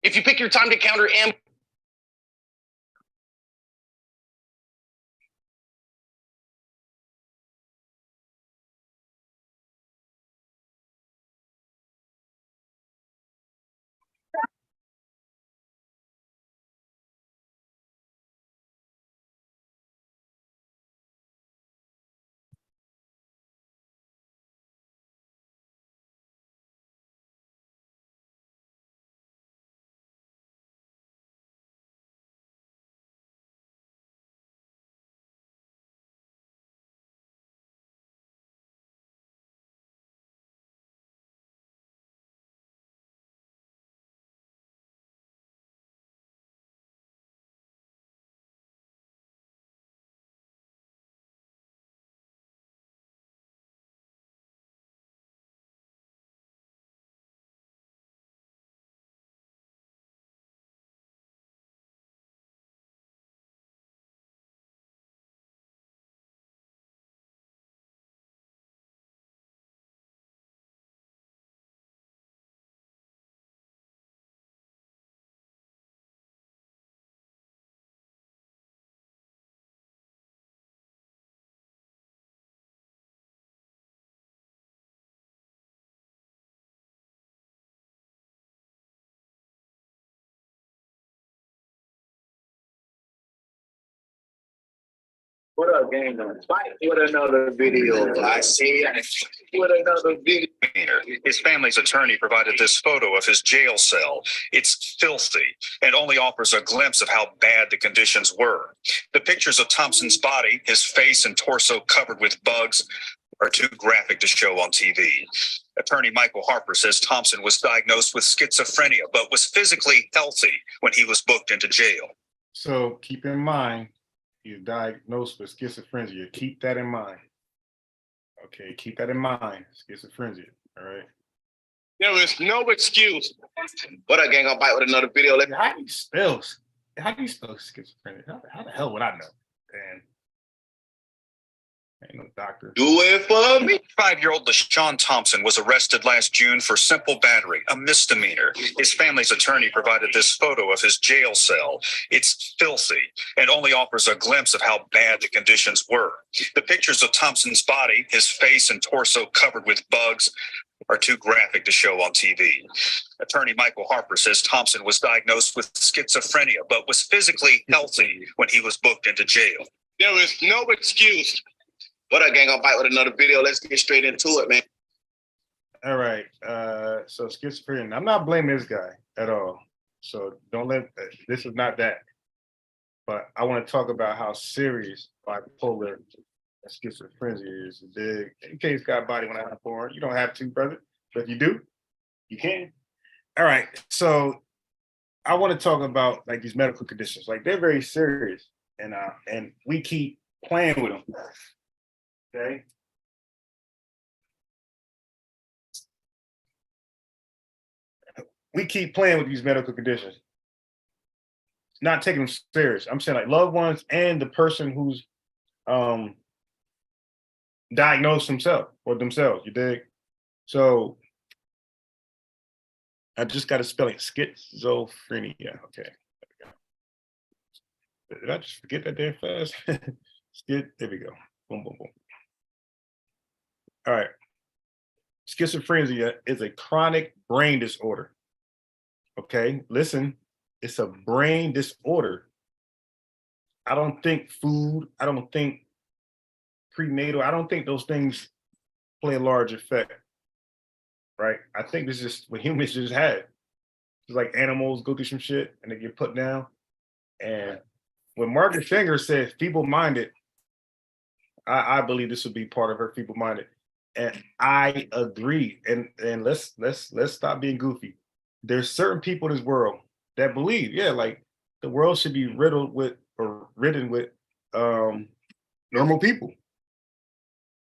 If you pick your time to counter and What up, gang? Fight with another video. I see. With another video. His family's attorney provided this photo of his jail cell. It's filthy and only offers a glimpse of how bad the conditions were. The pictures of Thompson's body, his face and torso covered with bugs, are too graphic to show on TV. Attorney Michael Harper says Thompson was diagnosed with schizophrenia, but was physically healthy when he was booked into jail. So keep in mind, you're diagnosed with schizophrenia. Keep that in mind. Okay, keep that in mind. Schizophrenia, all right? there is no excuse. What up, gang? I'll bite with another video. How do you spell schizophrenia? How the hell would I know? And ain't no doctor. Do it for me. 5-year-old LaShawn Thompson was arrested last June for simple battery, a misdemeanor. His family's attorney provided this photo of his jail cell. It's filthy and only offers a glimpse of how bad the conditions were. The pictures of Thompson's body, his face and torso covered with bugs, are too graphic to show on TV. Attorney Michael Harper says Thompson was diagnosed with schizophrenia, but was physically healthy when he was booked into jail. There is no excuse. What up, gang? I'll bite with another video. Let's get straight into it, man. All right, so schizophrenia. I'm not blaming this guy at all. So don't let, this is not that. But I want to talk about how serious bipolar and schizophrenia is. In case got body when I was born, you don't have to, brother. But if you do, you can. All right, so I want to talk about like these medical conditions. Like they're very serious, and we keep playing with them. Okay. We keep playing with these medical conditions, not taking them serious. I'm saying like loved ones and the person who's diagnosed himself or themselves, you dig? So I just got to spell it, schizophrenia. Okay. Did I just forget that there fast? There we go. Boom, boom, boom. All right. Schizophrenia is a chronic brain disorder. Okay, listen, it's a brain disorder. I don't think food, I don't think prenatal, I don't think those things play a large effect, right? I think this is what humans just had. It's like animals go through some shit and they get put down. And when Margaret Sanger said feeble-minded, I believe this would be part of her feeble-minded. And I agree. And let's stop being goofy. There's certain people in this world that believe, yeah, like the world should be ridden with normal people.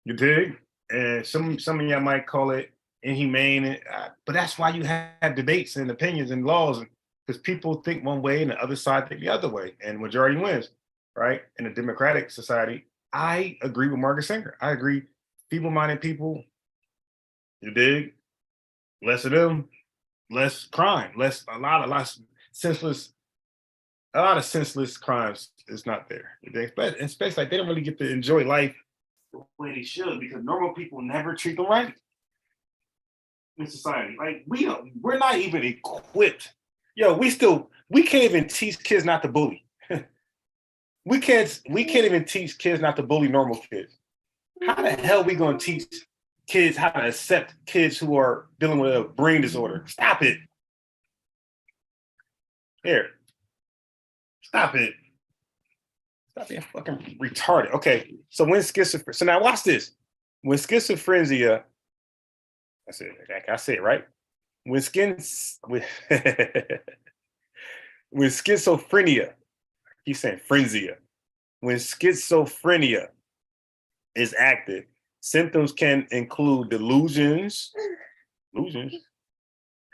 You dig? And some of y'all might call it inhumane, but that's why you have debates and opinions and laws, because people think one way and the other side think the other way, and majority wins, right? In a democratic society, I agree with Margaret Sanger. I agree. Feeble-minded people, you dig? Less of them, less crime, a lot of senseless, a lot of senseless crimes is not there. But in space, like they don't really get to enjoy life the way they should because normal people never treat them right in society. Like we're not even equipped. Yo, we can't even teach kids not to bully. we can't even teach kids not to bully normal kids. How the hell are we gonna teach kids how to accept kids who are dealing with a brain disorder? Stop it. Here. Stop it. Stop being fucking retarded. Okay, so when schizophrenia, so now watch this. When schizophrenia, I said it right. When when schizophrenia, he's saying frenzia. When schizophrenia is active, symptoms can include delusions,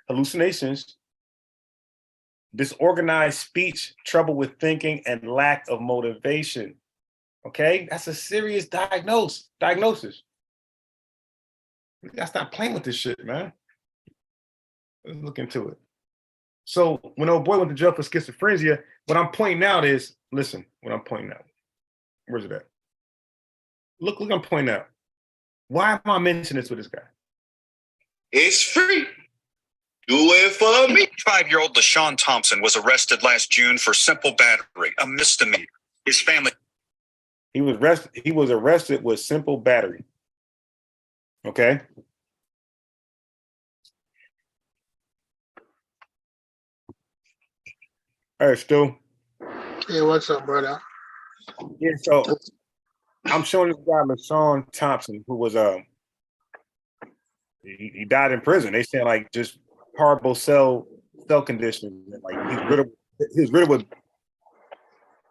hallucinations, disorganized speech, trouble with thinking, and lack of motivation. Okay, that's a serious diagnosis. We gotta stop playing with this shit, man. Let's look into it. So when old boy went to jail for schizophrenia, what I'm pointing out is, listen, what I'm pointing out. Where's it at? Look, I'm pointing out. Why am I mentioning this with this guy? It's free. Do it for me. 5-year-old LaShawn Thompson was arrested last June for simple battery, a misdemeanor. His family. He was arrested with simple battery. Okay. All right, Stu. Hey, what's up, brother? Yeah, so I'm showing this guy LaShawn Thompson, who was he died in prison. They said like just horrible cell conditions. Like he's riddled with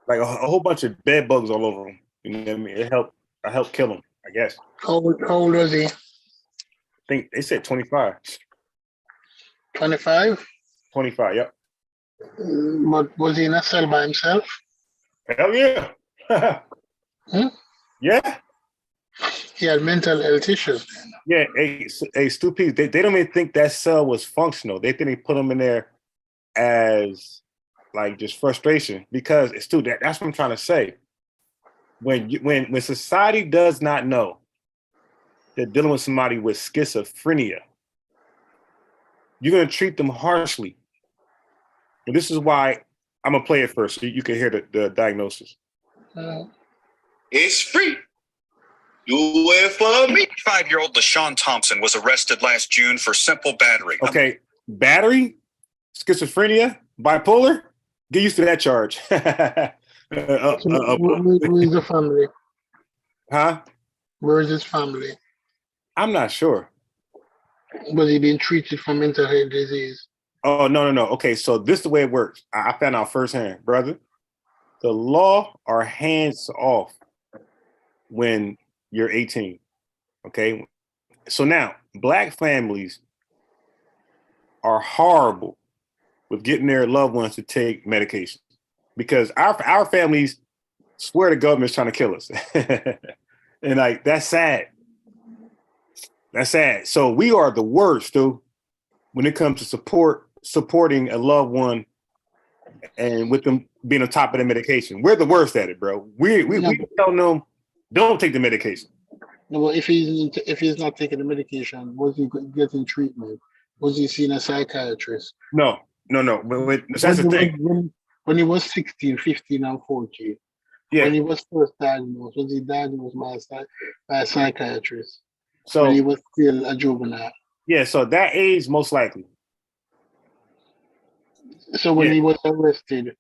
like a whole bunch of bed bugs all over him. You know what I mean? I helped kill him, I guess. How old was he? I think they said 25. 25? 25, yep. But was he in a cell by himself? Hell yeah. Yeah. He had mental health issues. Yeah, hey, stupid. They don't even think that cell was functional. They think they put him in there as like just frustration because it's that's what I'm trying to say. When society does not know they're dealing with somebody with schizophrenia, you're gonna treat them harshly. And this is why I'm gonna play it first so you can hear the diagnosis. It's free. Do it for me. 5-year-old LaShawn Thompson was arrested last June for simple battery. Okay, battery, schizophrenia, bipolar. Get used to that charge. Who is the family? Huh? Where is his family? I'm not sure. Was he being treated for mental health disease? Oh, no. Okay, so this is the way it works. I found out firsthand, brother. The law are hands off when you're 18. Okay? So now, Black families are horrible with getting their loved ones to take medication because our families swear the government's trying to kill us. And like, that's sad. That's sad. So we are the worst, dude, when it comes to supporting a loved one and with them being on top of the medication. We're the worst at it, bro. We tell them, don't take the medication. No, well, if he's not taking the medication, was he getting treatment? Was he seeing a psychiatrist? No. That's the thing. When he was 16, 15, and 14, yeah. When he was first diagnosed, was he diagnosed by a psychiatrist? So when he was still a juvenile. Yeah, so that age most likely. So when he was arrested,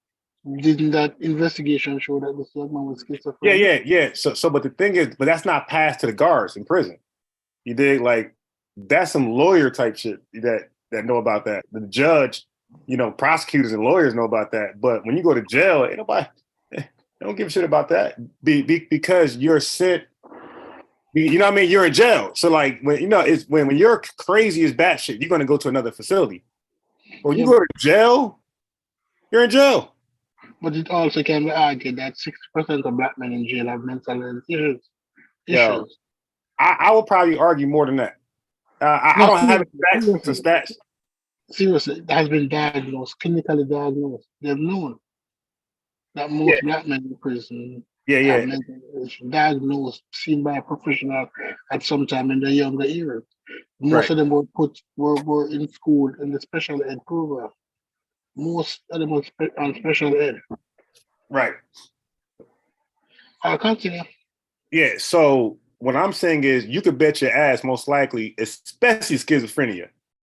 didn't that investigation show that this young man was schizophrenic? Yeah. So but the thing is, but that's not passed to the guards in prison. You dig? Like that's some lawyer type shit that know about that. The judge, prosecutors and lawyers know about that. But when you go to jail, ain't nobody don't give a shit about that. Because you're sent. You know what I mean? You're in jail. So like when when you're crazy as batshit, you're gonna go to another facility. When you go to jail, you're in jail. But it also can be argued that 60% of Black men in jail have mental health issues. Yo, I will probably argue more than that. I don't have stats. seriously, that has been diagnosed, clinically diagnosed. They've known that Yeah, most black men in prison yeah, have yeah. mental illness, diagnosed, seen by a professional at some time in their younger years. Most Right, of them were in school in the special ed program. Most of them were on special ed. right. I'll continue. Yeah. So what I'm saying is, you could bet your ass, most likely, especially schizophrenia.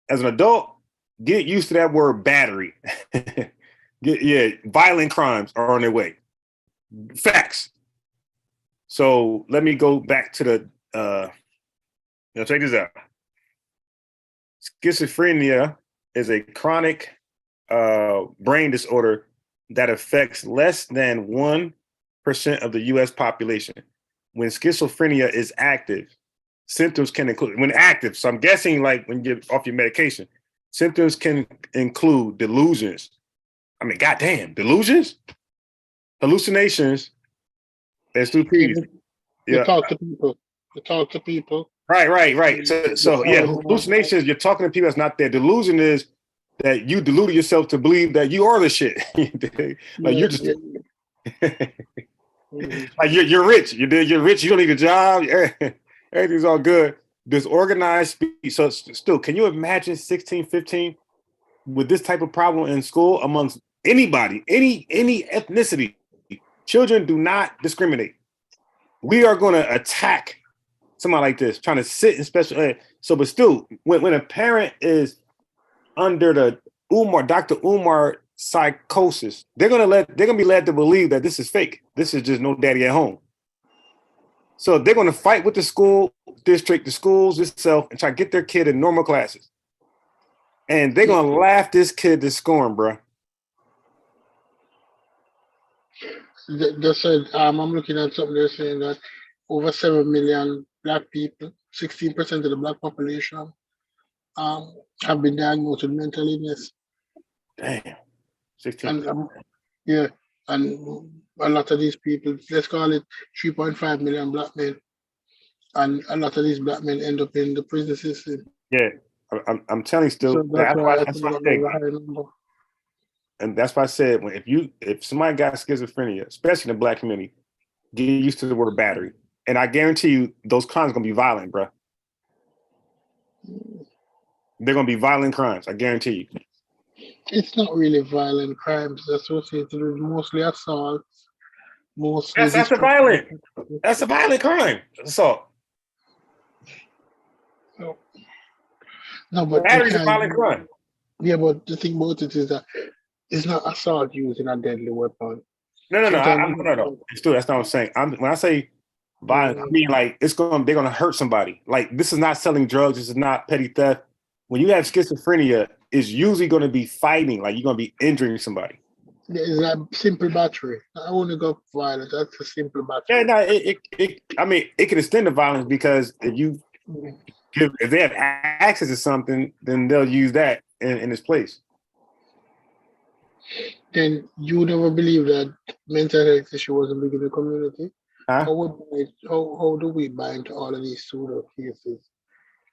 As an adult, get used to that word battery. Violent crimes are on their way. Facts. So let me go back to the. Check this out. Schizophrenia is a chronic brain disorder that affects less than 1% of the U.S. population. When schizophrenia is active, symptoms can include, when active, so I'm guessing like when you're off your medication, symptoms can include delusions. I mean, goddamn, delusions, hallucinations, and stupidity. You Yeah, talk to people. You talk to people. right. You So yeah, paranoid. hallucinations, you're talking to people that's not there. Delusion is that you deluded yourself to believe that you are the shit. Like Yeah, you're just yeah. Mhm. like you're rich. You're rich. You don't need a job. Everything's all good. Disorganized speech. So still, can you imagine 16, 15 with this type of problem in school amongst anybody, any ethnicity? Children do not discriminate. We are going to attack somebody like this, trying to sit in special ed. So, but still, when a parent is under the Dr. Umar psychosis, they're gonna be led to believe that this is fake. This is just no daddy at home. So they're gonna fight with the school district, the schools itself, and try to get their kid in normal classes. And they're gonna laugh this kid to scorn, bro. They said, I'm looking at something. They're saying that over 7 million black people, 16% of the black population, have been diagnosed with mental illness. Damn, 16. And yeah, and a lot of these people, let's call it 3.5 million black men, and a lot of these black men end up in the prison system. Yeah, I'm telling you, still. So that's why I That's think why that I there's said, a high number. and that's why I said, if somebody got schizophrenia, especially in the black community, get used to the word battery, and I guarantee you, those crimes are gonna be violent, bro. They're gonna be violent crimes. I guarantee you. It's not really violent crimes associated with mostly assaults, mostly That's a destruction. violent. That's a violent crime. Assault. No, no, but you Battery is a can't. violent crime. Yeah, but the thing about it is that it's not assault using a deadly weapon. No. Sometimes, No. It's still, that's not what I'm saying. When I say violent, I mean like they're gonna hurt somebody. Like this is not selling drugs. This is not petty theft. When you have schizophrenia, it's usually going to be fighting. Like you're going to be injuring somebody. it's a simple battery. I want to go violent. That's a simple battery. Yeah, no. I mean, it can extend the violence because if they have access to something, then they'll use that in its place. Then you never believe that mental health issue wasn't big in the community. Huh? How do we buy into all of these pseudo cases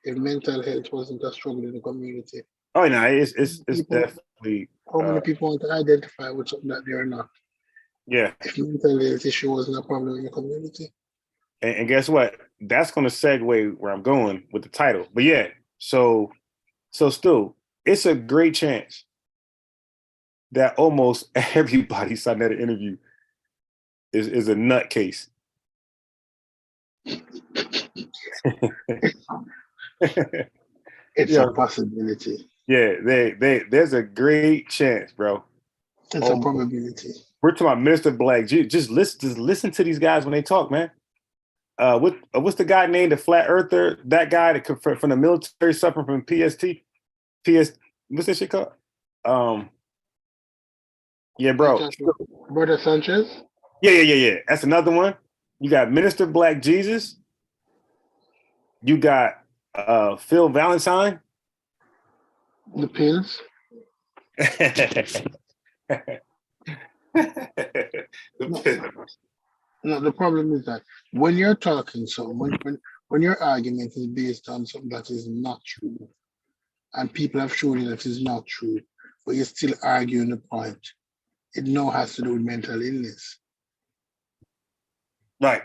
if mental health wasn't a struggle in the community? Oh no, it's definitely. How many people want to identify with something that they're not? Yeah. If mental health issue wasn't a problem in the community. And guess what? That's going to segue where I'm going with the title. But yeah, so still, it's a great chance that almost everybody signed that interview is a nutcase. It's a possibility. Yeah, there's a great chance, bro. It's a probability. We're talking about Minister Black. Just listen to these guys when they talk, man. What's the guy named the Flat Earther? That guy that from the military suffering from what's that shit called? Yeah, bro. Brother Sanchez? Yeah. That's another one. You got Minister Black Jesus. You got Phil Valentine. The pills. No, the problem is that when you're talking, so when your argument is based on something that is not true, and people have shown you that it's not true, but you're still arguing the point. It now has to do with mental illness. Right.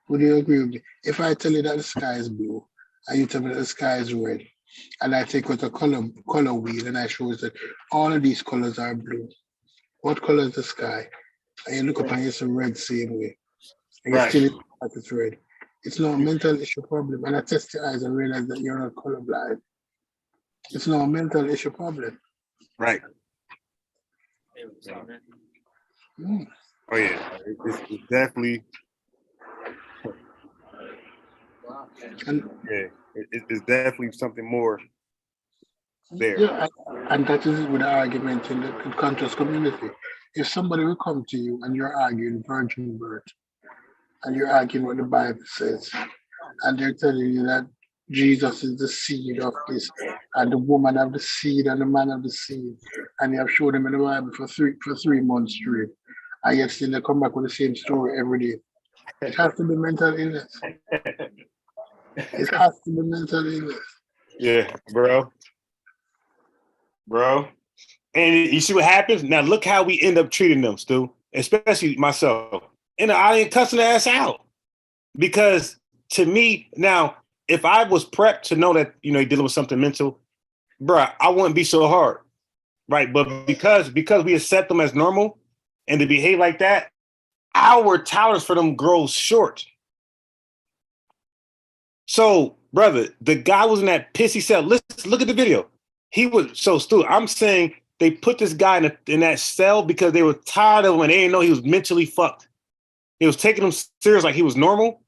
Would you agree with me? If I tell you that the sky is blue, and you tell me that the sky is red, and I take out a color wheel and I show you that all of these colors are blue. What color is the sky? And you look up and you see red same way. And you Right. still like it's red. It's not a mental issue problem. And I test your eyes and realize that you're not colorblind. It's not a mental issue problem. Right. Mm. Oh yeah. It's definitely. And Yeah. It's definitely something more there. yeah, and that is with the argument in the conscious community. If somebody will come to you and you're arguing virgin birth, and you're arguing what the Bible says, and they're telling you that Jesus is the seed of this, and the woman of the seed, and the man of the seed, and you have showed them in the Bible for 3 months straight, and yet still they come back with the same story every day. It has to be mental illness. It has to be mental illness. Yeah, bro. And you see what happens? Now look how we end up treating them, Stu, especially myself. And I ain't cussing the ass out. Because to me, now, if I was prepped to know that, you're dealing with something mental, bro, I wouldn't be so hard. Right. But because we accept them as normal and they behave like that, our tolerance for them grows short. So, brother, the guy was in that pissy cell. Listen, look at the video. He was so Stu. I'm saying they put this guy in that cell because they were tired of him and they didn't know he was mentally fucked. They was taking him serious like he was normal,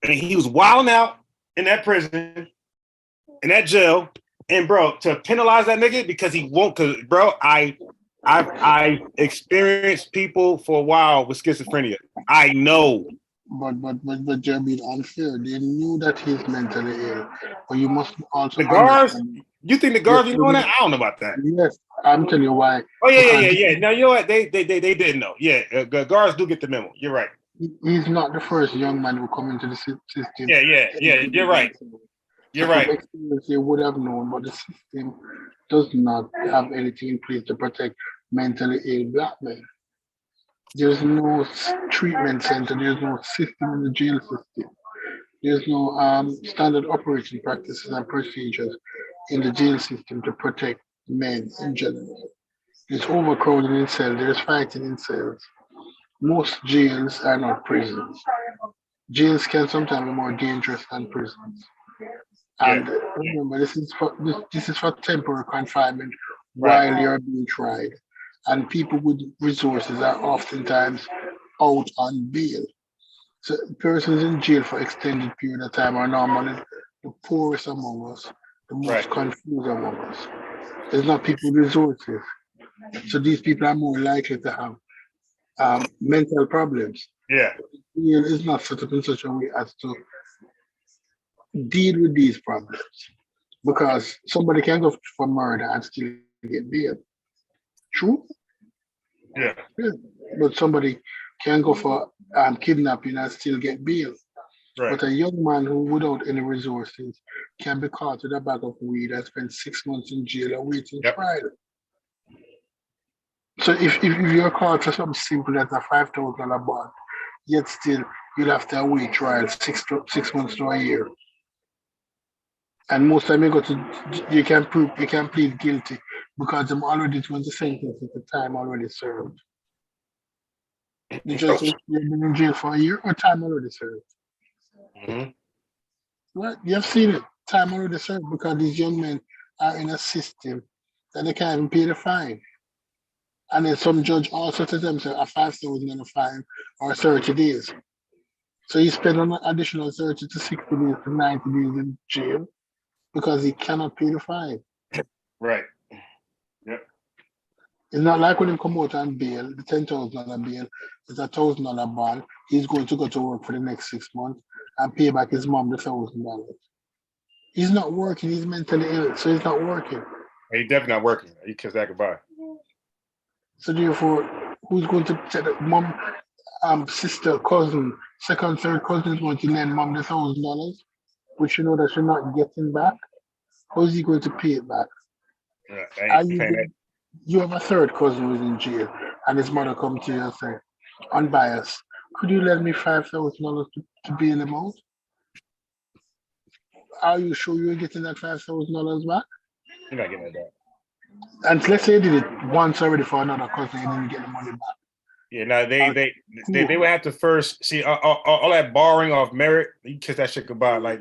and he was wilding out in that prison, in that jail. And bro, to penalize that nigga because he won't, because bro, I experienced people for a while with schizophrenia. I know. But you're being unfair. They knew that he's mentally ill, but you must also the guards. understand. You think the guards are knowing that? I don't know about that. Yes, I'm telling you why. Oh yeah. Now you know what? They didn't know. Yeah, the guards do get the memo. You're right. He's not the first young man who come into the system. Yeah. You're right. You're right. Experience they would have known, but the system does not have anything in place to protect mentally ill black men. There's no treatment center. There's no system in the jail system. There's no standard operating practices and procedures in the jail system to protect men in general. There's overcrowding in cells. There's fighting in cells. Most jails are not prisons. Jails can sometimes be more dangerous than prisons. And remember, this is for temporary confinement while you're being tried. And people with resources are oftentimes out on bail. So persons in jail for extended period of time are normally the poorest among us, the most confused among us. There's not people with resources. So these people are more likely to have mental problems. Yeah. Jail is not set up in such a way as to deal with these problems. Because somebody can go for murder and still get bail. True? Yeah. But somebody can go for kidnapping and still get bail. Right. But a young man who, without any resources, can be caught with a bag of weed and spend 6 months in jail awaiting trial. So if you're caught for something simple as a $5,000 bond, yet still you'll have to await trial 6 months to a year. And most time you can plead guilty because I'm already doing the sentence at the time already served. The judge says you've been in jail for a year or time already served. Mm-hmm. Well, you have seen it, time already served, because these young men are in a system that they can't even pay the fine. And then some judge also tells them a 5,000 and a fine or 30 days. So he spent an additional 30 to 60 days to 90 days in jail because he cannot pay the fine. Right. Yep. It's not like when he come out on bail, the $10,000 bail is $1,000 bond. He's going to go to work for the next 6 months and pay back his mom the $1,000. He's not working. He's mentally ill, so he's not working. He's definitely not working. He kissed that goodbye. So therefore, who's going to tell the mom, sister, cousin, second, third cousin is going to lend mom the $1,000, which you know that you're not getting back? How is he going to pay it back? I Are ain't paying that. you have a third cousin who's in jail, and his mother come to you and say, unbiased, could you lend me $5,000 to bail him out? Are you sure you're getting that $5,000 back? You're not getting that. And let's say you did it once already for another cousin and didn't get the money back. Yeah, no, they would have to first see all that borrowing off merit. You kiss that shit goodbye. Like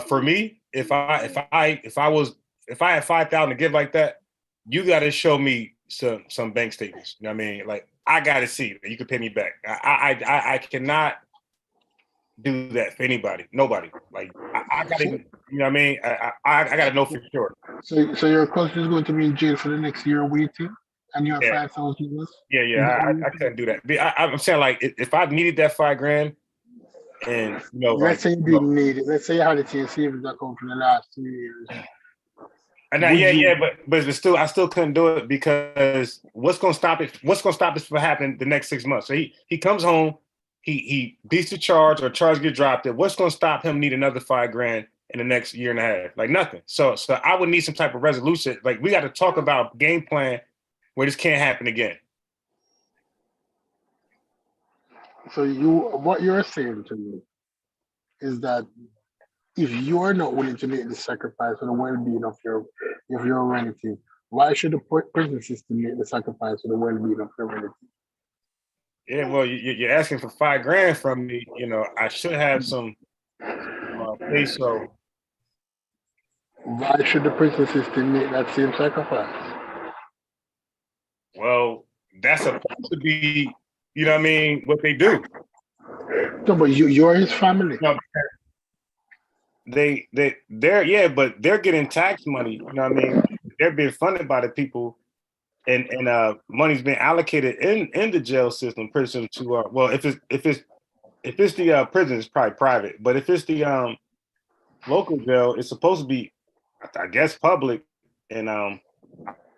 for me, if I had 5,000 to give like that, you got to show me some bank statements. You know what I mean? Like I got to see that you can pay me back. I cannot do that for anybody, nobody. Like I got to, you know what I mean? I got to know for sure. So your cousin is going to be in jail for the next year waiting, and you have $5,000. Yeah, I couldn't do that. I'm saying like if I needed that $5,000, and let's say you didn't need it. Let's say you had it in your savings account for the last 3 years. And but I still couldn't do it because what's gonna stop it? What's gonna stop this from happening the next 6 months? So he comes home, he beats the charge or charge get dropped. What's gonna stop him needing another $5,000 in the next year and a half? Like nothing. So I would need some type of resolution. Like we got to talk about a game plan where this can't happen again. So what you're saying to me is that if you are not willing to make the sacrifice for the well-being of your relative, why should the prison system make the sacrifice for the well-being of your relative? Yeah, well, you're asking for $5,000 from me. I should have some pay. So why should the prison system make that same sacrifice? Well, that's supposed to be, you know what I mean, what they do. No, but you're his family. No, but they're getting tax money. You know what I mean? They're being funded by the people, and money's being allocated in the jail system, prison to well, if it's the prison, it's probably private, but if it's the local jail, it's supposed to be, I guess, public, and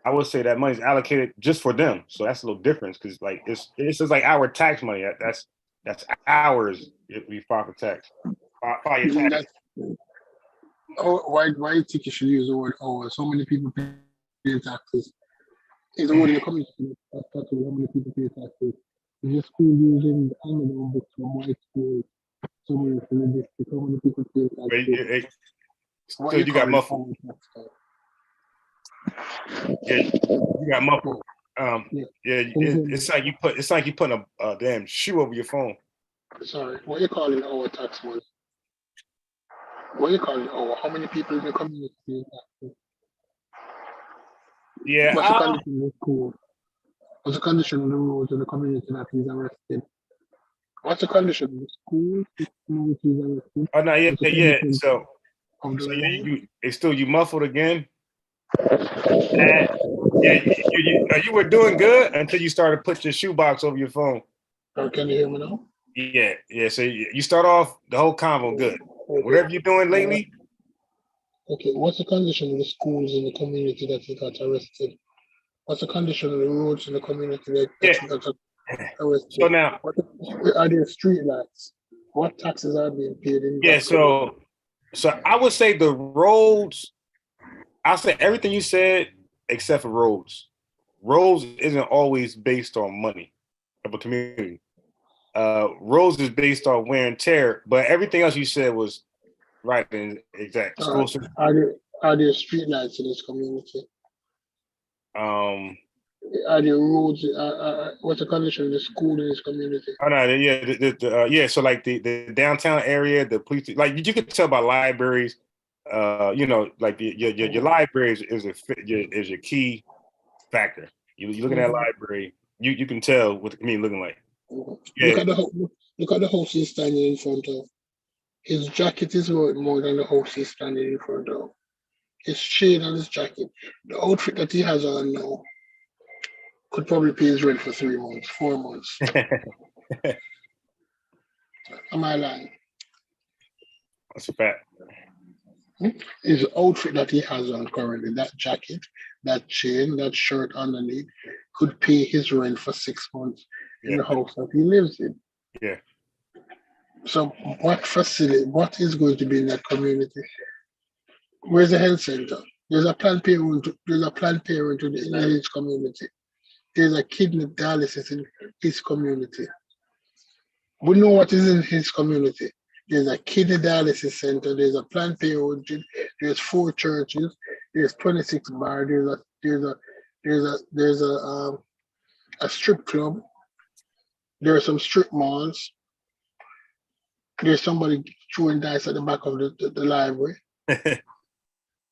I would say that money's allocated just for them. So that's a little difference because like it's just like our tax money. That's ours if we file for tax. File your tax. Why do you think you should use the word so many people pay taxes? Is the word in the community how many people pay taxes? Is your school using the annual books from white schools? Somewhere in the district, how many people pay taxes? So you got muffled. Yeah, you got muffled. It's like you putting a damn shoe over your phone. Sorry, what you calling our tax money? What you calling how many people in the community pay taxes? Yeah. What's the condition of the school? What's the condition of the roads in the community that he's arrested? What's the condition of the school which he's arrested? Oh no, yeah. So you muffled again. You were doing good until you started putting your shoebox over your phone. Can you hear me now? Yeah. So you start off the whole convo good. Okay. Whatever you're doing lately. Okay, what's the condition of the schools in the community that he got arrested? What's the condition of the roads in the community that he got arrested? So now, are there street lights? What taxes are being paid in? Yeah, so I would say the roads. I'll say everything you said except for roads. Roads isn't always based on money of a community. Roads is based on wear and tear, but everything else you said was right and exact. Are there street lights in this community? Are there roads? What's the condition of the school in this community? Oh no, So like the downtown area, the police, like you could tell by libraries. Like your libraries is your key factor. You look at that library, you can tell what the community looking like. Yeah. Look at the house he's standing in front of. His jacket is worth more than the house he's standing in front of. His shade on his jacket, the outfit that he has on now, could probably pay his rent for 3 months, 4 months. Am I lying? That's a fact. His outfit that he has on currently, that jacket, that chain, that shirt underneath, could pay his rent for 6 months in the house that he lives in. Yeah. So what is going to be in that community? Where's the health center? There's a Planned Parenthood. There's a Planned Parenthood in his community. There's a kidney dialysis in his community. We know what is in his community. There's a kidney dialysis center. There's a Planned Parenthood. There's 4 churches. There's 26 bars. There's a strip club. There are some strip malls. There's somebody throwing dice at the back of the library.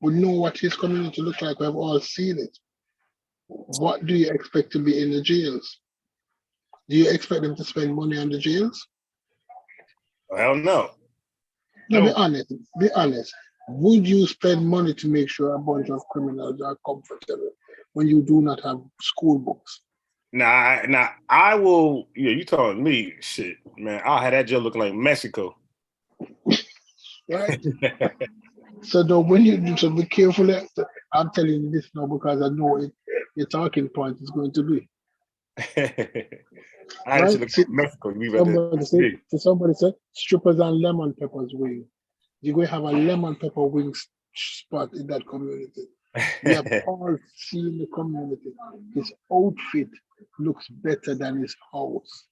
We know what his community looks like. We've all seen it. What do you expect to be in the jails? Do you expect them to spend money on the jails? Hell no. No, be honest. Be honest. Would you spend money to make sure a bunch of criminals are comfortable when you do not have school books? Nah, I will. Yeah, you talking me? Shit, man. I'll have that jail looking like Mexico. Right. So though, when you do, so be careful. I'm telling you this now because I know it. Your talking point is going to be. I Right? should look at Mexico. Somebody said strippers and lemon peppers wing. You're going to have a lemon pepper wing spot in that community. We have all seen the community. His outfit looks better than his house.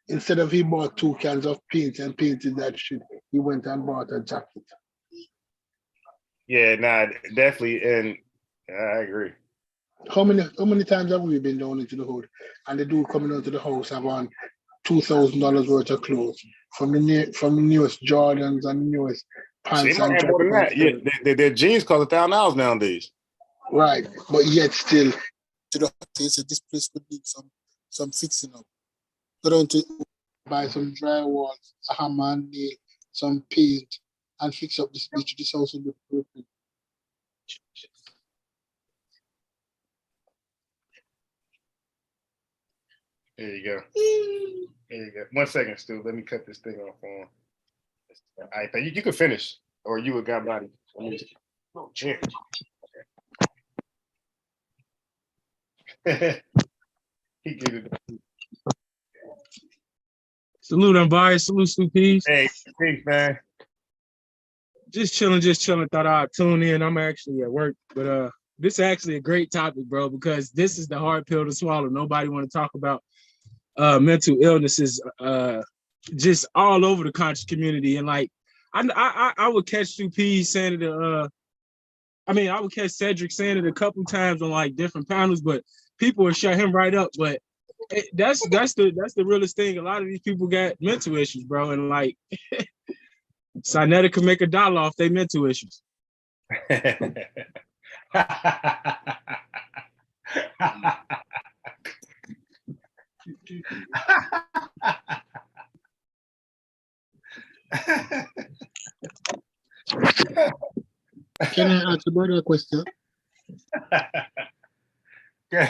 Instead of he bought 2 cans of paint and painted that shit, he went and bought a jacket. Yeah, nah, definitely, and I agree. How many times have we been down into the hood and the dude coming out to the house have on $2,000 worth of clothes from the newest Jordans and newest pants and more than that. Yeah, their jeans cost $1,000 nowadays. Right, but yet still, to the hotel, said this place would need some fixing up. Go down to buy some drywall, a hammer and nail, some paint, and fix up this bitch. This house will be perfect. There you go. There you go. 1 second, Stu. Let me cut this thing off on. All right, you can finish, or you would got body. Oh, chair. Okay. He get it. Salute, unbiased. Salute, Stu Peace. Hey, peace, man. Just chilling. Thought I'd tune in. I'm actually at work, but this is actually a great topic, bro, because this is the hard pill to swallow. Nobody want to talk about mental illnesses just all over the conscious community. And like, I would catch Stu Peace saying it. I would catch Cedric saying it a couple times on like different panels, but people would shut him right up. But that's the realest thing. A lot of these people got mental issues, bro, and like Sinetta can make $1 off their mental issues. Can I ask a brother a question? Can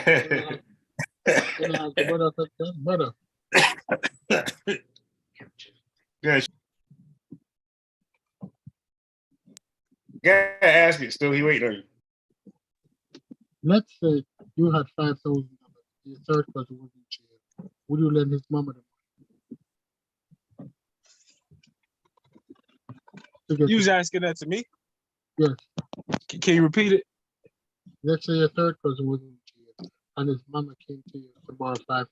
I ask a brother a question? Brother. Good. Yeah, ask it. Still, he waiting on you. Let's say you had $5,000. Your third person was in jail. Would you lend his mama the money? You was asking that to me? Yes. Can you repeat it? Let's say your third person was in jail and his mama came to you to borrow $5,000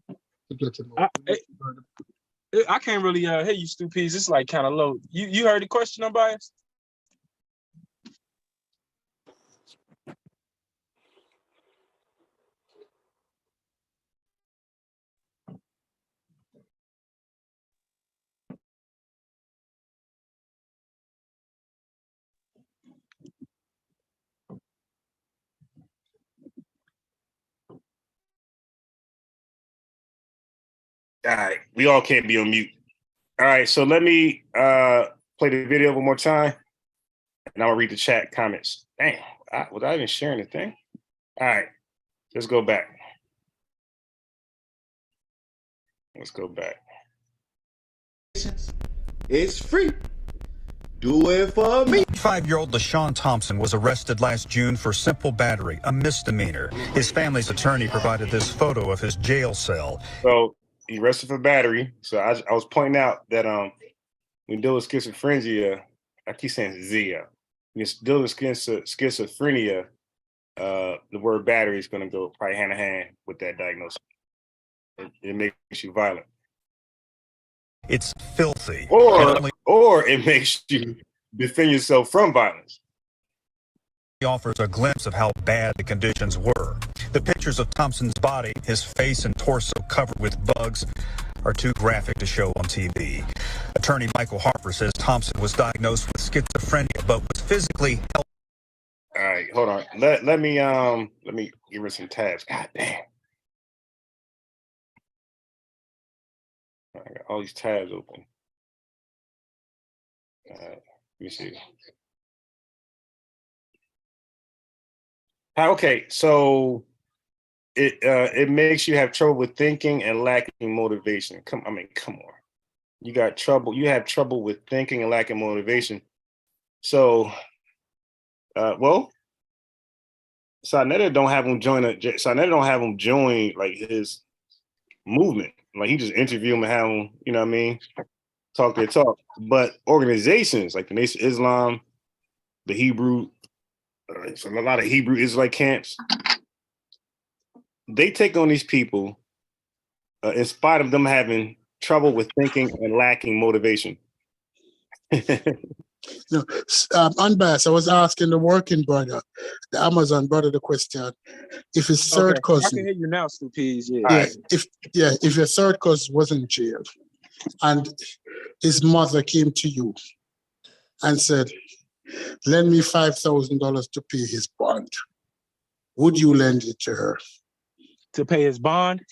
to get him out. I can't really hear you, Stu Peace. It's like kind of low. You heard the question, unbiased? All right, we all can't be on mute. All right, so let me play the video one more time, and I'm gonna read the chat comments. Dang, was I even sharing the thing? All right, let's go back. Let's go back. It's free. Do it for me. 5-year-old LaShawn Thompson was arrested last June for simple battery, a misdemeanor. His family's attorney provided this photo of his jail cell. So he arrested for battery. So I was pointing out that we deal with schizophrenia. I keep saying Zia. you're still with schizophrenia, the word battery is going to go probably hand in hand with that diagnosis. It makes you violent. It's filthy. Or it makes you defend yourself from violence. He offers a glimpse of how bad the conditions were. The pictures of Thompson's body, his face and torso covered with bugs, are too graphic to show on TV. Attorney Michael Harper says Thompson was diagnosed with schizophrenia, but was physically healthy. All right, hold on. Let me give her some tabs. God damn. I got all these tabs open. Let me see. Okay, so it makes you have trouble with thinking and lacking motivation. Come on. You have trouble with thinking and lacking motivation. So, Sarnetta don't have him join like his movement. Like he just interview him and have him, you know what I mean, talk their talk. But organizations like the Nation of Islam, the Hebrew, a lot of Hebrew Israelite camps, they take on these people in spite of them having trouble with thinking and lacking motivation. Unbiased, I was asking the working brother, the Amazon brother, the question: if his third cousin, I can hear you now, Stu Peas. Yeah. If your third cousin was in jail and his mother came to you and said, "Lend me $5,000 to pay his bond," would you lend it to her? To pay his bond?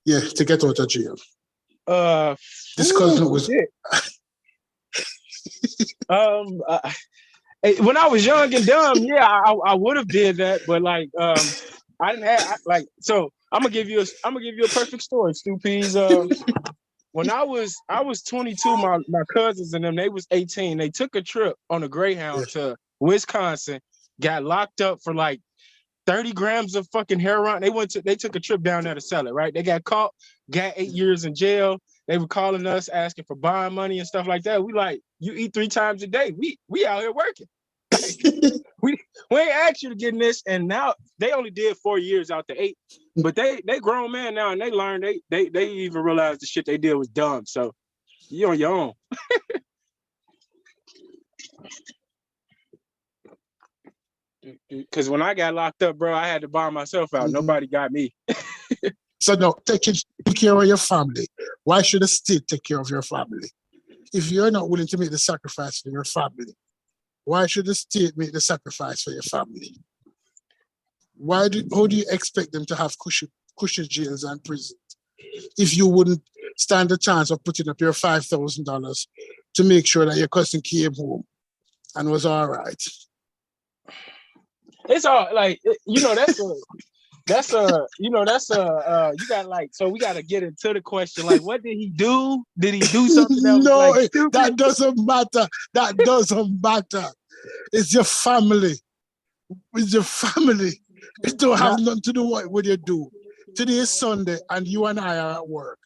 Yeah, to get out of jail. This cousin was. When I was young and dumb, yeah, I would have did that, but like, I didn't have so I'm gonna give you a perfect story, Stu Peas. When I was 22, my cousins and them, they was 18. They took a trip on a Greyhound to Wisconsin, got locked up for like 30 grams of fucking heroin. They took a trip down there to sell it, right? They got caught, got 8 years in jail. They were calling us, asking for bond money and stuff like that. We like, you eat 3 times a day. We out here working. we ain't asked you to get in this, and now they only did 4 years out the 8, but they grown man now, and they learned they even realized the shit they did was dumb. So you on your own. Because when I got locked up, bro, I had to buy myself out. Nobody got me. So no, take care of your family. Why should the state take care of your family? If you're not willing to make the sacrifice for your family, why should the state make the sacrifice for your family? How do you expect them to have cushy jails and prisons if you wouldn't stand a chance of putting up your $5,000 to make sure that your cousin came home and was all right? It's all like, you got like, so we got to get into the question, like, what did he do? Did he do something that was like stupid? That doesn't matter. That doesn't matter. It's your family. It's your family. It don't have nothing to do with what you do. Today is Sunday and you and I are at work.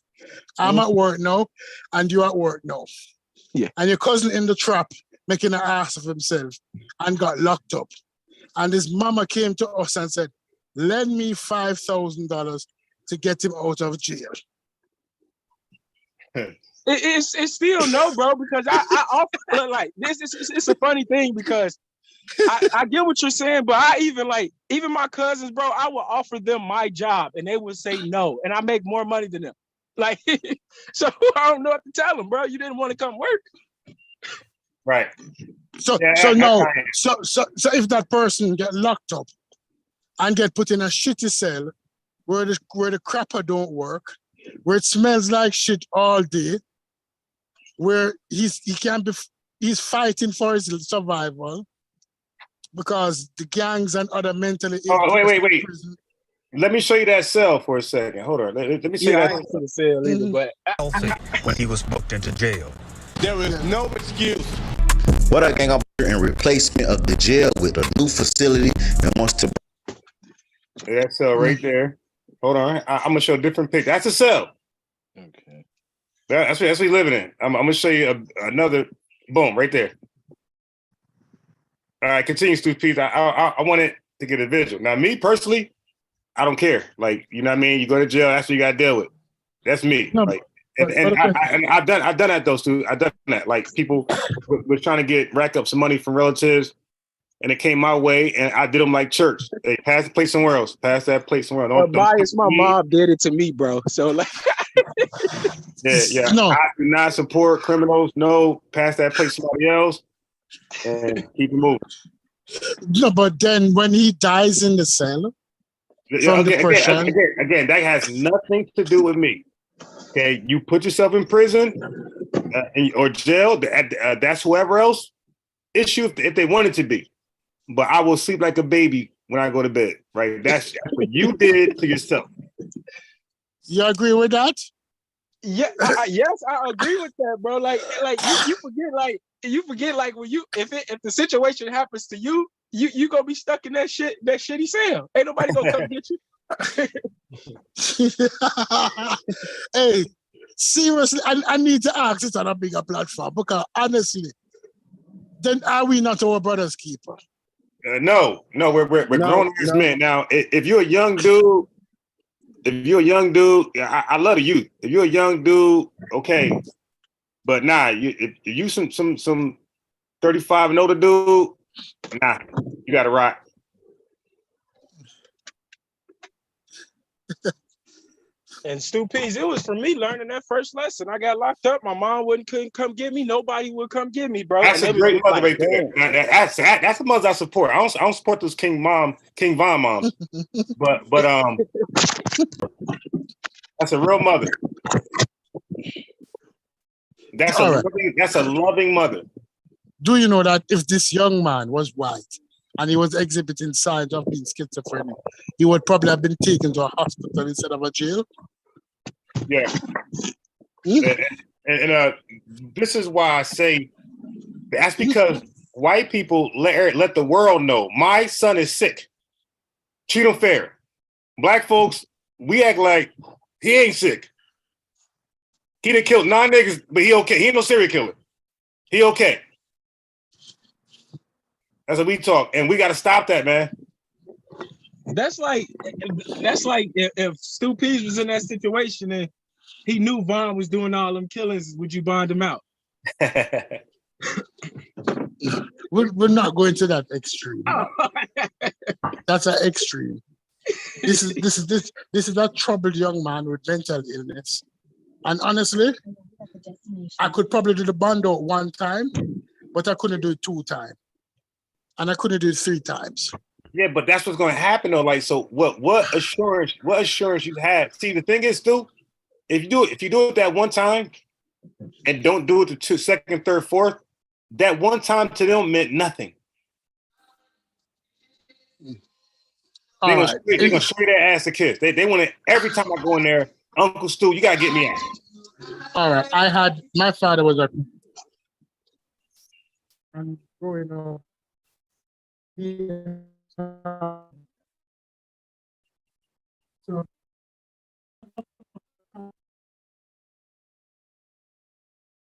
I'm at work now and you're at work now. Yeah. And your cousin in the trap making an ass of himself and got locked up. And his mama came to us and said, lend me $5,000 to get him out of jail. It's still no, bro, because I offer, like, it's a funny thing because I get what you're saying, but I even my cousins, bro, I would offer them my job and they would say no, and I make more money than them. Like, so I don't know what to tell them, bro. You didn't want to come work. Right. So if that person get locked up and get put in a shitty cell where the crapper don't work, where it smells like shit all day, where he's fighting for his survival because the gangs and other mentally ill. Oh, wait. Let me show you that cell for a second. Hold on. Let me show you that. I ain't see the cell either, but Healthy when he was booked into jail. There is no excuse. What a gang up in replacement of the jail with a new facility and wants to. That cell right there. Hold on. I'm gonna show a different picture. That's a cell. Okay. That's what we living in. I'm gonna show you another. Boom, right there. All right, continue, Stu Peace. I wanted to get a visual. Now, me personally, I don't care. Like, you know what I mean? You go to jail, that's what you got to deal with. That's me. No, Like, but and okay. I've done that though, Stu. I've done that. Like, people were trying to rack up some money from relatives, and it came my way, and I did them like church. Hey, pass the plate somewhere else. Pass that plate somewhere else. Bias, my mom did it to me, bro. So like, yeah. No. I do not support criminals. No, pass that plate to somebody else, and keep it moving. No, but then when he dies in the cell from depression, Again, that has nothing to do with me. Okay, you put yourself in prison or jail. That's whoever else issue if they want it to be. But I will sleep like a baby when I go to bed. Right? That's what you did to yourself. You agree with that? yeah, yes, I agree with that, bro. Like you forget like when you if the situation happens to you, you gonna be stuck in that shitty cell. Ain't nobody gonna come get you. Hey, seriously, I need to ask this on a bigger platform because honestly, then are we not our brother's keeper? No, we're grown ass men. Now, if you're a young dude, I love the youth. If you're a young dude, okay, but nah, if you some 35 and older dude, nah, you got to rock. And Stu Pease, it was for me learning that first lesson. I got locked up. My mom couldn't come get me. Nobody would come get me, bro. That's and a great mother right there. That's a mother I support. I don't support those King Von moms, but that's a real mother. That's a loving mother. Do you know that if this young man was white and he was exhibiting signs of being schizophrenic, he would probably have been taken to a hospital instead of a jail? Yeah. And this is why I say that's because white people let the world know my son is sick. Treat him fair. Black folks, we act like he ain't sick. He done killed 9 niggas, but he okay. He ain't no serial killer. He okay. That's what we talk, and we got to stop that, man. That's like if Stu Pease was in that situation and he knew Von was doing all them killings, would you bond him out? We're not going to that extreme. That's an extreme. This is a troubled young man with mental illness. And honestly, I could probably do the bond out 1 time, but I couldn't do it 2 times. And I couldn't do it 3 times. Yeah, but that's what's going to happen though. Like, so what assurance you have? See, the thing is, Stu, if you do it that 1 time and don't do it the 2, 2nd, 3rd, 4th, that 1 time to them meant nothing. They're gonna show you their ass a kiss. They want it every time I go in there. Uncle Stu, you gotta get me out. All right, my father was a. I'm going on.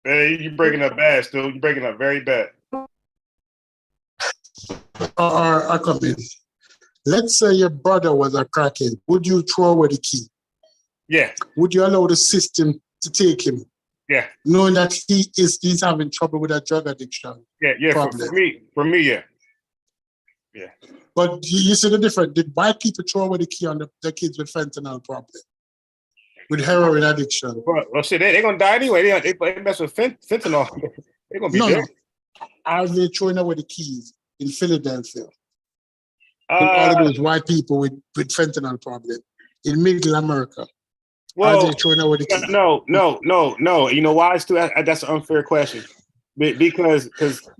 Hey, you're breaking up bad, Stu. You're breaking up very bad. I come in. Let's say your brother was a crackhead. Would you throw away the key? Yeah. Would you allow the system to take him? Yeah. Knowing that he's having trouble with a drug addiction. Yeah. For me, yeah. Yeah. But you see the difference. Did white people throw away the key on the kids with fentanyl problem? With heroin addiction? Well, shit, they're gonna die anyway. They mess with fentanyl. They're gonna be dead. No. Are they throwing away the keys in Philadelphia? All of those white people with fentanyl problem in Middle America. Well, are they throwing away the keys? No. You know why, Stu? That's an unfair question. Because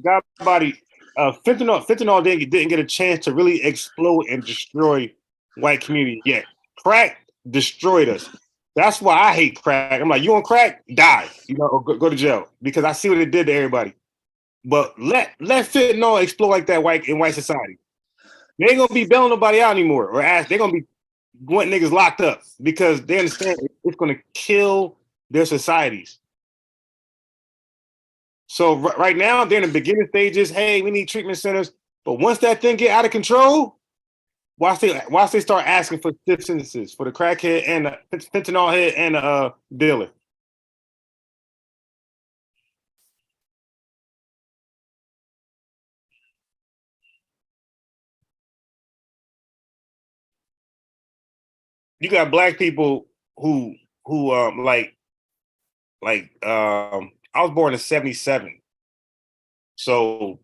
God body, fentanyl didn't get a chance to really explode and destroy white community yet. Crack destroyed us. That's why I hate crack. I'm like, you on crack, die, or go to jail, because I see what it did to everybody. But let fentanyl explode like that in white society. They ain't gonna be bailing nobody out anymore, they're gonna be wanting niggas locked up because they understand it's gonna kill their societies. So right now they're in the beginning stages. Hey, we need treatment centers. But once that thing get out of control, watch they start asking for stiff sentences for the crackhead and the fentanyl head and the dealer. You got black people who I was born in 77. So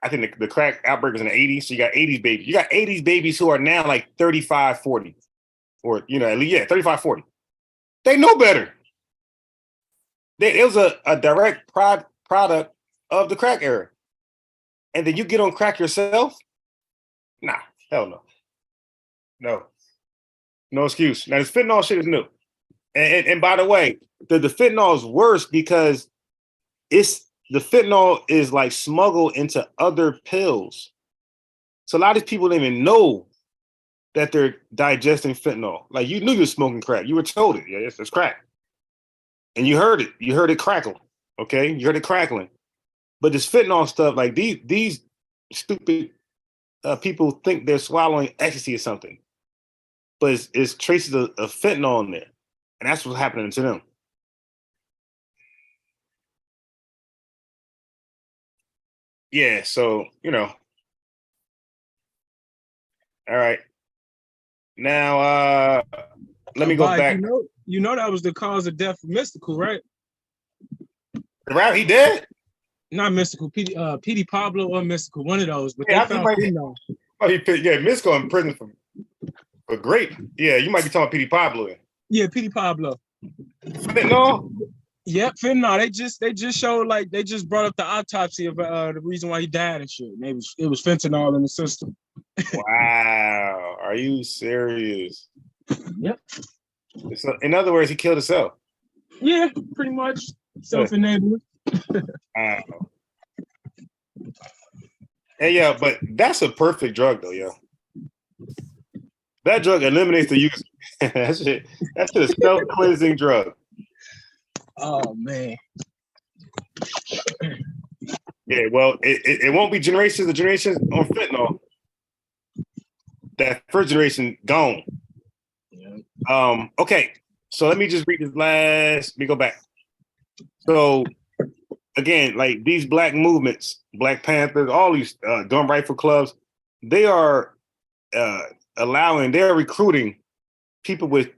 I think the crack outbreak was in the 80s. So you got 80s babies. You got 80s babies who are now like 35, 40. Or, at least, 35, 40. They know better. It was a direct product of the crack era. And then you get on crack yourself? Nah, hell no. No. No excuse. Now, this fentanyl shit is new. And by the way, the fentanyl is worse because the fentanyl is like smuggled into other pills. So a lot of these people don't even know that they're digesting fentanyl. Like you knew you were smoking crack. You were told it. Yeah, it's crack. And you heard it. You heard it crackle. Okay? You heard it crackling. But this fentanyl stuff, like these stupid people think they're swallowing ecstasy or something. But it's traces of fentanyl in there. And that's what's happening to them. Yeah, so, all right. Now, let me go back. You know that was the cause of death for Mystical, right? Right, he did? Not Mystical, PD Pablo or Mystical, one of those. But Yeah, they found fentanyl. Mystical in prison for grape. Yeah, you might be talking about PD Pablo. Yeah, PD Pablo. Fentanyl? Yep, fentanyl. They just showed they just brought up the autopsy of the reason why he died and shit. And it was fentanyl in the system. Wow, are you serious? Yep. So, in other words, he killed himself. Yeah, pretty much self-enabling. Wow. Hey, yeah, but that's a perfect drug, though, yo. That drug eliminates the user. That's a self-cleansing drug. Oh man. Yeah, well, it won't be generations of generations on fentanyl. That first generation gone. Yeah. Okay, so let me just read this last. Let me go back. So again, like these black movements, Black Panthers, all these gun rifle clubs, they are they're recruiting people with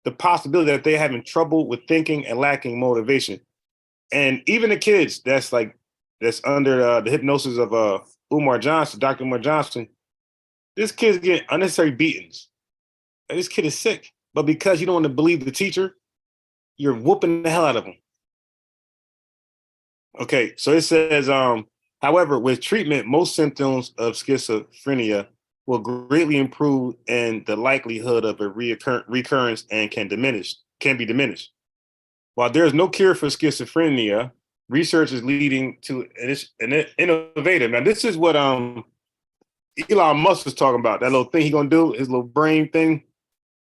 the possibility that they're having trouble with thinking and lacking motivation. And even the kids that's under the hypnosis of Dr. Umar Johnson, this kid's getting unnecessary beatings. And this kid is sick. But because you don't want to believe the teacher, you're whooping the hell out of him. Okay, so it says, however, with treatment, most symptoms of schizophrenia will greatly improve and the likelihood of a recurrence and can be diminished. While there is no cure for schizophrenia, research is leading to an innovative. Now, this is what Elon Musk was talking about. That little thing he's gonna do, his little brain thing.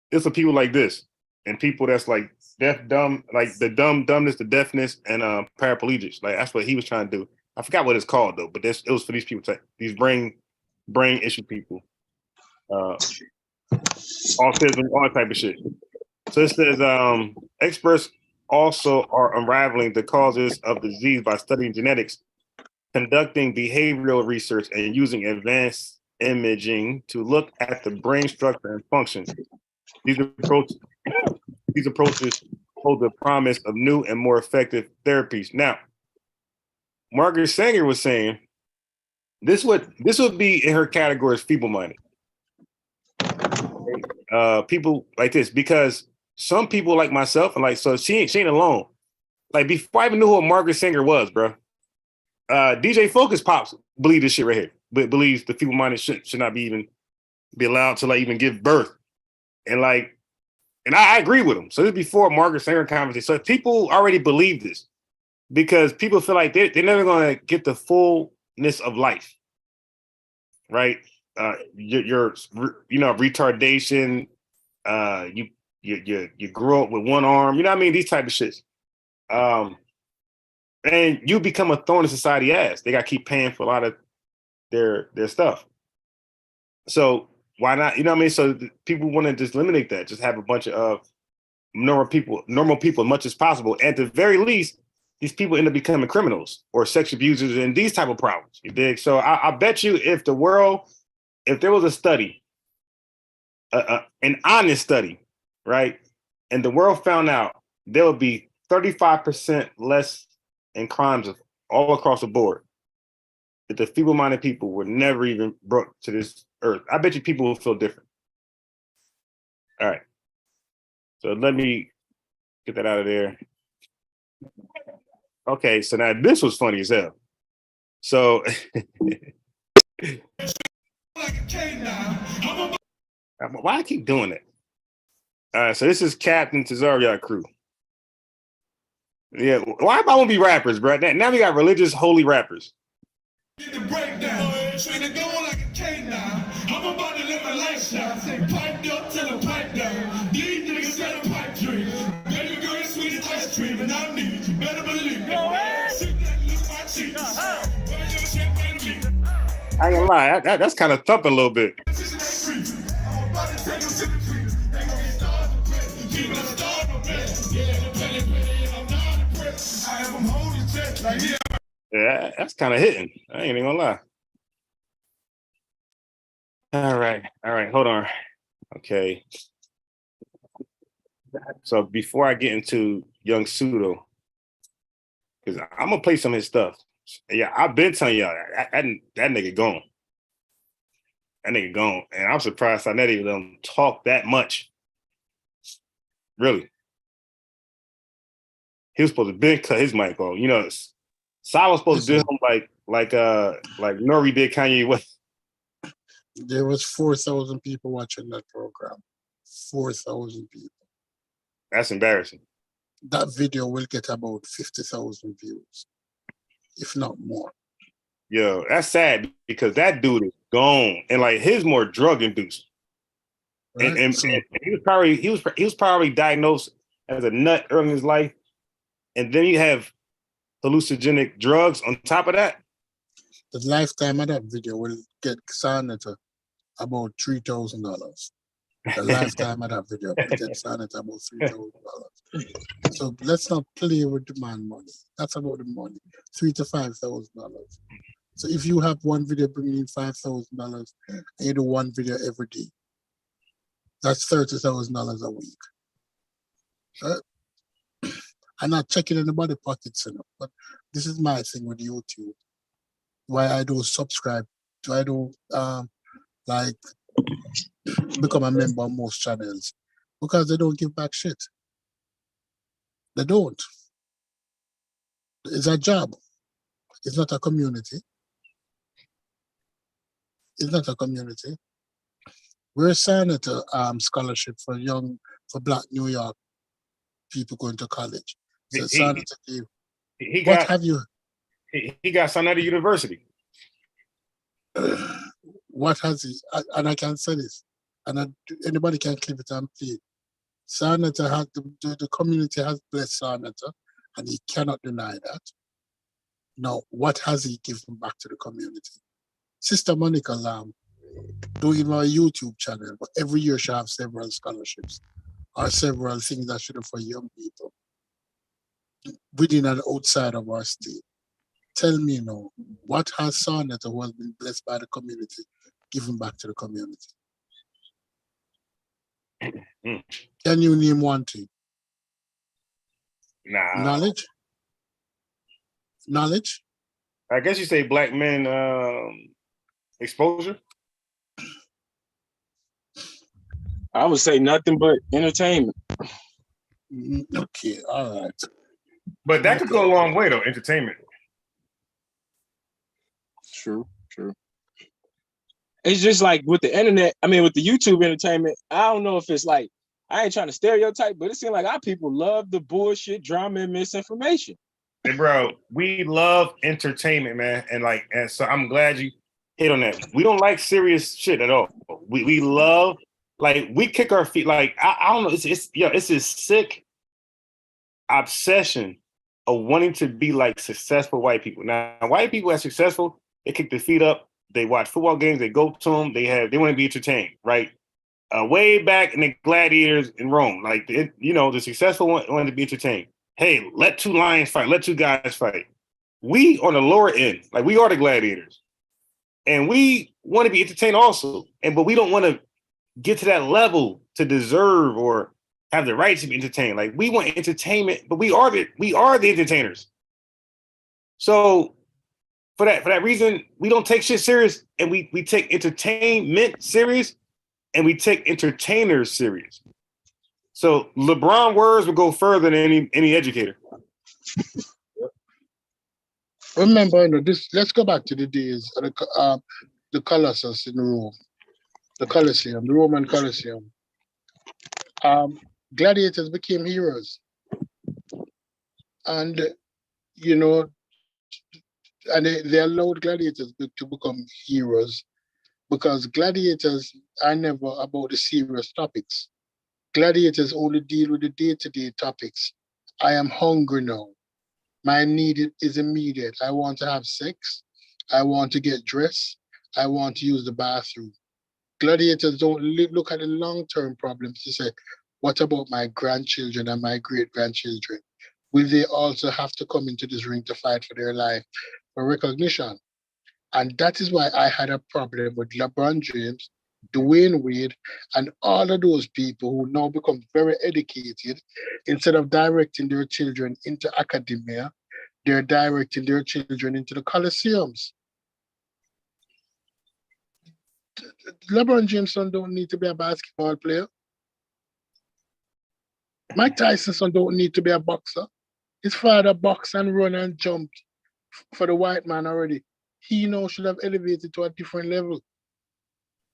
It's for people like this and people that's like deaf, dumb, like the dumbness, the deafness, and paraplegics. Like that's what he was trying to do. I forgot what it's called though, but it was for these people, these brain issue people, autism, all that type of shit. So it says experts also are unraveling the causes of the disease by studying genetics, conducting behavioral research, and using advanced imaging to look at the brain structure and function. These approaches hold the promise of new and more effective therapies. Now, Margaret Sanger was saying this would be in her category as feeble-minded. People like this, because some people like myself and so she ain't alone. Like before I even knew who Margaret Sanger was, bro. DJ Focus Pops believe this shit right here, but believes the feeble-minded should not be allowed to even give birth. And I agree with him. So this is before Margaret Sanger conversation. So people already believe this because people feel like they're never going to get the fullness of life, right? Your retardation. You grow up with one arm. You know what I mean? These type of shits. And you become a thorn in society's ass. They got to keep paying for a lot of their stuff. So why not? You know what I mean? So people want to just eliminate that. Just have a bunch of normal people as much as possible. And at the very least, these people end up becoming criminals or sex abusers and these type of problems. You dig? So I bet you if there was a study, an honest study, right? And the world found out there would be 35% less in crimes all across the board. If the feeble-minded people were never even brought to this earth, I bet you people will feel different. All right. So let me get that out of there. Okay, so now this was funny as hell. So why I keep doing it? So this is Captain Tazariak crew. Yeah, why am I gonna be rappers, bro? Now we got religious holy rappers. The breakdown, straight going like a canine. I'm about to live my lifestyle. Say pipe up till the pipe down. These niggas got a pipe dream. Baby girl, you sweet as ice cream, and I need you. Better believe me. I ain't gonna lie, that's kind of thumping a little bit. Yeah, that's kind of hitting. I ain't even gonna lie. All right, hold on. Okay. So before I get into young Pseudo, because I'm gonna play some of his stuff. Yeah, I've been telling y'all that nigga gone. That nigga gone. And I'm surprised I never even talk that much. Really. He was supposed to been cut his mic off. You know, Sai was supposed to do him like Nori did Kanye West. There was 4,000 people watching that program. 4,000 people. That's embarrassing. That video will get about 50,000 views, if not more. Yo, that's sad because that dude is gone, and like his more drug induced. Right? And he was probably diagnosed as a nut early in his life, and then you have hallucinogenic drugs on top of that. The lifetime of that video will get Sarnetta about $3,000. The lifetime of that video will get Sarnetta about $3,000. So let's not play with the man money. That's about the money, $3,000 to $5,000. So if you have one video bringing in $5,000 and you do one video every day, that's $30,000 a week. Right? I'm not checking anybody's pockets, but this is my thing with YouTube. Why I do subscribe, why I do become a member of most channels, because they don't give back shit. They don't. It's a job. It's not a community. It's not a community. We're signing to scholarship for Black New York people going to college. So he got signed out of university. What has he? And I can say this, and anybody can clip it and play it. Sarnetta has the community has blessed Sarnetta, and he cannot deny that. Now, what has he given back to the community? Sister Monica Lamb, doing my YouTube channel, but every year she have several scholarships or several things that should have for young people within and outside of our state. Tell me now, what has Sarnetta, who has been blessed by the community, given back to the community? Can you name one thing? Nah. Knowledge? I guess you say Black men exposure. I would say nothing but entertainment. Okay, all right. But that could go a long way though, entertainment. True. It's just like with the internet, with the YouTube entertainment, I don't know if it's like, I ain't trying to stereotype, but it seems like our people love the bullshit, drama, and misinformation. Hey, bro, we love entertainment, man. And so I'm glad you hit on that. We don't like serious shit at all. We love, we kick our feet. I don't know, it's this sick obsession of wanting to be like successful white people. Now, white people are successful, they kick their feet up they watch football games, they go to them, they want to be entertained, right? Way back in the gladiators in Rome, like the successful one wanted to be entertained. Hey, let two lions fight, let two guys fight. We on the lower end, like we are the gladiators, and we want to be entertained also, but we don't want to get to that level to deserve or have the right to be entertained. Like we want entertainment, but we are the entertainers. So for that reason, we don't take shit serious, and we take entertainment serious, and we take entertainers serious. So LeBron words would go further than any educator. Remember, let's go back to the days of the Colossus in Rome, the Colosseum, the Roman Colosseum. Gladiators became heroes, and and they allowed gladiators to become heroes because gladiators are never about the serious topics. Gladiators only deal with the day-to-day topics. I am hungry now. My need is immediate. I want to have sex. I want to get dressed. I want to use the bathroom. Gladiators don't look at the long-term problems to say, what about my grandchildren and my great-grandchildren? Will they also have to come into this ring to fight for their life, for recognition? And that is why I had a problem with LeBron James, Dwayne Wade, and all of those people who now become very educated. Instead of directing their children into academia, they're directing their children into the Colosseums. LeBron James' son don't need to be a basketball player. Mike Tyson's son don't need to be a boxer. His father boxed and run and jumped for the white man already. He now should have elevated to a different level.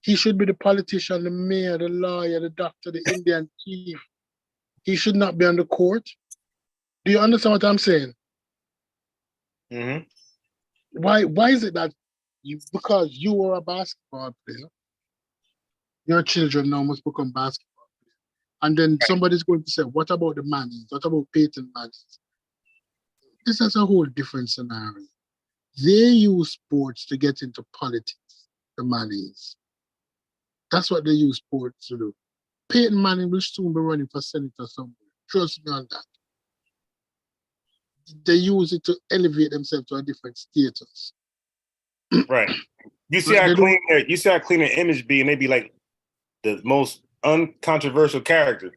He should be the politician, the mayor, the lawyer, the doctor, the Indian chief. He should not be on the court. Do you understand what I'm saying? Mm-hmm. Why is it that because you were a basketball player, your children now must become basketball players? And then somebody's going to say, what about the Mannings? What about Peyton Manning? This is a whole different scenario. They use sports to get into politics, the Mannings. That's what they use sports to do. Peyton Manning will soon be running for senator somewhere. Trust me on that. They use it to elevate themselves to a different status. Right. You see how clean their image be, and they be like the most uncontroversial character.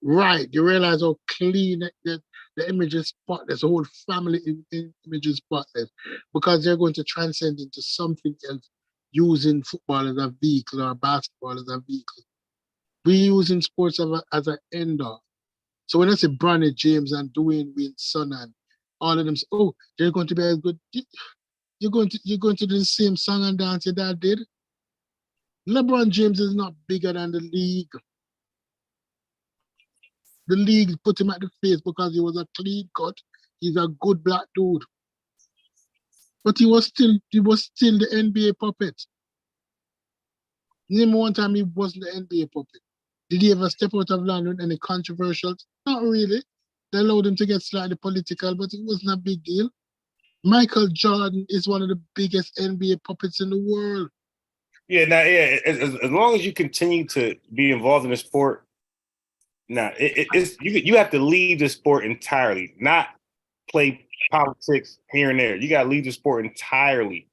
Right. You realize how clean the image is spotless. The whole family image is spotless because they're going to transcend into something else, using football as a vehicle or basketball as a vehicle. We're using sports as an ender. So when I say Bronny James and Dwayne Wade's son and all of them say, oh, they're going to be as good. You're going to do the same song and dance your dad did. LeBron James is not bigger than the league. The league put him at the face because he was a clean cut. He's a good black dude. But he was still the NBA puppet. Name one time he wasn't the NBA puppet. Did he ever step out of line with any controversials? Not really. They allowed him to get slightly political, but it wasn't a big deal. Michael Jordan is one of the biggest NBA puppets in the world. Yeah, as long as you continue to be involved in the sport, you have to leave the sport entirely, not play politics here and there. You got to leave the sport entirely.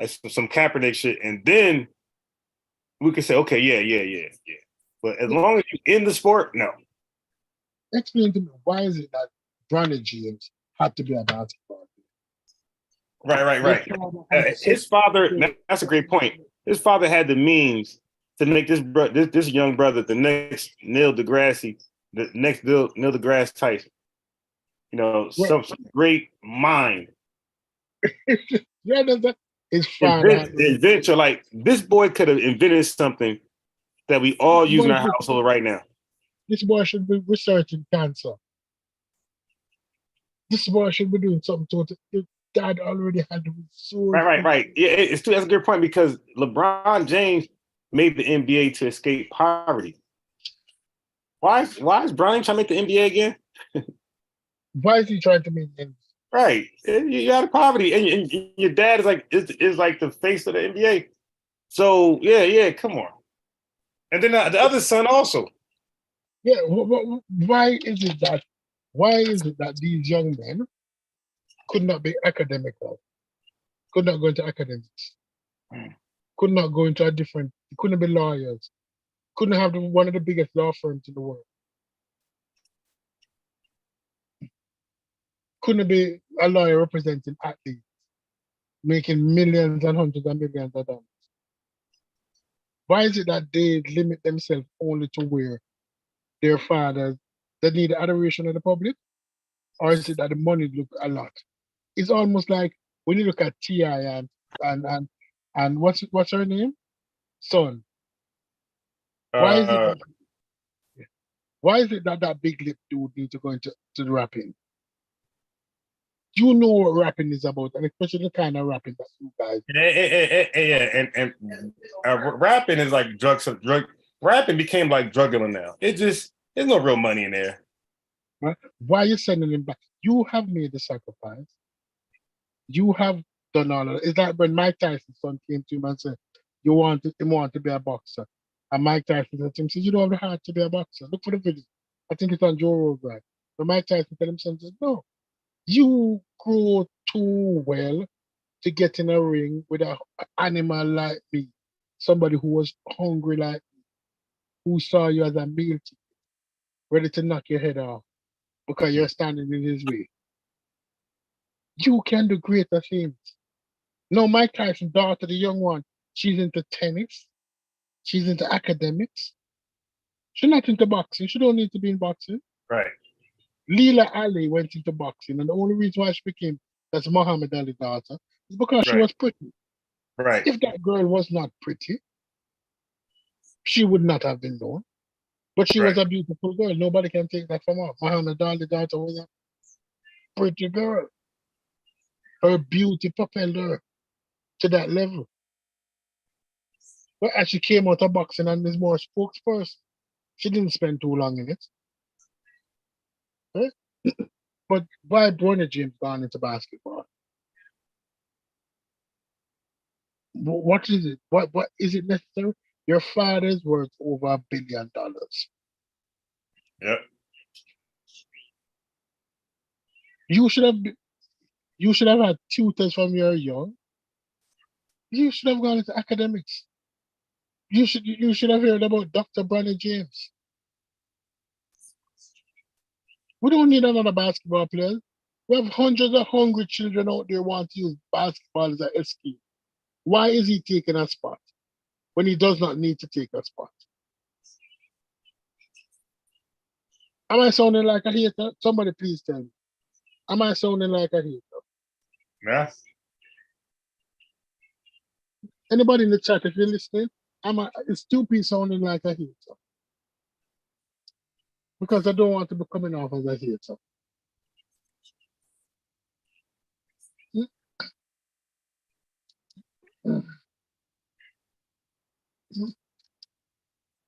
Like some Kaepernick shit, and then we can say, okay, yeah. But as long as you're in the sport, no. Explain to me, why is it that Bronny James had to be a basketball player? Right. His father, that's a great point. His father had the means to make this young brother the next Neil deGrasse Tyson. Some great mind. Yeah, his father. Inventor, like this boy could have invented something that we all use in our household right now. This boy should be researching cancer. This boy should be doing something to it. His dad already had the resource. Right. Yeah, that's a good point because LeBron James made the NBA to escape poverty. Why is Bronny trying to make the NBA again? Why is he trying to make the NBA? Right. You out of poverty, and your dad is like the face of the NBA. So yeah, come on. And then the other son also. Yeah, why is it that these young men could not be academical, could not go into academics, could not go into couldn't be lawyers, couldn't have one of the biggest law firms in the world, couldn't be a lawyer representing athletes, making millions and hundreds of millions of dollars? Why is it that they limit themselves only to where their fathers, they need the adoration of the public? Or is it that the money look a lot? It's almost like when you look at T.I. and what's her name? Son. Why is it Uh, that that big lip dude need to go into the rapping? You know what rapping is about, and especially the kind of rapping that you guys. yeah, and rapping is like drug. Rapping became like drug dealing now. There's no real money in there. Right? Why are you sending him back? You have made the sacrifice. You have done all of it. It's like when Mike Tyson's son came to him and said, you want to be a boxer. And Mike Tyson said to him, you don't have the heart to be a boxer. Look for the video. I think it's on Joe Rogan. But Mike Tyson said himself, no, you grow too well to get in a ring with an animal like me, somebody who was hungry like me, who saw you as a meal ticket, ready to knock your head off because you're standing in his way. You can do greater things. No, Mike Tyson's daughter, the young one, she's into tennis. She's into academics. She's not into boxing. She don't need to be in boxing. Right. Leela Ali went into boxing, and the only reason why she became that's Muhammad Ali's daughter is because she was pretty. Right. If that girl was not pretty, she would not have been known. But she was a beautiful girl. Nobody can take that from her. Muhammad Ali's daughter was a pretty girl. Her beauty propelled her to that level. But as she came out of boxing and is more spokesperson, she didn't spend too long in it. Right? But why Bronny James gone into basketball? What is it? What is it necessary? Your father's worth over $1 billion. Yep. You should have had tutors from your young. You should have gone into academics. You should have heard about Dr. Bronny James. We don't need another basketball player. We have hundreds of hungry children out there want to use basketball as an escape. Why is he taking a spot when he does not need to take a spot? Am I sounding like a hater? Somebody please tell me. Am I sounding like a hater? Yeah. Anybody in the chat, if you're listening, is 2P sounding like a hater? Because I don't want to be coming off as a hater.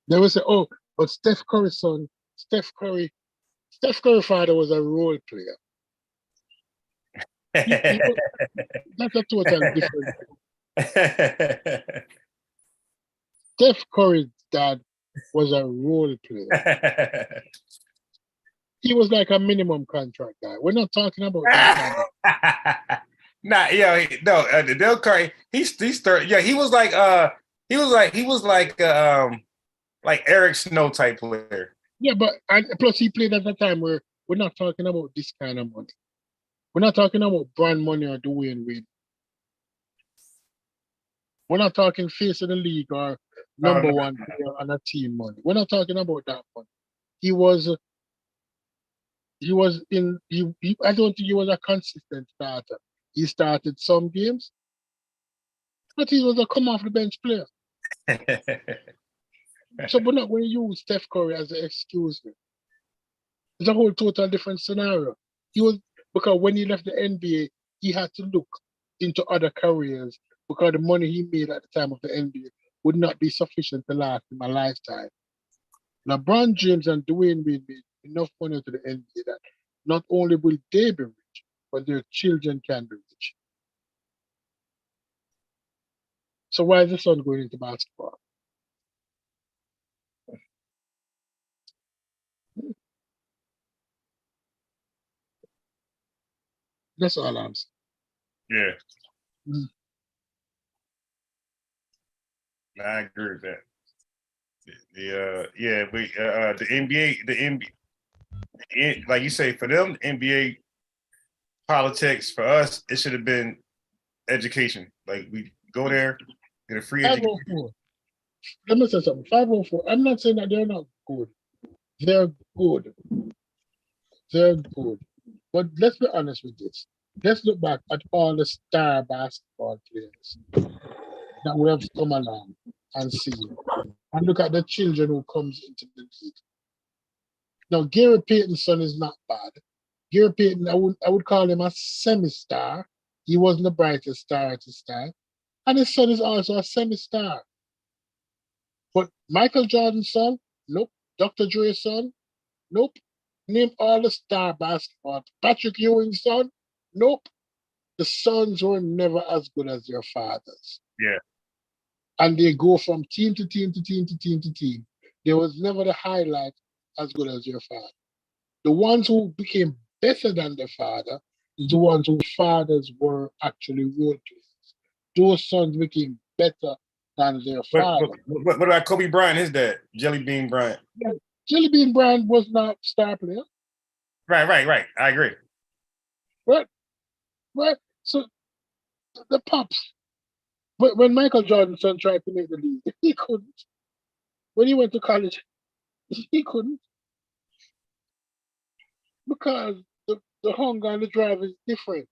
They will say, oh, but Steph Curry's son, Steph Curry's father was a role player. That's a total different thing. Steph Curry's dad was a role player. He was like a minimum contract guy. We're not talking about that kind of. Del Curry, he's third. Yeah, he was like Eric Snow type player. Yeah, but plus he played at a time where we're not talking about this kind of money. We're not talking about brand money or Dwayne Wade. We're not talking face of the league or number one player on a team money. We're not talking about that money. He was in. I don't think he was a consistent starter. He started some games, but he was a come off the bench player. So we're not going to use Steph Curry as an excuse. It's a whole total different scenario. Because when he left the NBA, he had to look into other careers because the money he made at the time of the NBA would not be sufficient to last him a lifetime. LeBron James and Dwayne Wade made enough money to the NBA that not only will they be rich, but their children can be rich. So why is the son going into basketball? That's all I'm saying. Yeah, Mm. I agree with that. The NBA, like you say, for them, NBA politics, for us, it should have been education. Like we go there, get a free education. 504. Let me say something. 504. I'm not saying that they're not good. They're good. They're good. But let's be honest with this. Let's look back at all the star basketball players that we have come along and seen. And look at the children who comes into the league. Now, Gary Payton's son is not bad. Gary Payton, I would call him a semi-star. He wasn't the brightest star at his time. And his son is also a semi-star. But Michael Jordan's son, nope. Dr. Dre's son, nope. Name all the star basketball. Patrick Ewing's son, nope. The sons were never as good as their fathers. Yeah. And they go from team to team to team to team to team. There was never the highlight as good as your father. The ones who became better than their father is the ones whose fathers were actually role players. Those sons became better than their father. What about Kobe Bryant, his dad, Jelly Bean Bryant? Yeah. Jelly Bean Bryant was not a star player. Right. I agree. Right? So the pops. But when Michael Jordan's son tried to make the league, he couldn't. When he went to college, he couldn't. Because the hunger and the drive is different.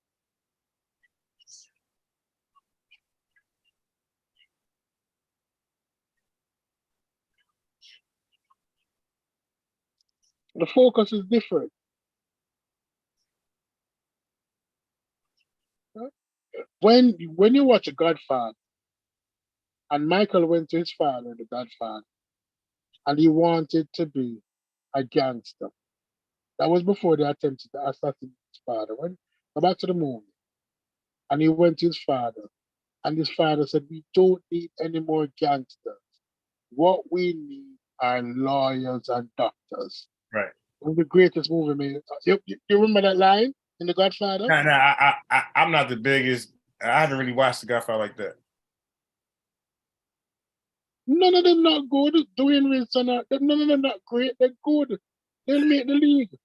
The focus is different. Right? When you watch a Godfather, and Michael went to his father, the Godfather, and he wanted to be a gangster. That was before they attempted to assassinate his father. Go back to the movie. And he went to his father, and his father said, "We don't need any more gangsters. What we need are lawyers and doctors." Right. One of the greatest movie made. You remember that line in The Godfather? I'm not the biggest. I haven't really watched The Godfather like that. None of them not good. Dwayne Wilson, none of them not great. They're good. They'll make the league.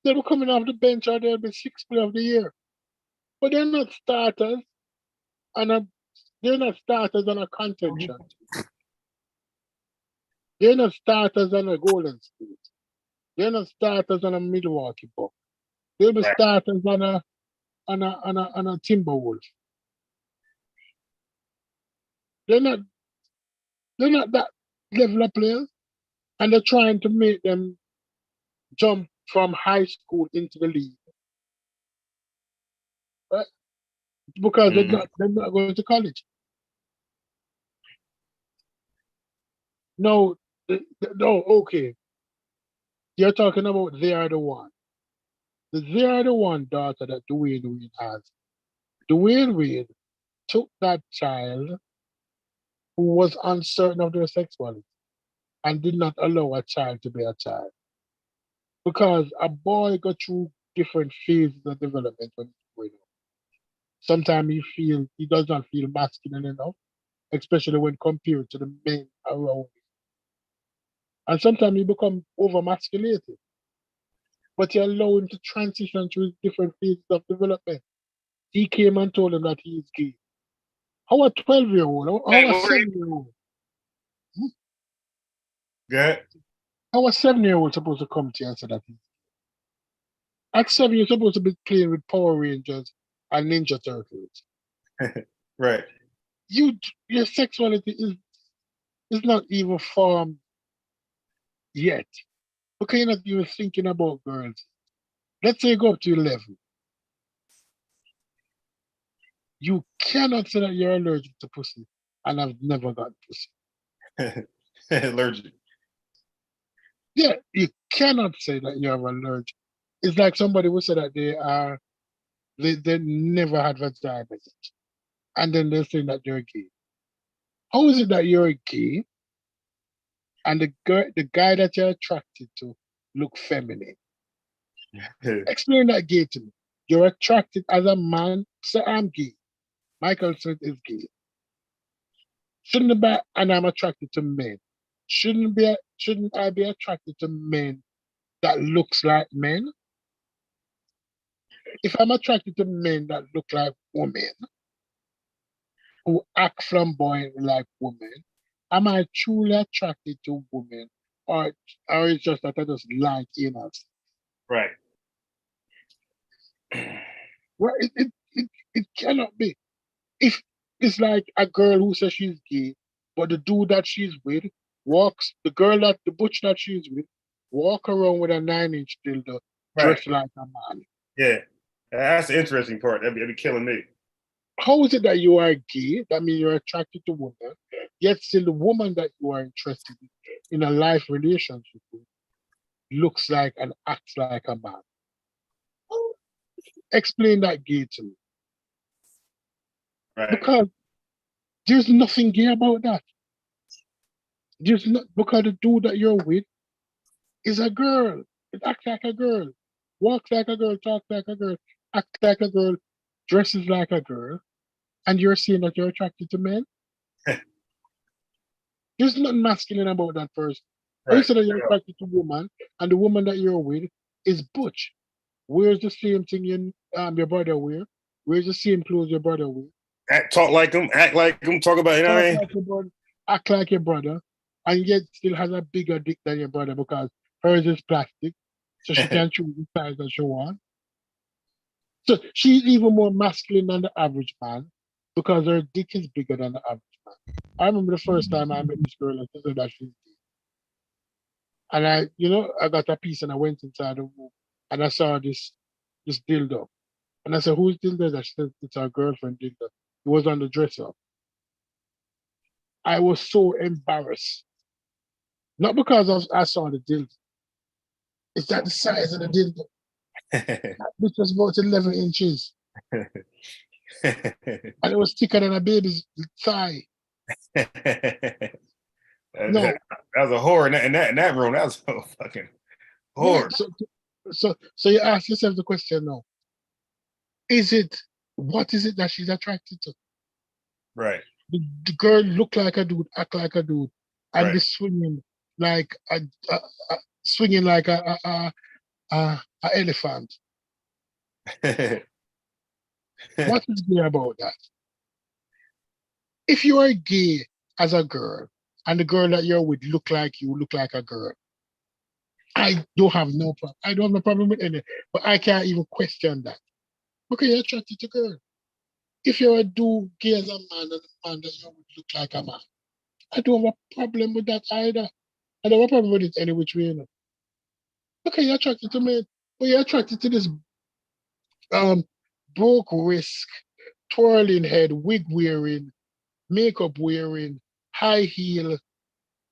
They'll be coming off the bench or they'll be sixth player of the year. But they're not starters, and they're not starters on a contention. They're not starters on a Golden State. They're not starters on a Milwaukee Buck. They'll be starters on a Timberwolves. They're not that level of players, and they're trying to make them jump from high school into the league, right? Because they're not going to college. No, okay. You're talking about They Are the One. The They Are the One daughter that Dwayne Wade has. Dwayne Wade took that child who was uncertain of their sexuality and did not allow a child to be a child. Because a boy goes through different phases of development when he's growing up. Sometimes he does not feel masculine enough, especially when compared to the men around him. And sometimes he becomes over-masculated. But you allow him to transition through different phases of development. He came and told him that he is gay. How a 12-year-old, how a 7-year-old? Good. How a 7-year-old supposed to come to you and say that he's gay? At 7, you're supposed to be playing with Power Rangers and Ninja Turtles. Right. Your sexuality is not even formed yet. Because you're not even thinking about girls. Let's say you go up to 11. You cannot say that you're allergic to pussy and I've never gotten pussy. Allergic. Yeah, you cannot say that you have allergic. It's like somebody would say that they are They never had vagina yet. And then they're saying that they're gay. How is it that you're gay and the guy that you're attracted to look feminine? Explain that gay to me. You're attracted as a man, so I'm gay. Michael Smith is gay. Shouldn't be, and I'm attracted to men. Shouldn't I be attracted to men that looks like men? If I'm attracted to men that look like women, who act flamboyant like women, am I truly attracted to women, or it's just that I just like us? Right. Well, it cannot be. If it's like a girl who says she's gay, but the dude that she's with the butch that she's with, walk around with a 9-inch dildo, dressed like a man. Yeah. That's the interesting part. That'd be killing me. How is it that you are gay? That means you're attracted to women, yet still the woman that you are interested in a life relationship with looks like and acts like a man. Explain that gay to me. Right. Because there's nothing gay about that. There's not, because the dude that you're with is a girl. It acts like a girl, walks like a girl, talks like a girl, acts like a girl, dresses like a girl, and you're saying that you're attracted to men? There's nothing masculine about that person. Right. You said that you're attracted to woman, and the woman that you're with is butch. Wears the same thing your brother wear. Wears the same clothes your brother wear. Talk like him, act like him, talk about, you know what I mean? Act like your brother, and yet still has a bigger dick than your brother because hers is plastic, so she can choose the size that she wants. So she's even more masculine than the average man because her dick is bigger than the average man. I remember the first time I met this girl and she said that she's gay. And I got a piece and I went inside the room and I saw this dildo. And I said, whose dildo is that? She said, it's our girlfriend dildo. It was on the dresser. I was so embarrassed. Not because I saw the dildo. It's that the size of the dildo. Which was about 11 inches. And it was thicker than a baby's thigh. No. That was a horror in that room. That was a fucking horror. Yeah, so you ask yourself the question now. What is it that she's attracted to? Right. The girl look like a dude, act like a dude, and be swinging like a elephant. What is gay about that? If you are gay as a girl and the girl that you're with look like a girl, I don't have no problem. I don't have no problem with any, but I can't even question that. Okay, you're attracted to girl. If you're a dude gay as a man and the man that you would look like a man, I don't have a problem with that either. I don't have a problem with it any which way. Okay, you're attracted to men, but you're attracted to this broke wrist, twirling head, wig wearing, makeup wearing, high heel,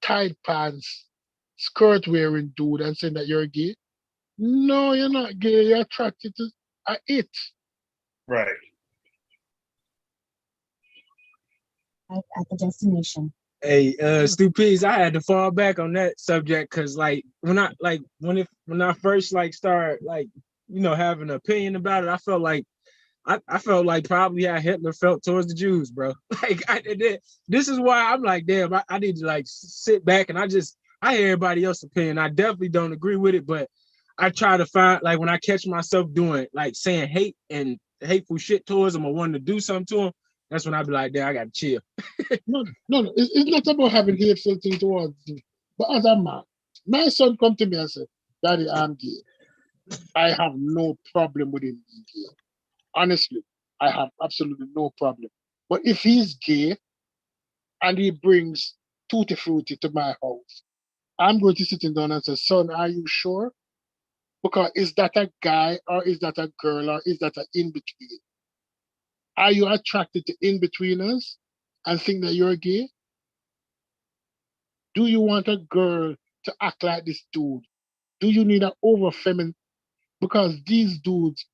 tight pants, skirt wearing dude and saying that you're gay. No, you're not gay. You're attracted to it. Right. At the destination. Hey, Stu Pease, I had to fall back on that subject because, like, when I first started having an opinion about it, I felt like probably how Hitler felt towards the Jews, bro. This is why I'm like, damn, I need to sit back and I hear everybody else's opinion. I definitely don't agree with it, but I try to find when I catch myself doing saying hate and hateful shit towards them or wanting to do something to them. That's when I be like, damn, I gotta chill. No. It's not about having hateful thing towards you. But as a man, my son come to me and say, Daddy, I'm gay. I have no problem with him being gay. Honestly, I have absolutely no problem. But if he's gay and he brings tutti frutti to my house, I'm going to sit him down and say, son, are you sure? Because is that a guy or is that a girl or is that an in-between? Are you attracted to in-betweeners and think that you're gay? Do you want a girl to act like this dude? Do you need an over feminine? Because these dudes,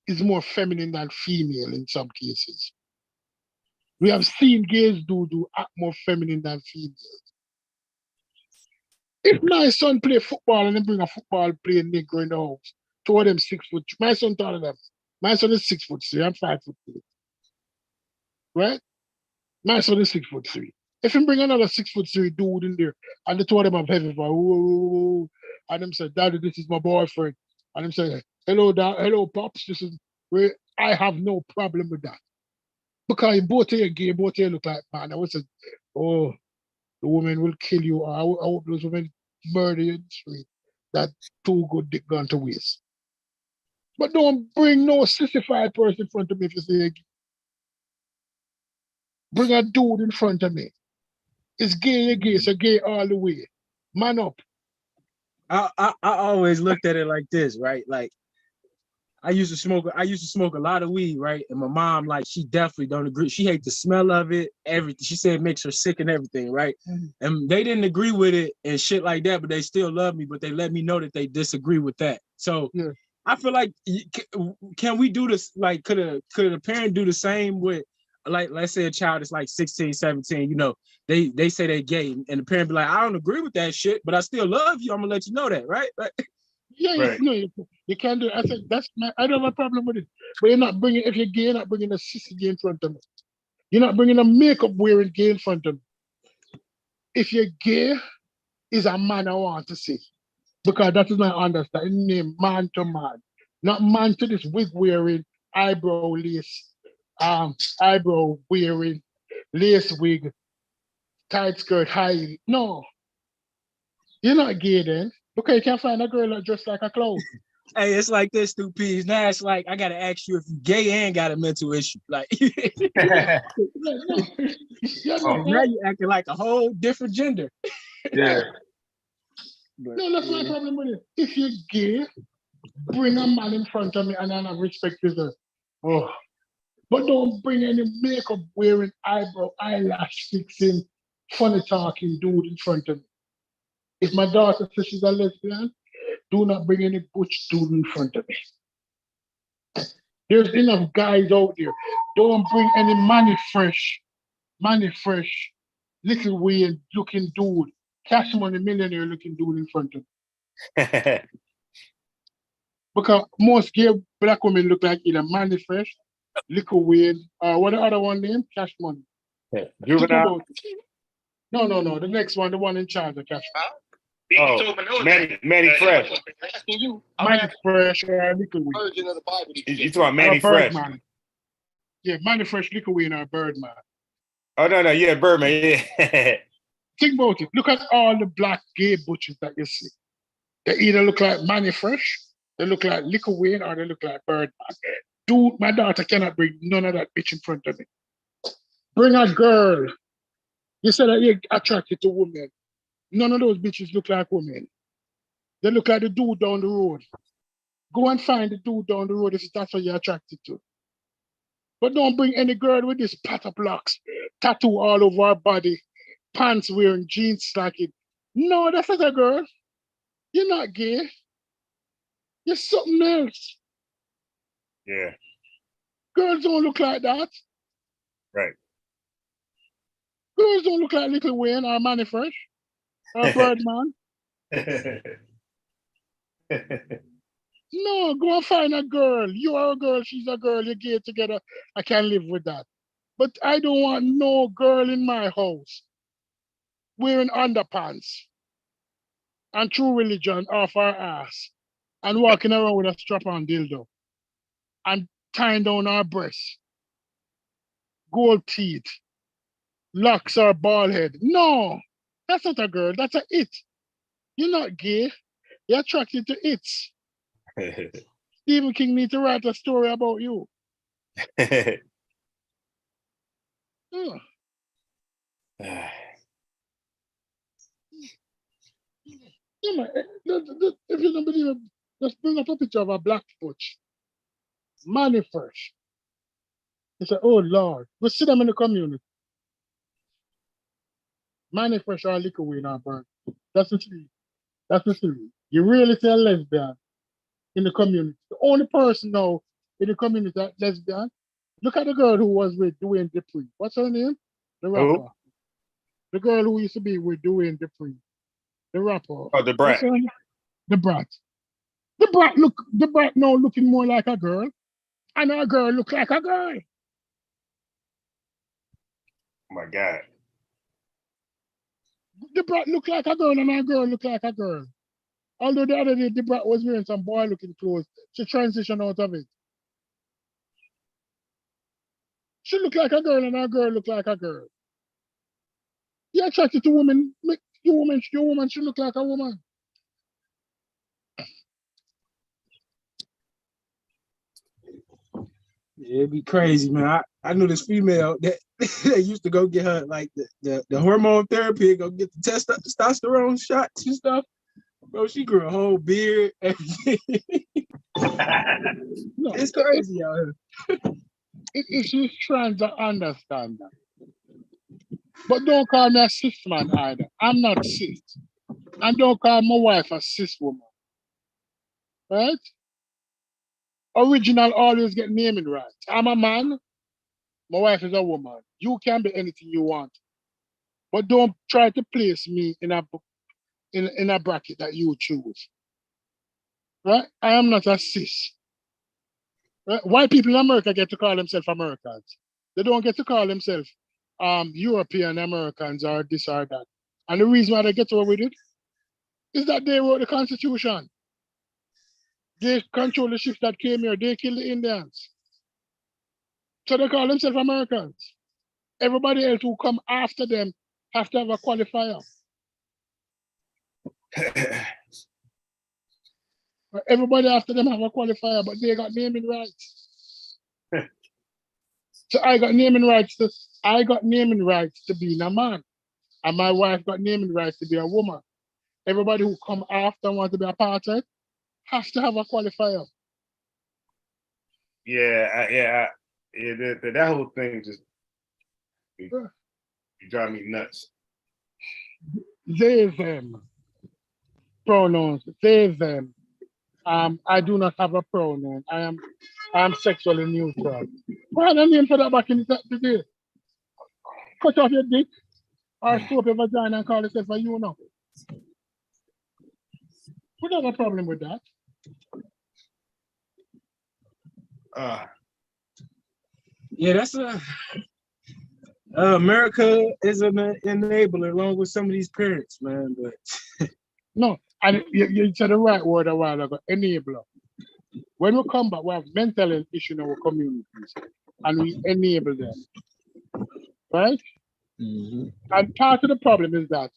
is more feminine than female in some cases. We have seen gays do act more feminine than females. If my son play football and then bring a football playing nigger in the house, two of them 6 foot, my son taller than them. My son is 6'3", I'm 5'3". Right? My son is 6'3". If he bring another 6'3" dude in there, and the two of them have heavy for whoa, and them say, Daddy, this is my boyfriend. And them say, hello, Dad, hello, Pops, this is where I have no problem with that. Because both of you gay, both of you look like man. I would say, oh, the woman will kill you. Or I hope those women murder you in the street. That too good dick gone to waste. But don't bring no sissified person in front of me if you say gay. Bring a dude in front of me. It's gay, so gay all the way. Man up. I always looked at it like this, right? Like I used to smoke a lot of weed, right? And my mom, like, she definitely don't agree. She hates the smell of it, everything. She said it makes her sick and everything, right? Mm-hmm. And they didn't agree with it and shit like that, but they still love me, but they let me know that they disagree with that. So yeah. I feel like, can we do this? Like, could a parent do the same with, like, let's say a child is like 16, 17, you know, they say they're gay, and the parent be like, I don't agree with that shit, but I still love you. I'm gonna let you know that, right? Yeah, right. You can't do it. I said I don't have a problem with it. But you're not bringing, if you're gay, you're not bringing a sissy gay in front of me. You're not bringing a makeup wearing gay in front of me. If you're gay, is a man I want to see. Because that is my understanding. Name man to man. Not man to this wig wearing, eyebrow lace, eyebrow wearing, lace wig, tight skirt, high. No. You're not gay then. Okay, you can't find a girl that dressed like a clown. Hey, it's like this, Stupides. Now it's like I gotta ask you if you're gay and got a mental issue. Like now you acting like a whole different gender. Yeah. No, that's my problem with it. If you're gay, bring a man in front of me and I respect you. Oh. But don't bring any makeup wearing, eyebrow, eyelash fixing, funny talking dude in front of me. If my daughter says she's a lesbian, do not bring any butch dude in front of me. There's enough guys out there. Don't bring any money fresh, little Wayne looking dude, cash money millionaire looking dude in front of me. Because most gay black women look like either Money Fresh, Little Wayne, what the other one named? Cash Money. Yeah. Juvenile. No. The next one, the one in charge of Cash Money. Oh, Manny Fresh. Manny Fresh, Little Wayne. You talking about Manny Fresh? Yeah, Manny Fresh, Little Wayne, or Birdman. Oh, no, yeah, Birdman, yeah. Think about it. Look at all the black gay butchers that you see. They either look like Manny Fresh, they look like Little Wayne, or they look like Birdman. Dude, my daughter cannot bring none of that bitch in front of me. Bring a girl. You said that you're attracted to women. None of those bitches look like women. They look like the dude down the road. Go and find the dude down the road if that's what you're attracted to. But don't bring any girl with this patter blocks, tattoo all over her body, pants wearing, jeans slacking. No, that's not a girl. You're not gay. You're something else. Yeah. Girls don't look like that. Right. Girls don't look like Little Wayne or Manny Fresh or Birdman. No, go and find a girl. You are a girl, she's a girl, you're gay together. I can live with that. But I don't want no girl in my house wearing underpants and true religion off her ass and walking around with a strap-on dildo and tying down her breasts, gold teeth, locks or bald head. No, that's not a girl, that's a it. You're not gay, you're attracted to its. Stephen King needs to write a story about you. If you don't believe it, just bring up a picture of a black butch. Manny Fresh. He said, oh Lord, we see them in the community. Manny Fresh or Little Wayne or Bird. That's the thing. That's the thing. You really see a lesbian in the community. The only person now in the community that lesbian. Look at the girl who was with Dwayne Dupree. What's her name? The rapper. Who? The girl who used to be with Dwayne Dupree. The rapper. Oh, the What's brat. her name? The Brat. The Brat now looking more like a girl. And her girl look like a girl. Oh my God. The Brat look like a girl and her girl look like a girl. Although the other day the Brat was wearing some boy looking clothes. She transitioned out of it. She look like a girl and her girl look like a girl. You're attracted to women. Your woman should look like a woman. Yeah, it'd be crazy, man. I knew this female that they used to go get her like the hormone therapy, go get the testosterone shots and stuff. Bro, she grew a whole beard. Everything. No, It's crazy out here. she's trying to understand that. But don't call me a cis man either. I'm not cis. And don't call my wife a cis woman. Right? Original always get naming right. I'm a man. My wife is a woman. You can be anything you want. But don't try to place me in a bracket that you choose. Right? I am not a cis. Right? White people in America get to call themselves Americans. They don't get to call themselves European Americans or this or that. And the reason why they get away with it is that they wrote the Constitution. They control the ships that came here. They kill the Indians. So they call themselves Americans. Everybody else who come after them have to have a qualifier. Everybody after them have a qualifier, but they got naming rights. So I got naming rights to being a man. And my wife got naming rights to be a woman. Everybody who come after and want to be a apartheid has to have a qualifier. Yeah, that whole thing just you drive me nuts. They, them. Pronouns. They, them. I do not have a pronoun. I am sexually neutral. What had a name for that back in the day? Cut off your dick or soap your vagina and call yourself a you know. We don't have a problem with that. Yeah, that's America is an enabler along with some of these parents, man. But no, and you said the right word a while ago, enabler. When we come back, we have mental health issues in our communities and we enable them. Right? Mm-hmm. And part of the problem is that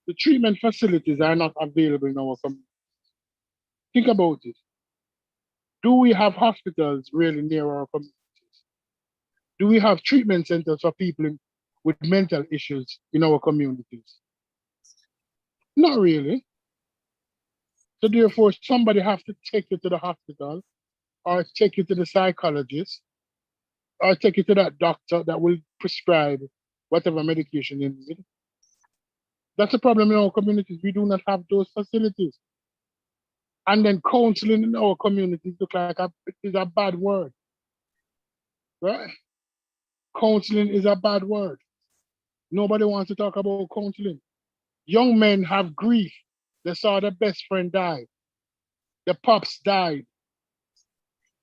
the treatment facilities are not available in our community. Think about it. Do we have hospitals really near our communities? Do we have treatment centers for people with mental issues in our communities? Not really. So therefore, somebody has to take you to the hospital or take you to the psychologist or take you to that doctor that will prescribe whatever medication you need. That's a problem in our communities. We do not have those facilities. And then counseling in our communities look like is a bad word. Right? Counseling is a bad word. Nobody wants to talk about counseling. Young men have grief. They saw their best friend die. The pops died.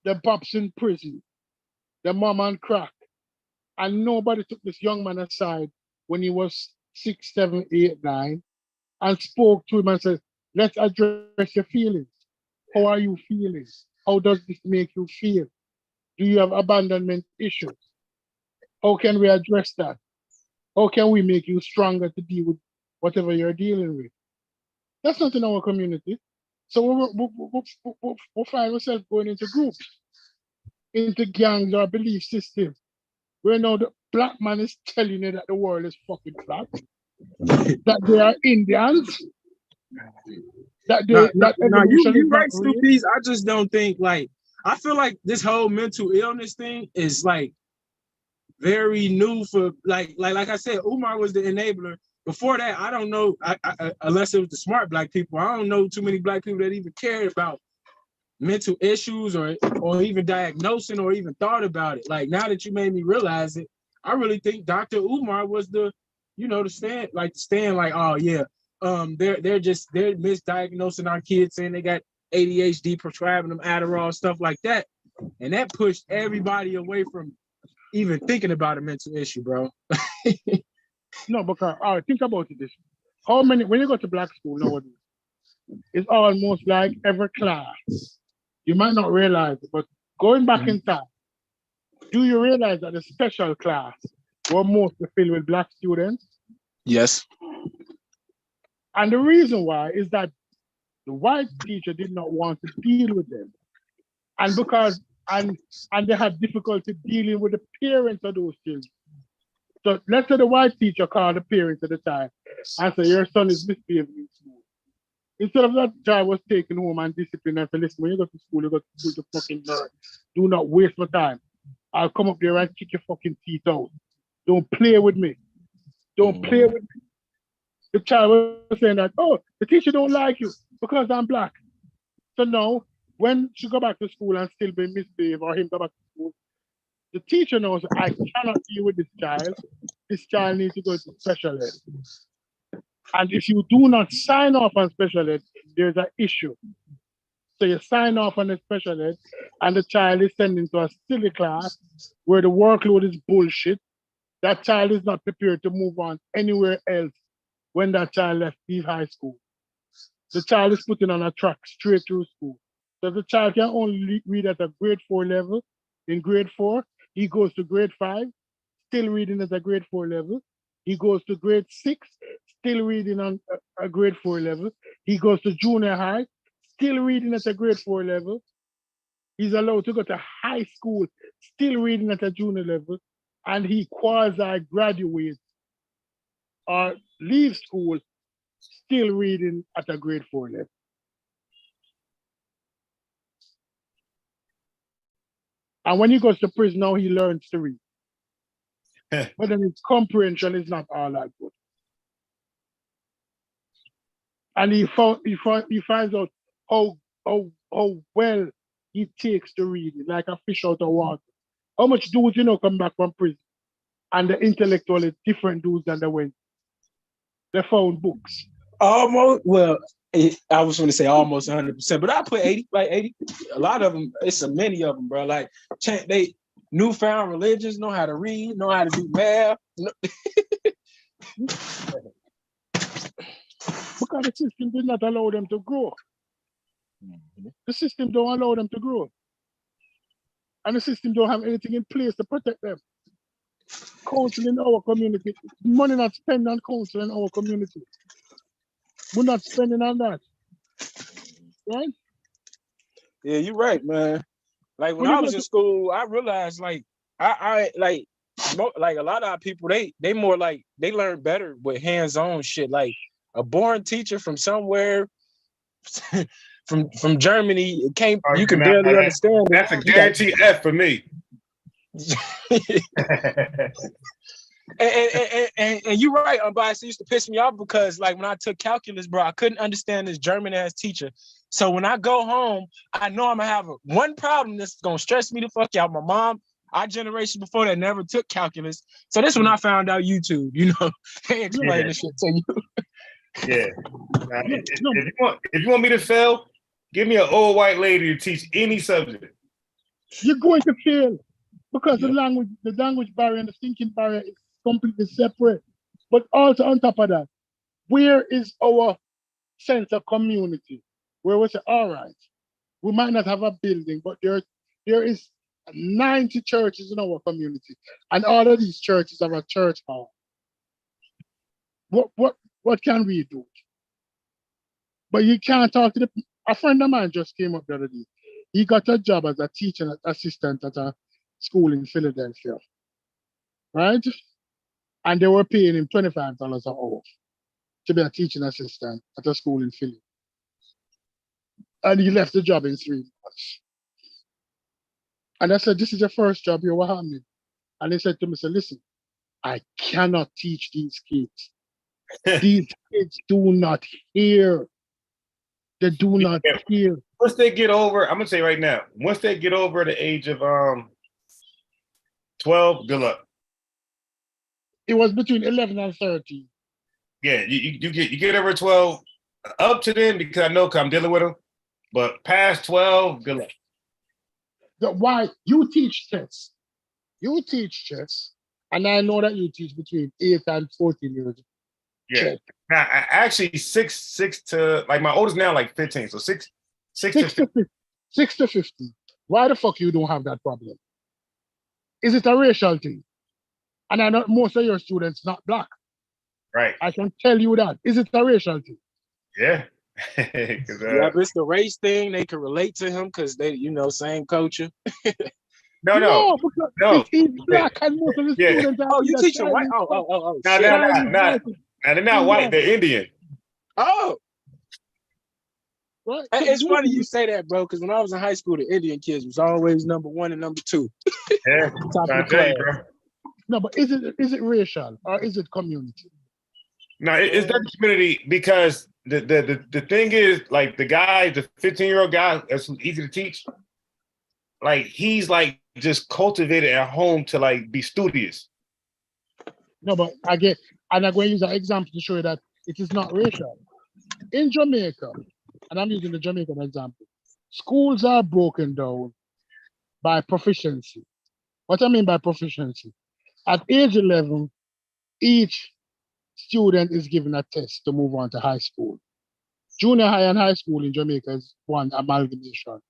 The pops in prison. The mom on crack. And nobody took this young man aside when he was 6, 7, 8, 9 and spoke to him and said, let's address your feelings. How are you feeling? How does this make you feel? Do you have abandonment issues? How can we address that? How can we make you stronger to deal with whatever you're dealing with? That's not in our community. So we'll find ourselves going into groups, into gangs or belief systems, where now the black man is telling you that the world is fucking flat, that they are Indians, that evolution you is not right, real. Stoopies. I just don't think I feel like this whole mental illness thing is like very new for like I said, Umar was the enabler. Before that, I don't know, I unless it was the smart black people. I don't know too many black people that even cared about mental issues or even diagnosing or even thought about it. Like now that you made me realize it, I really think Dr. Umar was the, the stand like, oh yeah, they're misdiagnosing our kids, saying they got ADHD, prescribing them Adderall, stuff like that. And that pushed everybody away from even thinking about a mental issue, bro. No, because all right, think about it this. How many when you go to black school nowadays, it's almost like every class. You might not realize it, but going back in time, do you realize that the special class were mostly filled with black students? Yes. And the reason why is that the white teacher did not want to deal with them. And because and they had difficulty dealing with the parents of those children. So let's say the white teacher called the parents at the time and say, your son is misbehaving in school. Instead of that child was taken home and disciplined and say, listen, when you go to school, you go to school to fucking learn. Do not waste my time. I'll come up there and kick your fucking teeth out. Don't play with me. Don't play with me. The child was saying that, oh, the teacher don't like you because I'm black. So now, when she go back to school and still be misbehaved or him go back to school, the teacher knows I cannot deal with this child. This child needs to go to special ed. And if you do not sign off on special ed, there's an issue. So you sign off on the special ed, and the child is sent into a silly class where the workload is bullshit. That child is not prepared to move on anywhere else when that child leaves high school. The child is put on a track straight through school. So the child can only read at a grade 4 level. In grade 4, he goes to grade 5, still reading at a grade 4 level. He goes to grade 6, still reading on a grade 4 level. He goes to junior high, still reading at a grade 4 level. He's allowed to go to high school, still reading at a junior level, and he quasi-graduates or leaves school, still reading at a grade 4 level. And when he goes to prison now, he learns to read. But then his comprehension is not all that good. And he finds out how well he takes to reading, like a fish out of water. How much dudes come back from prison and the intellectually different dudes than they went. They found books. Almost, well, I was going to say almost 100%, but I put 80, like 80. A lot of them, it's so many of them, bro. Like they newfound religions, know how to read, know how to do math. Because the system did not allow them to grow. The system don't allow them to grow. And the system don't have anything in place to protect them. Counseling our community. Money not spent on counseling our community. We're not spending on that. Right? Yeah, you're right, man. Like when I was in school, I realized like I like a lot of our people, they more like they learn better with hands-on shit. Like a born teacher from somewhere from Germany came, you can barely understand. That's a guarantee F for me. And you're right, unbiased. It used to piss me off because like when I took calculus, bro, I couldn't understand this German ass teacher. So when I go home, I know I'm gonna have one problem that's gonna stress me the fuck out. My mom, our generation before that never took calculus. So this when I found out YouTube, they explain this shit to you. Yeah. If you want me to fail, give me an old white lady to teach any subject. You're going to fail because the language barrier and the thinking barrier is completely separate. But also on top of that, where is our sense of community? Where we say, all right, we might not have a building, but there is 90 churches in our community, and all of these churches have a church hall. What can we do? But you can't talk to a friend of mine just came up the other day. He got a job as a teaching assistant at a school in Philadelphia, right? And they were paying him $25 an hour to be a teaching assistant at a school in Philly. And he left the job in 3 months. And I said, this is your first job here, what happened? And he said to me, listen, I cannot teach these kids. These kids do not hear. They do not care. Once they get over, I'm gonna say right now, once they get over the age of 12, good luck. It was between 11 and 13. Yeah, you get over 12, up to them because I know 'cause I'm dealing with them. But past 12, good luck. Why you teach chess? You teach chess, and I know that you teach between 8 and 14 years. Yeah. Chess. Now, actually, six to like my oldest now, like 15. So six to 15. 6 to 50. Why the fuck you don't have that problem? Is it a racial thing? And I know most of your students not black. Right. I can tell you that. Is it a racial thing? Yeah. Yeah, if it's the race thing, they can relate to him because they, same culture. No. Because he's black and most of the students are. Oh, you teach them white? No, they're not white. They're Indian. Oh. Right. It's funny you say that, bro, because when I was in high school, the Indian kids was always number 1 and number 2. Yeah, Top of the class. bro. No, but is it racial or is it community? No, it's that community because the thing is, like, the guy, the 15-year-old guy that's easy to teach, like, he's like just cultivated at home to like be studious. No, but I'm going to use an example to show you that it is not racial. In Jamaica, and I'm using the Jamaican example, schools are broken down by proficiency. What I mean by proficiency, at age 11, each student is given a test to move on to high school. Junior high and high school in Jamaica is one amalgamation.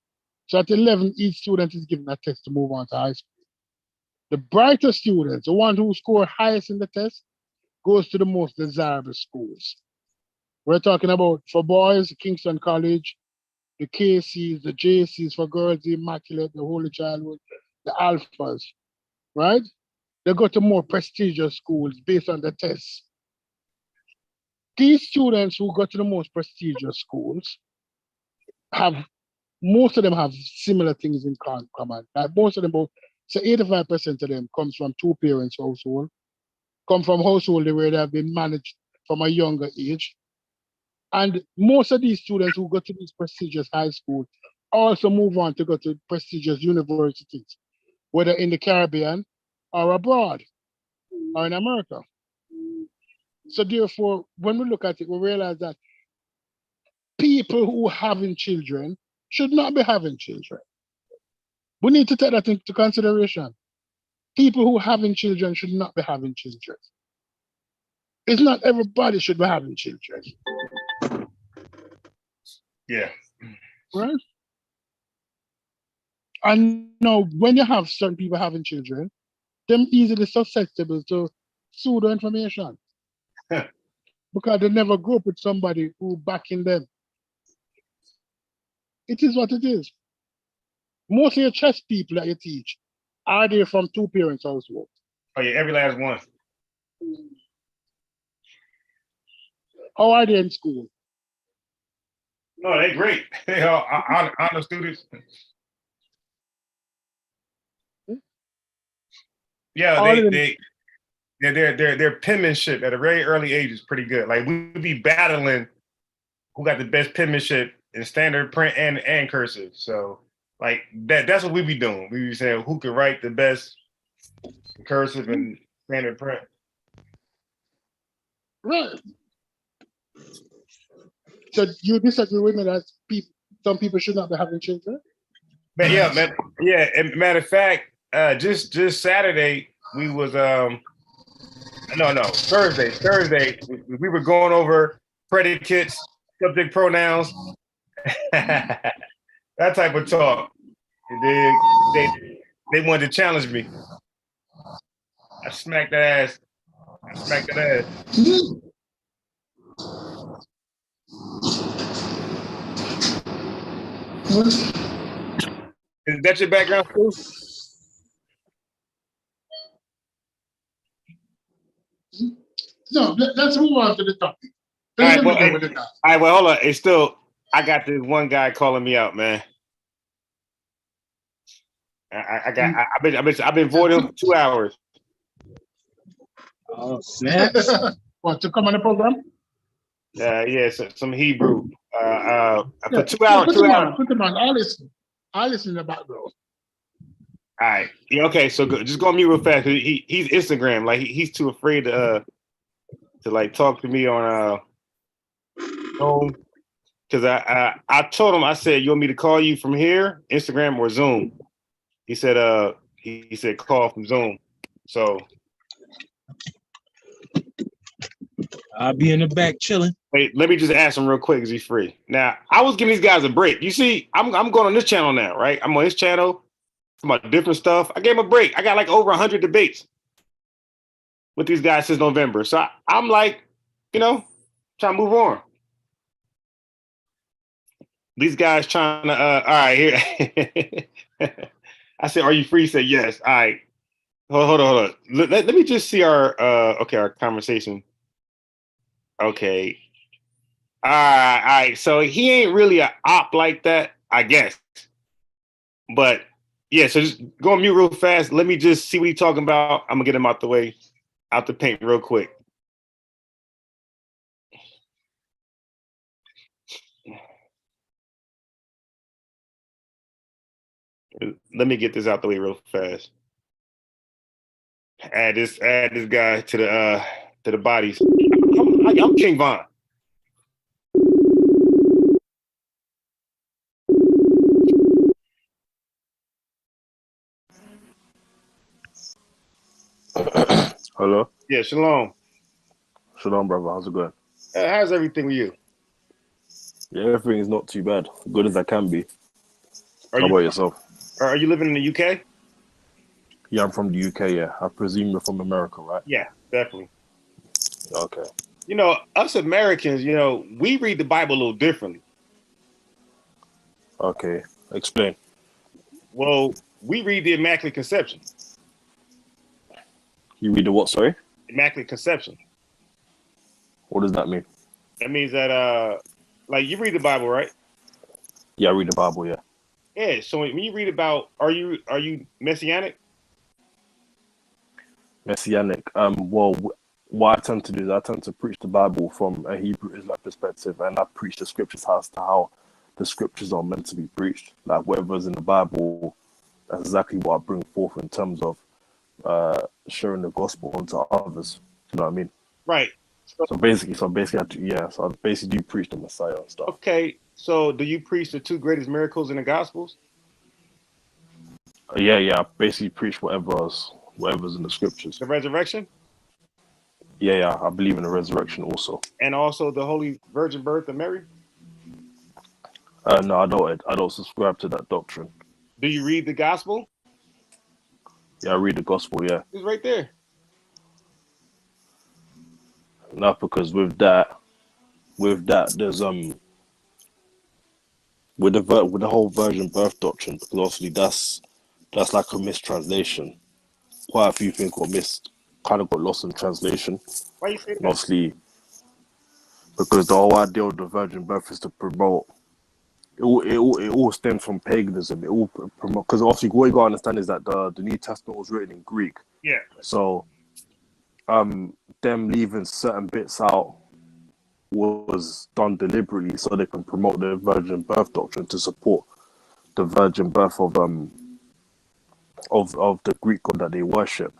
So at 11, each student is given a test to move on to high school. The brighter students, the one who score highest in the test, goes to the most desirable schools. We're talking about, for boys, Kingston College, the KCs, the JCs, for girls, the Immaculate, the Holy Childhood, the Alphas, right? They go to more prestigious schools based on the tests. These students who go to the most prestigious schools most of them have similar things in common. Like most of them, so 85% of them comes from two parents' household, come from households where they have been managed from a younger age. And most of these students who go to these prestigious high schools also move on to go to prestigious universities, whether in the Caribbean or abroad or in America. So therefore, when we look at it, we realize that people who are having children should not be having children. We need to take that into consideration. People who are having children should not be having children. It's not everybody should be having children. Yeah. Right? And now, when you have certain people having children, they're easily susceptible to pseudo information. Because they never grew up with somebody who backing them. It is what it is. Most of your chess people that you teach, are they from two parents' household? Oh yeah, every last one. How are they in school? No, they're great. They are honor students. Yeah, their penmanship at a very early age is pretty good. Like we would be battling who got the best penmanship in standard print and cursive. So like that's what we be doing. We be saying who can write the best cursive and standard print. Right. So you disagree with me that some people should not be having children? But yeah, man. Yeah, and matter of fact, just Saturday we was Thursday we were going over predicates, subject pronouns, that type of talk. They wanted to challenge me. I smacked that ass. Is that your background, too? No, let's move on to the topic. All right, well, hold on. It's still, I got this one guy calling me out, man. I've been avoiding him for 2 hours. Oh, snaps. What, to come on the program? Yeah, some Hebrew. For 2 hours. Put 2 him hours. on. Put him on. I'll listen. I'll listen in the background. All right. Yeah. Okay. So just go on mute real fast. He's Instagram. Like he's too afraid to like talk to me on Zoom. Because I told him, I said, you want me to call you from here, Instagram or Zoom? He said he said call from Zoom. So I'll be in the back chilling. wait, let me just ask him real quick. Is he free? Now I was giving these guys a break. You see, I'm going on this channel now, right? I'm on his channel. About different stuff. I gave him a break. I got like over 100 debates with these guys since November. So I'm like, trying to move on. These guys trying to, all right, here. I said, are you free? He said, yes. All right. Hold on. Let me just see our conversation. Okay. All right. So he ain't really an op like that, I guess. But yeah, so just go on mute real fast. Let me just see what he's talking about. I'm gonna get him out the way, out the paint real quick. Let me get this out the way real fast. Add this guy to the bodies. I'm King Von. Hello. Yeah, shalom. Shalom, brother. How's it going? How's everything with you? Yeah, everything is not too bad. Good as I can be. How about yourself? Are you living in the UK? Yeah, I'm from the UK, yeah. I presume you're from America, right? Yeah, definitely. Okay. Us Americans, we read the Bible a little differently. Okay. Explain. Well, we read the Immaculate Conception. You read the what, sorry? Immaculate Conception. What does that mean? That means that, like, you read the Bible, right? Yeah, I read the Bible, yeah. Yeah, so when you read about, are you Messianic? Messianic. Well, what I tend to do is I tend to preach the Bible from a Hebrew Israelite perspective, and I preach the scriptures as to how the scriptures are meant to be preached. Like whatever's in the Bible, that's exactly what I bring forth in terms of sharing the gospel onto others. You know what I mean? Right. So basically, so I basically do preach the Messiah and stuff. Okay, so do you preach the two greatest miracles in the Gospels? Yeah, I basically preach whatever's in the scriptures. The resurrection? Yeah, I believe in the resurrection also. And also the Holy Virgin Birth of Mary? No, I don't subscribe to that doctrine. Do you read the Gospel? Yeah, I read the gospel, yeah. It's right there. No, because with that, there's with the whole virgin birth doctrine, because obviously that's like a mistranslation. Quite a few things kind of got lost in translation. Why you say that? And obviously, because the whole idea of the virgin birth is to promote. It all stems from paganism. It all promote, because obviously what you gotta understand is that the New Testament was written in Greek. Yeah. So, them leaving certain bits out was done deliberately so they can promote the virgin birth doctrine to support the virgin birth of the Greek god that they worship.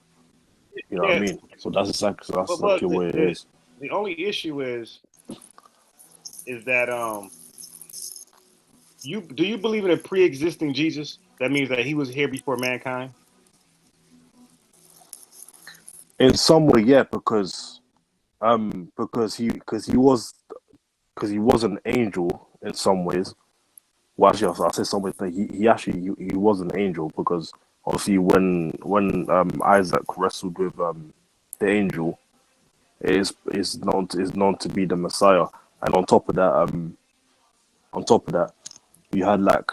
You know what I mean? So that's exactly what it is. The only issue is that do you believe in a pre-existing Jesus? That means that he was here before mankind? In some way, yeah, because he was an angel in some ways. Well, actually, I say some ways that he was an angel, because obviously when Isaac wrestled with the angel, it is known to be the Messiah. And on top of that, you had like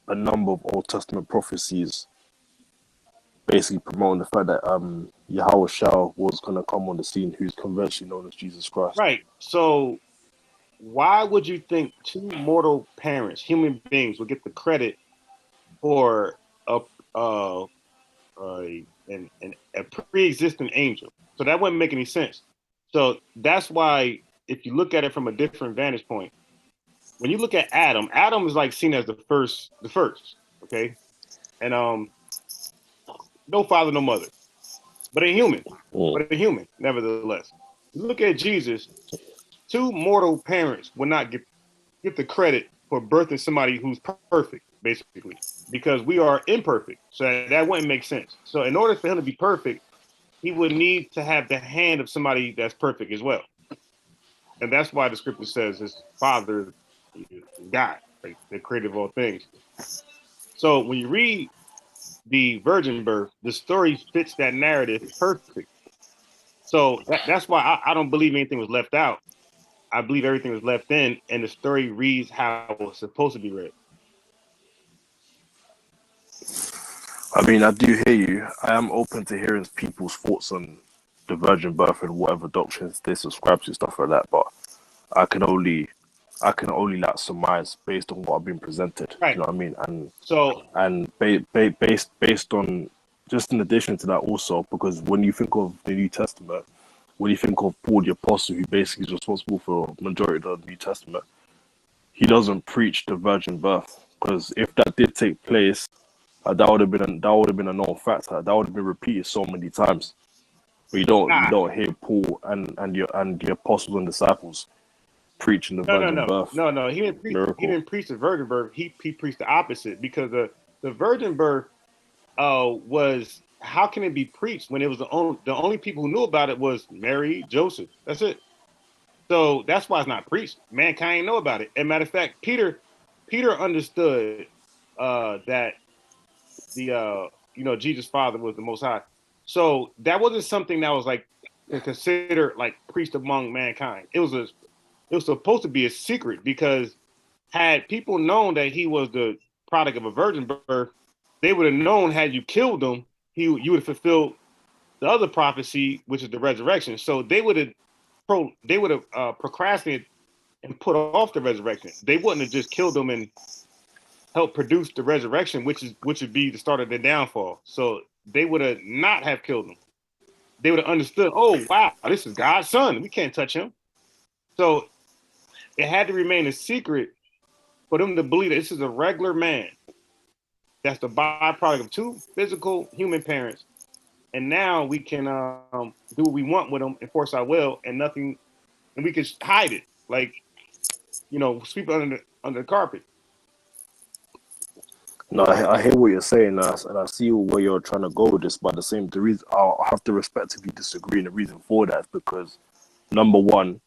a number of Old Testament prophecies basically promoting the fact that Yahweh Shah was going to come on the scene, who's conventionally known as Jesus Christ. Right. So why would you think two mortal parents, human beings, would get the credit for a pre-existing angel? So that wouldn't make any sense. So that's why, if you look at it from a different vantage point, when you look at Adam, Adam is like seen as the first, okay, and no father, no mother, but a human, nevertheless. You look at Jesus, two mortal parents would not get the credit for birthing somebody who's perfect, basically, because we are imperfect. So that wouldn't make sense. So in order for him to be perfect, he would need to have the hand of somebody that's perfect as well. And that's why the scripture says his father is God, like the creator of all things. So when you read the virgin birth, the story fits that narrative perfect. So that's why I don't believe anything was left out. I believe everything was left in, and the story reads how it's supposed to be read. I mean, I do hear you. I am open to hearing people's thoughts on the virgin birth and whatever doctrines they subscribe to, stuff like that. But I can only like surmise based on what I've been presented. Right. You know what I mean? And so based on, just in addition to that also, because when you think of the New Testament, when you think of Paul the Apostle, who basically is responsible for the majority of the New Testament, he doesn't preach the virgin birth, because if that did take place, that would have been a known fact. That would have been repeated so many times. But you don't hear Paul and the apostles and disciples preaching the virgin birth. No. He didn't preach. Miracle. He didn't preach the virgin birth. He preached the opposite, because the virgin birth was, how can it be preached when it was the only people who knew about it was Mary, Joseph. That's it. So that's why it's not preached. Mankind didn't know about it. As a matter of fact, Peter understood that the Jesus' father was the Most High. So that wasn't something that was like considered like preached among mankind. It was supposed to be a secret, because had people known that he was the product of a virgin birth, they would have known, had you killed him, you would have fulfilled the other prophecy, which is the resurrection. So they would have procrastinated and put off the resurrection. They wouldn't have just killed him and helped produce the resurrection, which would be the start of their downfall. So they would have not have killed him. They would have understood, oh wow, this is God's son. We can't touch him. So it had to remain a secret for them to believe that this is a regular man. That's the byproduct of two physical human parents. And now we can do what we want with them, enforce our will, and nothing, and we can hide it, like, sweep it under the carpet. No, I hear what you're saying, and I see where you're trying to go with this. But the reason I'll have to respectively disagree, and the reason for that is because, number one,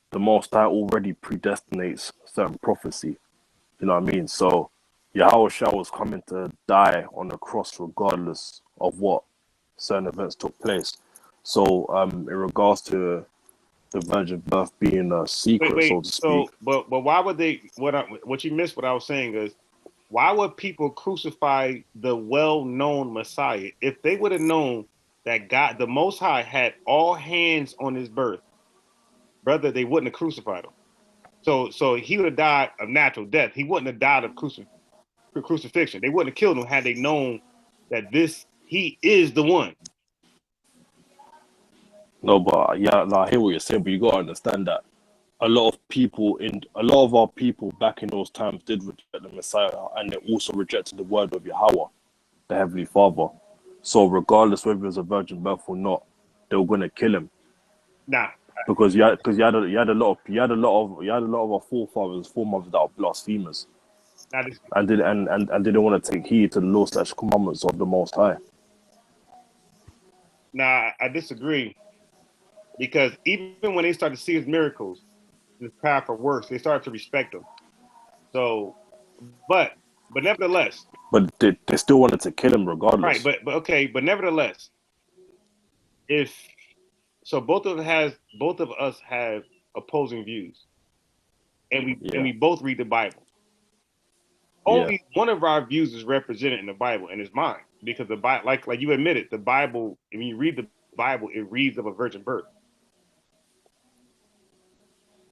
the Most High already predestinates certain prophecy. You know what I mean? So Yahushua was coming to die on the cross regardless of what certain events took place. So in regards to the virgin birth being a secret, so to speak. But why would they? What you missed? What I was saying is, why would people crucify the well-known Messiah if they would have known that God, the Most High, had all hands on his birth? Brother, they wouldn't have crucified him. So he would have died of natural death. He wouldn't have died of crucifixion. They wouldn't have killed him had they known that he is the one. No, but I hear what you're saying, but you gotta understand that a lot of our people back in those times did reject the Messiah, and they also rejected the word of Yahweh, the Heavenly Father. So regardless whether it was a virgin birth or not, they were gonna kill him. Nah. Because you had a lot of our foremothers that are blasphemers, and didn't want to take heed to the law/commandments of the Most High. Nah, I disagree, because even when they started to see his miracles, his powerful works, they started to respect him. So, but nevertheless. But they still wanted to kill him regardless. Right, but nevertheless, both of us have opposing views, and we both read the Bible. Only one of our views is represented in the Bible, and it's mine, because the Bible, like you admitted, the Bible. When you read the Bible, it reads of a virgin birth.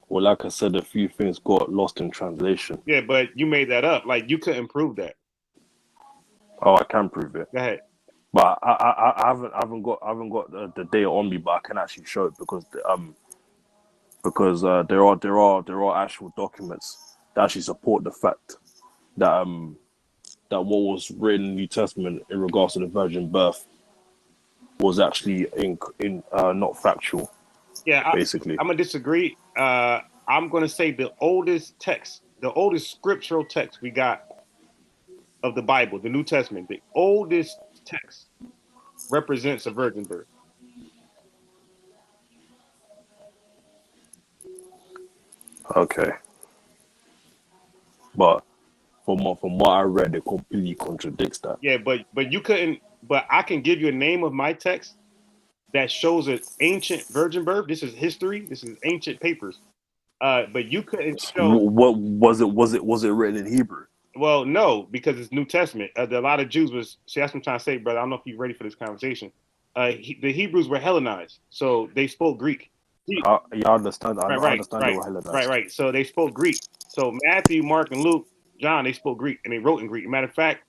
Well, like I said, a few things got lost in translation. Yeah, but you made that up. Like, you couldn't prove that. Oh, I can prove it. Go ahead. But I haven't got the data on me, but I can actually show it because there are actual documents that actually support the fact that that what was written in the New Testament in regards to the virgin birth was actually in not factual, Yeah, basically. I'm gonna disagree. I'm gonna say the oldest text, the oldest scriptural text we got of the Bible, the New Testament, the oldest text represents a virgin birth. Okay, but from what I read, it completely contradicts that. Yeah, but you couldn't. But I can give you a name of my text that shows an ancient virgin birth. This is history. This is ancient papers. But you couldn't show. What was it? Was it written in Hebrew? Well, no, because it's New Testament. A lot of Jews was. See, that's what I'm trying to say, brother. I don't know if you're ready for this conversation. The Hebrews were Hellenized, so they spoke Greek. I understand. I Right, understand they were Hellenized. right. So they spoke Greek. So Matthew, Mark, and Luke, John, they spoke Greek and they wrote in Greek. Matter of fact,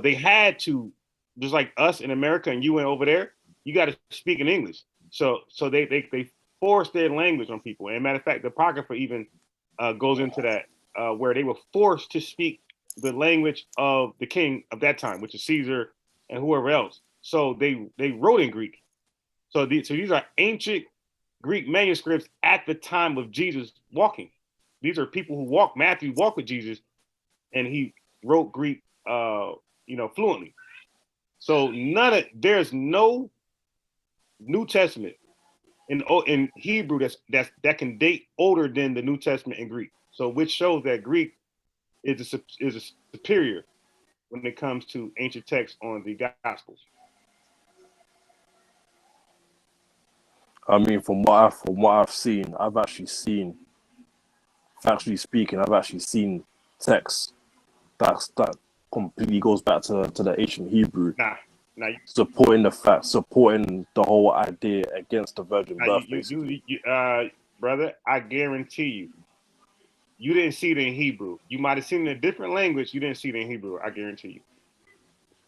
they had to, just like us in America and you went over there, you got to speak in English. So they forced their language on people. And matter of fact, the Apocrypha even goes into that, where they were forced to speak the language of the king of that time, which is Caesar and whoever else. So they wrote in Greek. So these are ancient Greek manuscripts at the time of Jesus walking. These are people who walked. Matthew walked with Jesus, and he wrote Greek, fluently. So there's no New Testament in Hebrew that can date older than the New Testament in Greek. So which shows that Greek is a superior when it comes to ancient texts on the Gospels. I mean, from what I've seen, factually speaking, I've actually seen texts that completely goes back to the ancient Hebrew, supporting the whole idea against the virgin birth. Basically, Brother, I guarantee you didn't see it in Hebrew. You might have seen it in a different language. You didn't see it in Hebrew. I guarantee you.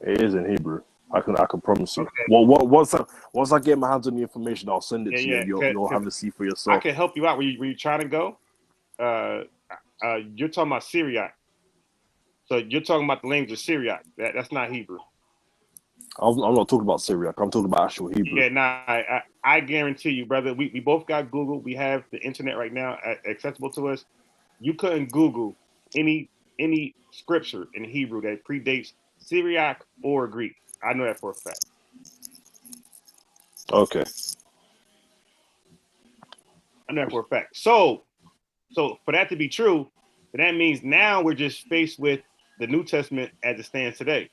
it is in Hebrew. I can promise you. Okay. Well, once I get my hands on the information, I'll send it to you. And you'll have to see for yourself. I can help you out. Where you trying to go? You're talking about Syriac. So you're talking about the language of Syriac. That's not Hebrew. I'm not talking about Syriac. I'm talking about actual Hebrew. Yeah, I guarantee you, brother. We both got Google. We have the internet right now accessible to us. You couldn't Google any scripture in Hebrew that predates Syriac or Greek. I know that for a fact. Okay. I know that for a fact. So for that to be true, that means now we're just faced with the New Testament as it stands today.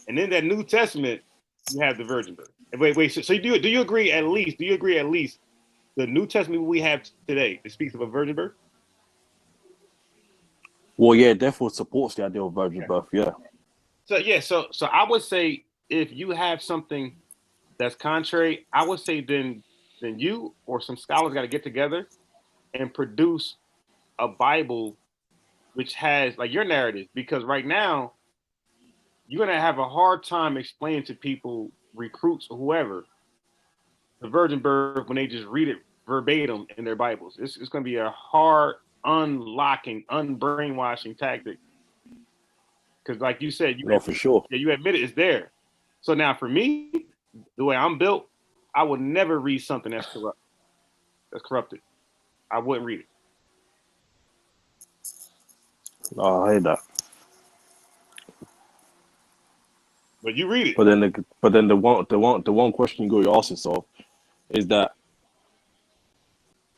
And in that New Testament, you have the virgin birth. Wait. So do you agree at least? Do you agree at least the New Testament we have today that speaks of a virgin birth? Well, yeah, therefore supports the idea of virgin birth. Yeah. So I would say if you have something that's contrary, I would say then you or some scholars got to get together and produce a Bible which has like your narrative, because right now you're gonna have a hard time explaining to people, recruits or whoever, the virgin birth when they just read it verbatim in their Bibles. It's gonna be a hard unlocking, unbrainwashing tactic. Because like you said, for sure. Yeah, you admit it's there. So now for me, the way I'm built, I would never read something that's corrupted. I wouldn't read it. Oh, I hate that. But you read it. But then the one question you got to ask yourself is that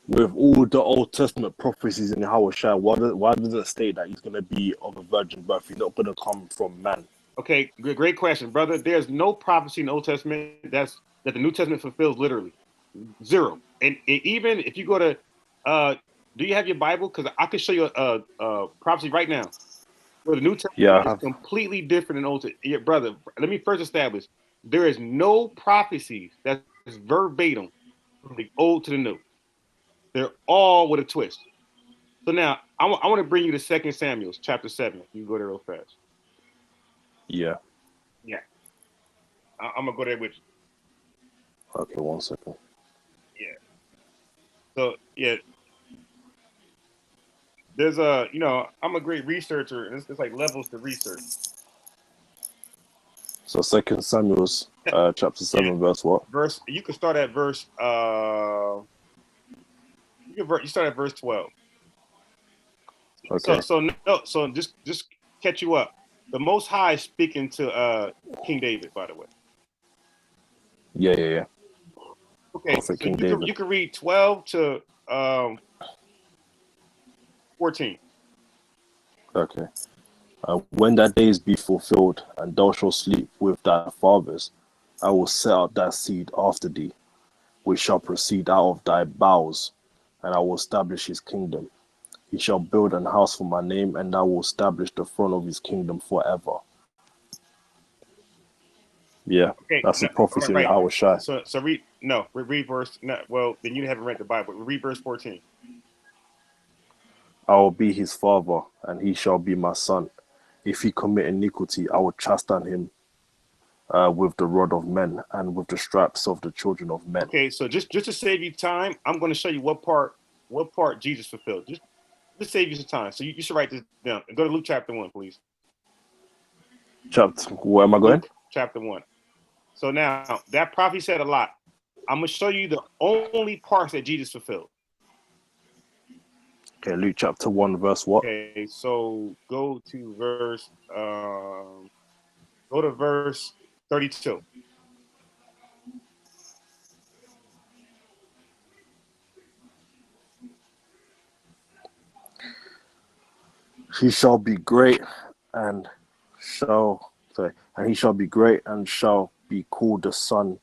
with all the Old Testament prophecies in Yahushua, why does it state that he's going to be of a virgin birth? He's not going to come from man. Okay, great question, brother. There's no prophecy in the Old Testament that the New Testament fulfills literally. Zero. And even if you go to, do you have your Bible? Because I could show you a prophecy right now where the New Testament is completely different than Old Testament. Yeah, brother, let me first establish there is no prophecies that's verbatim from the Old to the New. They're all with a twist. So now I want to bring you to 2 Samuel chapter 7. You can go there real fast. Yeah. Yeah. I'm going to go there with you. Okay, 1 second. Yeah. So, yeah. there's a, you know, I'm a great researcher, and it's like levels to research. So 2 Samuel's chapter 7, verse what? Verse. You can start at verse. You start at verse 12. Okay. So just catch you up. The Most High is speaking to King David, by the way. Yeah. Okay, Prophet so King David. you can read 12 to 14. Okay. When that days be fulfilled, and thou shalt sleep with thy fathers, I will set out thy seed after thee, which shall proceed out of thy bowels, and I will establish his kingdom. He shall build an house for my name, and I will establish the throne of his kingdom forever. Yeah, Okay, that's a prophecy of how it shall. So read verse. No, well, then you haven't read the Bible. Read verse 14. I will be his father, and he shall be my son. If he commit iniquity, I will chasten him with the rod of men and with the straps of the children of men. Okay, so just to save you time, I'm going to show you what part Jesus fulfilled. Just save you some time. So you should write this down. Go to Luke chapter 1, please. Where am I going? Luke chapter 1. So now that prophecy said a lot. I'm going to show you the only parts that Jesus fulfilled. Okay, Luke chapter 1, verse what? Okay, so go to verse 32. He shall be great and he shall be great and shall be called the Son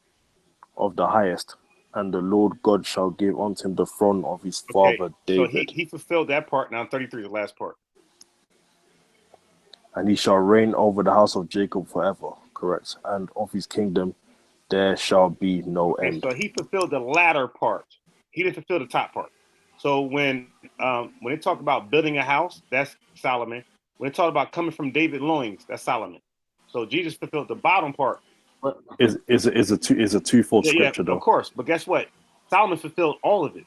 of the Highest, and the Lord God shall give unto him the throne of his father David. So he fulfilled that part. Now 33, the last part. And he shall reign over the house of Jacob forever, correct? And of his kingdom there shall be no end. So he fulfilled the latter part. He didn't fulfill the top part. So when they talk about building a house, that's Solomon. When they talk about coming from David loins, that's Solomon. So Jesus fulfilled the bottom part. Is a twofold scripture though? Of course, but guess what? Solomon fulfilled all of it.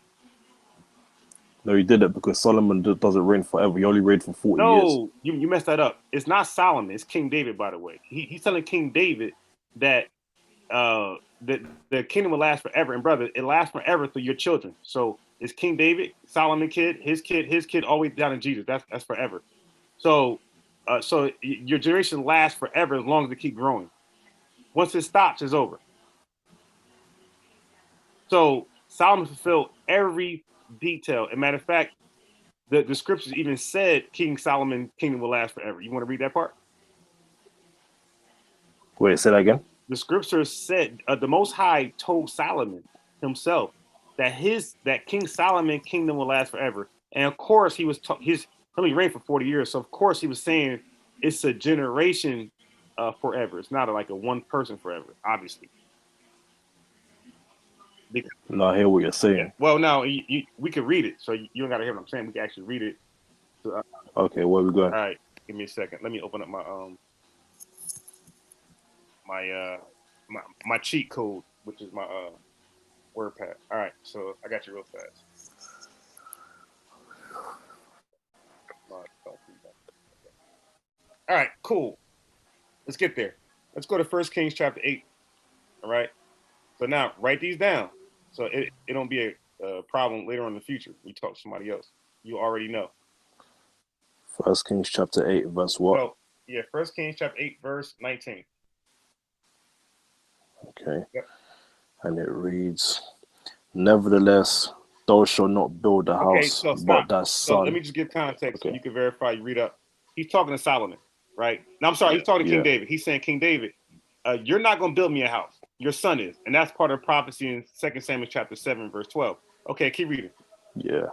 No, he did it because Solomon doesn't reign forever. He only reigned for 40 years. No, you messed that up. It's not Solomon. It's King David, by the way. He's telling King David that the kingdom will last forever. And brother, it lasts forever through your children. So it's King David, Solomon kid, his kid, all the way down to Jesus. That's forever. So your generation lasts forever as long as they keep growing. Once it stops, it's over. So Solomon fulfilled every detail. As a matter of fact, the scriptures even said King Solomon's kingdom will last forever. You want to read that part? Wait, say that again. The scriptures said the Most High told Solomon himself that King Solomon's kingdom will last forever. And of course, he only reigned for 40 years. So of course, he was saying it's a generation forever. It's not like a one person forever, obviously. No, I hear what you're saying. Yeah. Well, now we can read it, so you don't got to hear what I'm saying. We can actually read it. So, okay, where we going? All right, give me a second. Let me open up my my cheat code, which is my WordPad. All right, so I got you real fast. All right, cool. Let's get there. Let's go to 1 Kings chapter 8. All right. So now write these down, so it don't be a problem later on in the future. You talk to somebody else. You already know. 1 Kings chapter 8, verse what? So, yeah, 1 Kings chapter 8, verse 19. Okay. Yep. And it reads, nevertheless, thou shalt not build a house, but thy son. So let me just give context so you can verify, you read up. He's talking to Solomon, right? No, I'm sorry, he's talking to King David. He's saying, King David, you're not going to build me a house. Your son is. And that's part of the prophecy in 2 Samuel chapter 7, verse 12. Okay, keep reading. Yeah.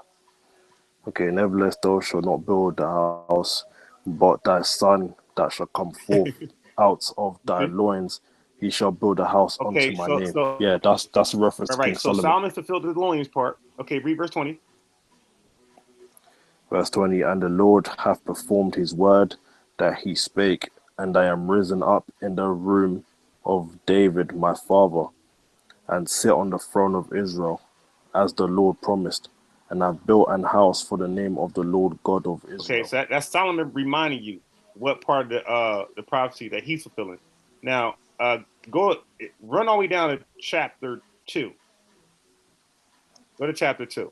Okay, nevertheless, thou shalt not build a house, but thy son that shall come forth out of thy loins, he shall build a house unto my name. Yeah, that's a reference to King Solomon. So Solomon fulfilled the loins part. Okay, read verse 20. Verse 20, and the Lord hath performed his word that he spake, and I am risen up in the room of David my father, and sit on the throne of Israel, as the Lord promised. and have built an house for the name of the Lord God of Israel. Okay, so that's Solomon reminding you what part of the prophecy that he's fulfilling. Now, run all the way down to chapter 2. Go to chapter 2.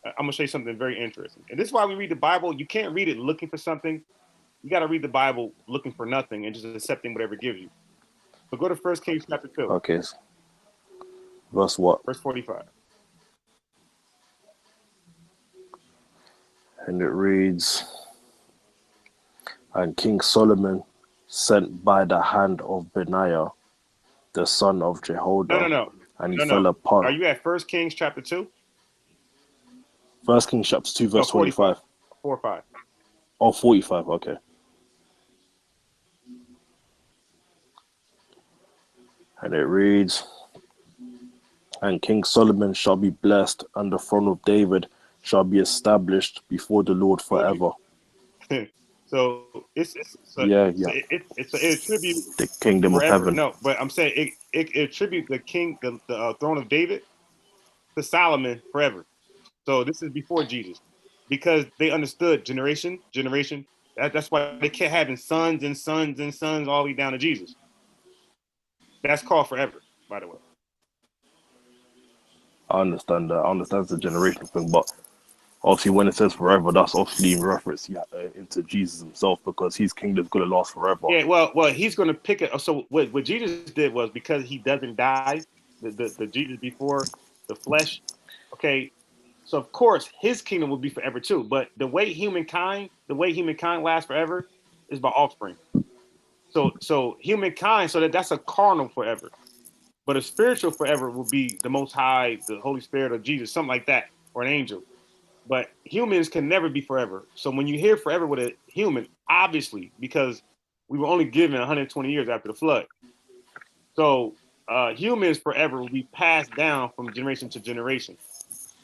I'm gonna show you something very interesting. And this is why we read the Bible. You can't read it looking for something. You got to read the Bible looking for nothing and just accepting whatever it gives you. So go to 1 Kings chapter 2. Okay. Verse what? Verse 45. And it reads, and King Solomon sent by the hand of Benaiah, the son of Jehoiada, No. and he fell upon. Are you at 1 Kings chapter 2? 1 Kings chapter 2, verse 25. 45. Oh, 45, okay. And it reads, and King Solomon shall be blessed, and the throne of David shall be established before the Lord forever. So it's it attributes the kingdom forever. of heaven. No, but I'm saying it attributes the throne of David to Solomon forever. So this is before Jesus, because they understood generation. That's why they kept having sons and sons and sons all the way down to Jesus. That's called forever, by the way. I understand that. I understand the generational thing, but obviously when it says forever, that's obviously in reference into Jesus himself, because his kingdom's going to last forever. Yeah, well, he's going to pick it. So what Jesus did was, because he doesn't die, the Jesus before the flesh. Okay, so of course his kingdom will be forever too. But the way humankind lasts forever is by offspring. So humankind, so that's a carnal forever. But a spiritual forever will be the Most High, the Holy Spirit, or Jesus, something like that, or an angel. But humans can never be forever. So when you hear forever with a human, obviously, because we were only given 120 years after the flood. So humans forever will be passed down from generation to generation.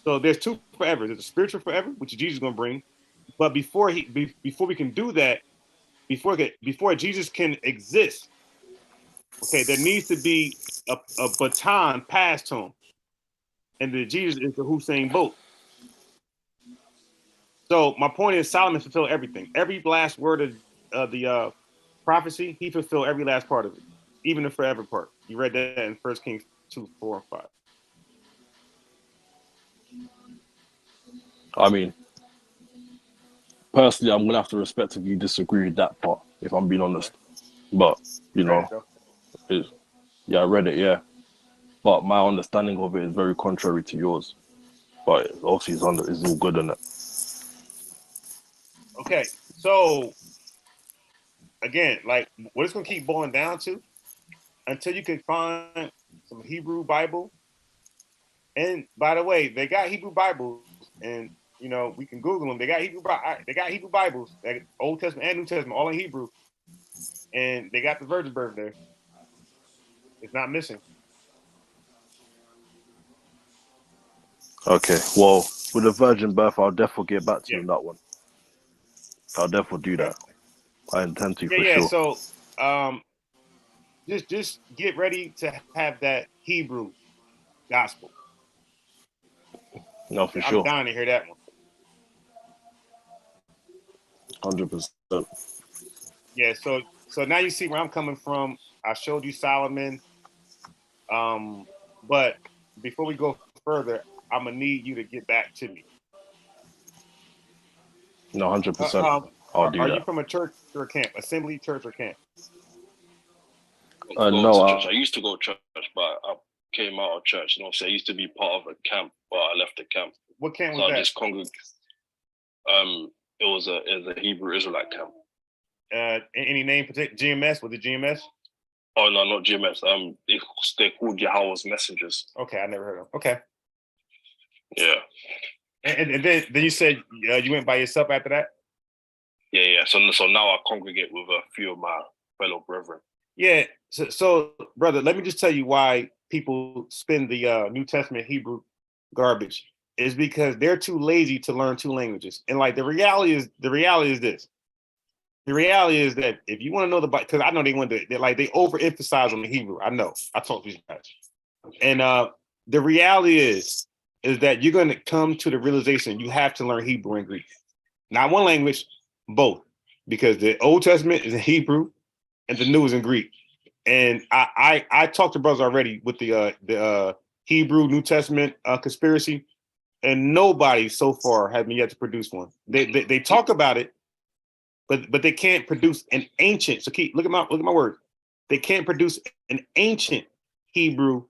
So there's two forever. There's a spiritual forever, which Jesus is going to bring. But before we can do that, before Jesus can exist, okay, there needs to be a baton passed to him. And the Jesus is the Hussein Bolt. So my point is, Solomon fulfilled everything. Every last word of the prophecy, he fulfilled every last part of it, even the forever part. You read that in 1 Kings 2, 4, and 5. I mean, personally, I'm going to have to respectively disagree with that part, if I'm being honest. But, you know, I read it, yeah. But my understanding of it is very contrary to yours. But obviously it's all good in it. Okay, so again, like, what it's going to keep boiling down to, until you can find some Hebrew Bible. And by the way, they got Hebrew Bibles, and you know, we can Google them. They got Hebrew Bibles, like Old Testament and New Testament, all in Hebrew, and they got the virgin birth there. It's not missing. Okay, well, with the virgin birth, I'll definitely get back to you on that one. I'll definitely do that. I intend to, for sure. So, just get ready to have that Hebrew gospel. No, for sure. I'm dying to hear that one. 100%. Yeah. So now you see where I'm coming from. I showed you Solomon. But before we go further, I'm gonna need you to get back to me. No, 100%. I'll do that. Are you from a church or a camp? Assembly, church, or camp? No, I used to go to church, but I came out of church. And obviously, I used to be part of a camp, but I left the camp. What camp was so that? I just congregated. It was a Hebrew Israelite camp. Any name particular? GMS? Was it GMS? Oh no, not GMS. They're called Yahweh's Messengers. Okay, I never heard of them. Okay. Yeah. And then you said you went by yourself after that? Yeah. So now I congregate with a few of my fellow brethren. Yeah. So brother, let me just tell you why people spend the New Testament Hebrew garbage. Is because they're too lazy to learn two languages. And like the reality is this. The reality is that if you want to know the Bible, because I know they overemphasize on the Hebrew. I know. I talk to these guys. And the reality is is that you're going to come to the realization you have to learn Hebrew and Greek. Not one language, both. Because the Old Testament is in Hebrew and the New is in Greek. And I talked to brothers already with the Hebrew New Testament conspiracy, and nobody so far has been yet to produce one. They talk about it, but they can't produce an ancient. So look at my word. They can't produce an ancient Hebrew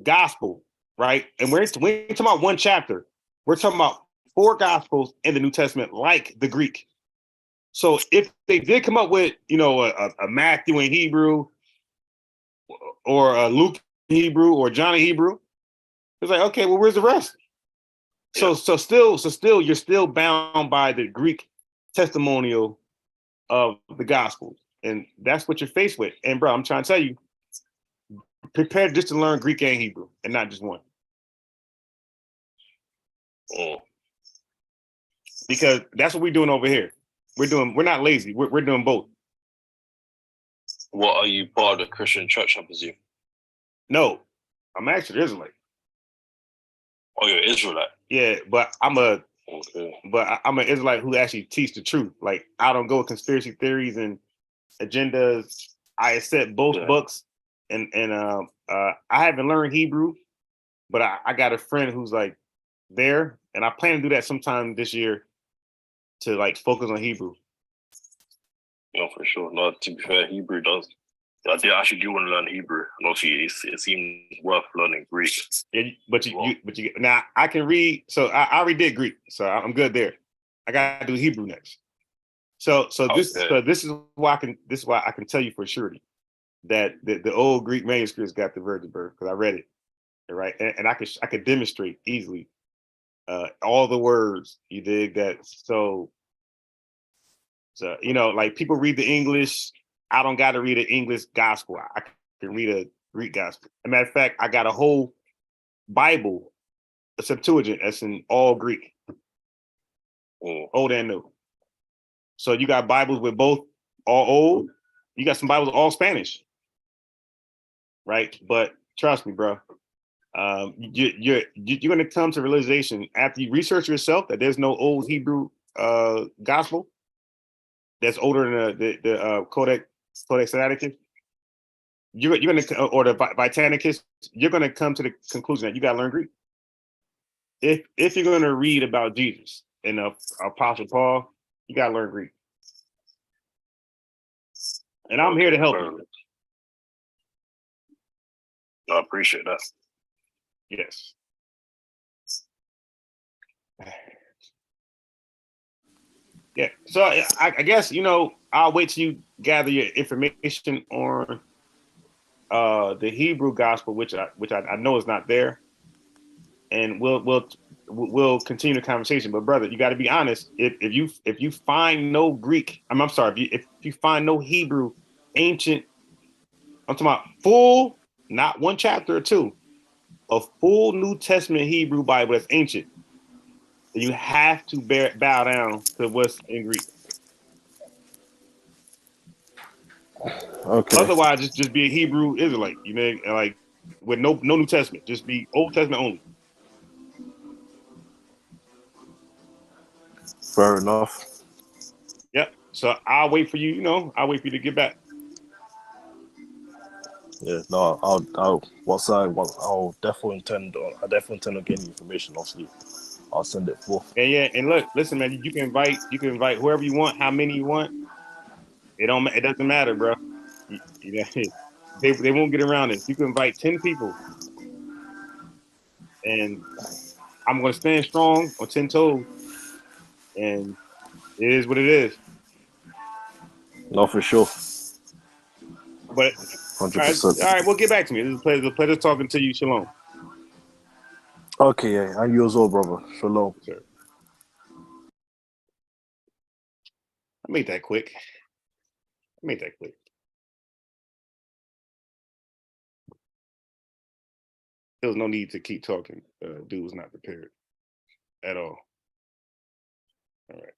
gospel, right? And we're talking about one chapter. We're talking about 4 gospels in the New Testament, like the Greek. So if they did come up with, a Matthew in Hebrew, or a Luke in Hebrew, or John in Hebrew, it's like, okay, well, where's the rest? So still, you're still bound by the Greek testimonial of the gospel, and that's what you're faced with. And bro, I'm trying to tell you, prepare just to learn Greek and Hebrew, and not just one. Because that's what we're doing over here. We're not lazy. We're doing both. What, are you part of the Christian church, I presume? No, I'm actually Israelite. Oh, you're Israelite? Yeah, but I'm an Israelite who actually teach the truth. Like, I don't go with conspiracy theories and agendas. I accept both books, and I haven't learned Hebrew, but I got a friend who's like there, and I plan to do that sometime this year to like focus on Hebrew. No, for sure. No, to be fair, Hebrew does. I actually do want to learn Hebrew, and obviously it seems worth learning Greek. Yeah, but you now I can read. So I already did Greek, so I'm good there. I got to do Hebrew next. So this is why I can tell you for surety that the old Greek manuscripts got the virgin birth, because I read it, right, and I could demonstrate easily all the words. You dig that? So like, people read the English. I don't got to read an English gospel. I can read a Greek gospel. As a matter of fact, I got a whole Bible, a Septuagint, that's in all Greek, old and new. So you got Bibles with both all old. You got some Bibles all Spanish, right? But trust me, bro, you're going to come to realization after you research yourself that there's no old Hebrew gospel that's older than the Codex Sinaiticus. You're going to, or the Vitanicus. You're going to come to the conclusion that you got to learn Greek. If you're going to read about Jesus and the Apostle Paul, you got to learn Greek. And I'm here to help you. I appreciate that. Yes. Yeah. So I guess, I'll wait till you gather your information on the Hebrew gospel, which I know is not there, and we'll continue the conversation. But brother, you got to be honest. If you find no Greek, I'm sorry, if you find no Hebrew ancient, I'm talking about full, not one chapter or two, a full New Testament Hebrew Bible that's ancient, you have to bow down to what's in Greek. Okay. Otherwise, just be a Hebrew Israelite, like with no New Testament, just be Old Testament only. Fair enough. Yep. So I'll wait for you. I'll wait for you to get back. Yeah. No. I'll definitely intend. I definitely intend on getting information. Obviously, I'll send it forth. And look, listen, man. You can invite whoever you want, how many you want. It doesn't matter, bro. They won't get around it. You can invite 10 people, and I'm gonna stand strong on 10 toes. And it is what it is. No, for sure. But 100%. all right, well, get back to me. It was a pleasure talking to you. Shalom. Okay, yeah, and you as well, brother. Shalom. Sure. I made that quick. There was no need to keep talking. Dude was not prepared at all. All right.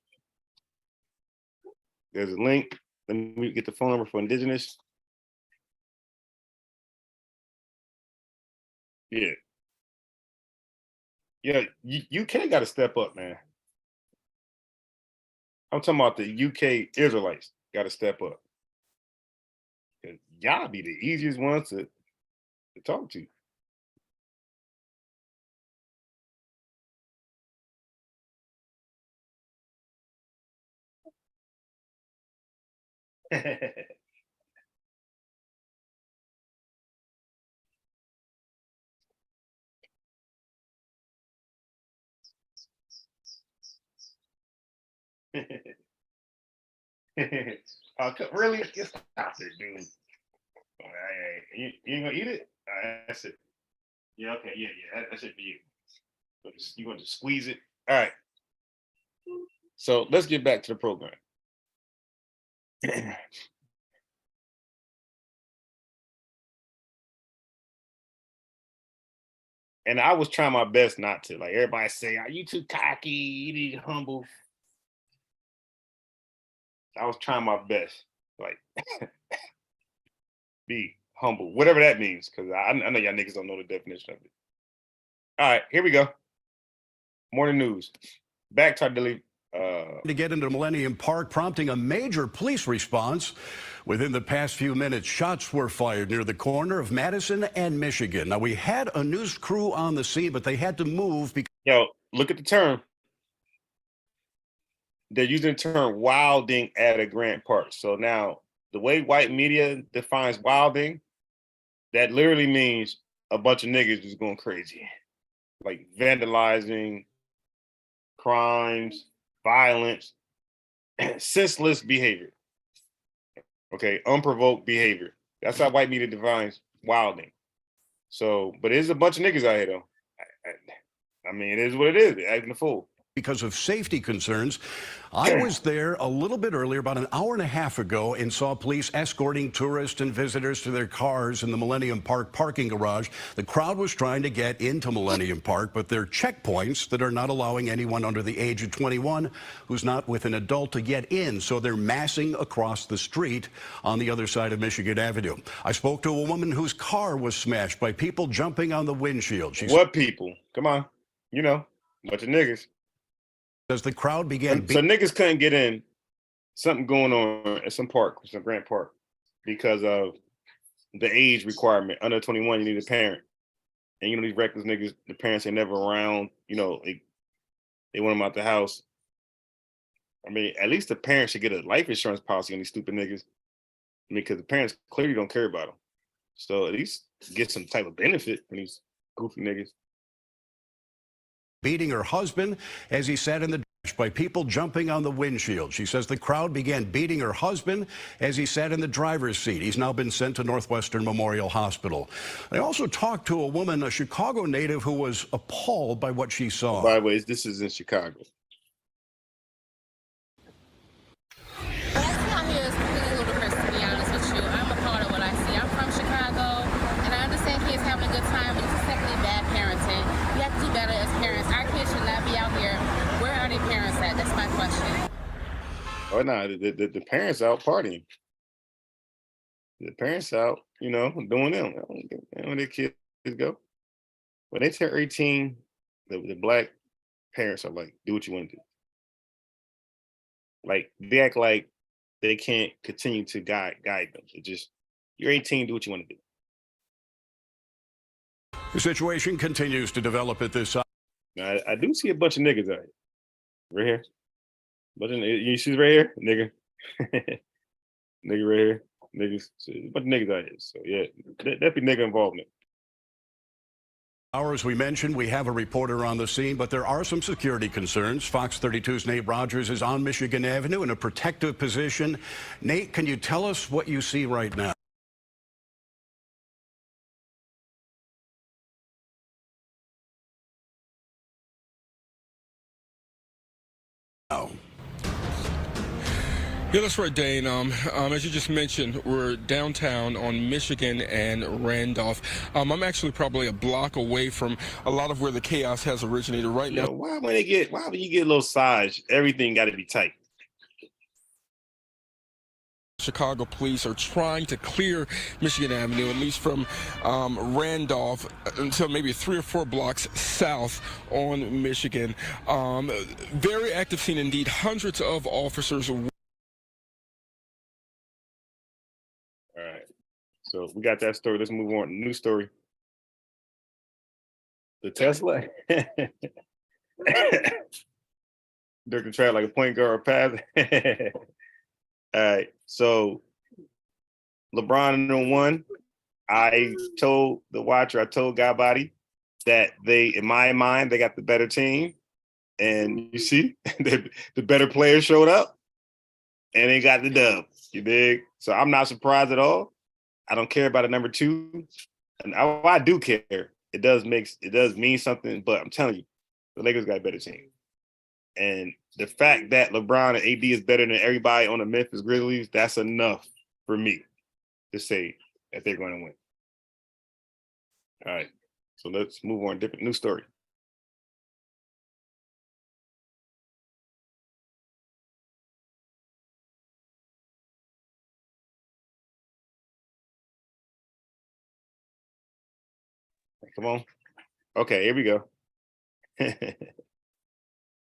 There's a link. Let me get the phone number for Indigenous. Yeah. Yeah, UK got to step up, man. I'm talking about the UK Israelites got to step up. Y'all be the easiest ones to talk to. Really? Get stop it, dude. You ain't gonna eat it? That's it. Yeah, okay, yeah. That's it for you. You want to squeeze it? All right. So let's get back to the program. And I was trying my best not to. Like everybody say, "Are you too cocky? You need to humble." I was trying my best, like be humble, whatever that means, because I know y'all niggas don't know the definition of it. All right, here we go. Morning news. Back to our daily. To get into Millennium Park, prompting a major police response. Within the past few minutes, shots were fired near the corner of Madison and Michigan. Now, we had a news crew on the scene, but they had to move because... Yo, look at the term. They're using the term wilding at a Grant Park. So now, the way white media defines wilding, that literally means a bunch of niggas just going crazy. Like vandalizing, crimes, violence, senseless behavior. Okay, unprovoked behavior. That's how white media defines wilding. So, but there's a bunch of niggas out here though. I mean, it is what it is. They're acting a fool. Because of safety concerns. I was there a little bit earlier, about an hour and a half ago, and saw police escorting tourists and visitors to their cars in the Millennium Park parking garage. The crowd was trying to get into Millennium Park, but there are checkpoints that are not allowing anyone under the age of 21 who's not with an adult to get in. So they're massing across the street on the other side of Michigan Avenue. I spoke to a woman whose car was smashed by people jumping on the windshield. What people? Come on. You know, bunch of niggas. As the crowd began... So niggas couldn't get in, something going on at some Grant Park, because of the age requirement. Under 21, you need a parent. And you know, these reckless niggas, the parents ain't never around, you know, they want them out the house. I mean, at least the parents should get a life insurance policy on these stupid niggas. I mean, because the parents clearly don't care about them. So at least get some type of benefit from these goofy niggas. Beating her husband as he sat in the dash by people jumping on the windshield. She says the crowd began beating her husband as he sat in the driver's seat. He's now been sent to Northwestern Memorial Hospital. I also talked to a woman, a Chicago native, who was appalled by what she saw. By the way, this is in Chicago. What I see out here is completely ludicrous, to be honest with you. I'm appalled at what I see. I'm from Chicago, and I understand kids having a good time, but this is simply bad parenting. We have to do better as parents. Our kids should not be out here. Where are their parents at? That's my question. Oh, no, the parents out partying. The parents out, you know, doing them. Where their kids go. When they turn 18, the black parents are like, do what you want to do. Like, they act like they can't continue to guide them. So just, you're 18, do what you want to do. The situation continues to develop at this time. Now, I do see a bunch of niggas out here. Right here. But you see right here? Nigga. Nigga right here. Niggas. A bunch of niggas out here. So yeah, that be nigga involvement. As we mentioned, we have a reporter on the scene, but there are some security concerns. Fox 32's Nate Rogers is on Michigan Avenue in a protective position. Nate, can you tell us what you see right now? Yeah, that's right, Dane. As you just mentioned, we're downtown on Michigan and Randolph. I'm actually probably a block away from a lot of where the chaos has originated right now. Why when you get a little size, everything got to be tight? Chicago police are trying to clear Michigan Avenue, at least from Randolph until maybe 3 or 4 blocks south on Michigan. Very active scene indeed. Hundreds of officers. All right. So we got that story. Let's move on. New story. The Tesla. Dirk the track like a point guard pass. All right. So LeBron in one. I told the watcher, I told Guy Body that they, in my mind, they got the better team. And you see, the better players showed up and they got the dub. You dig? So I'm not surprised at all. I don't care about a number 2. And I do care. It does mean something, but I'm telling you, the Lakers got a better team. And the fact that LeBron and AD is better than everybody on the Memphis Grizzlies, that's enough for me to say that they're going to win. All right. So let's move on. New story. Come on. Okay, here we go. All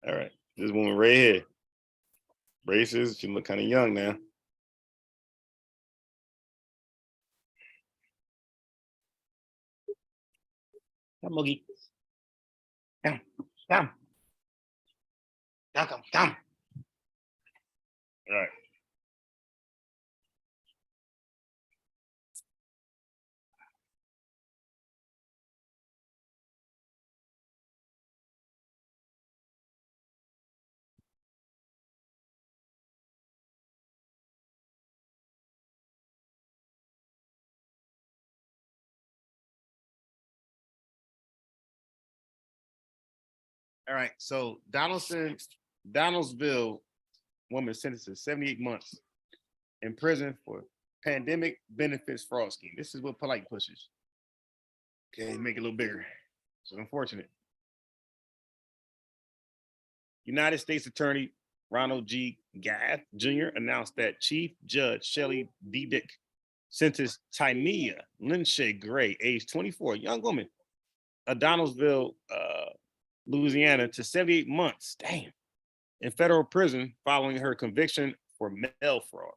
right. This woman right here. Braces. She look kind of young now. Come, Moogie. Come. Come. Come. All right. All right. So Donaldsville woman sentenced to 78 months in prison for pandemic benefits fraud scheme. This is what Polite pushes. Okay, make it a little bigger. So unfortunate. United States Attorney Ronald G. Gath Jr. announced that Chief Judge Shelley D. Dick sentenced Tymea Lynche Gray, age 24, young woman, of Donaldsville, Louisiana, to 78 months, damn, in federal prison following her conviction for mail fraud.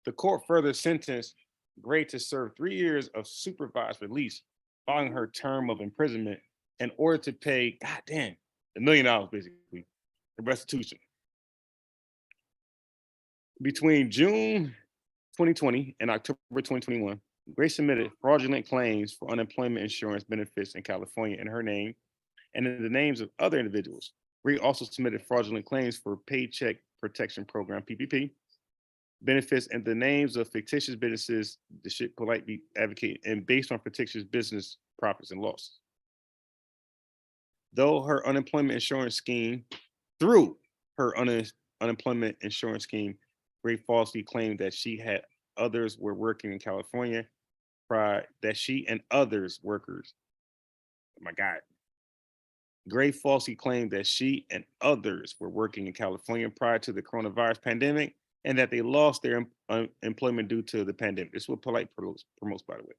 The court further sentenced Gray to serve 3 years of supervised release following her term of imprisonment in order to pay, $1 million, basically, in restitution. Between June 2020 and October 2021, Gray submitted fraudulent claims for unemployment insurance benefits in California in her name and in the names of other individuals. Gray also submitted fraudulent claims for Paycheck Protection Program, PPP, benefits in the names of fictitious businesses, the shit politely advocate, and based on fictitious business profits and losses. Through her unemployment insurance scheme, Gray falsely claimed that she had others were working in California prior, that she and others workers, oh my God. Gray falsely claimed that she and others were working in California prior to the coronavirus pandemic and that they lost their employment due to the pandemic. This is what Polite promotes, by the way.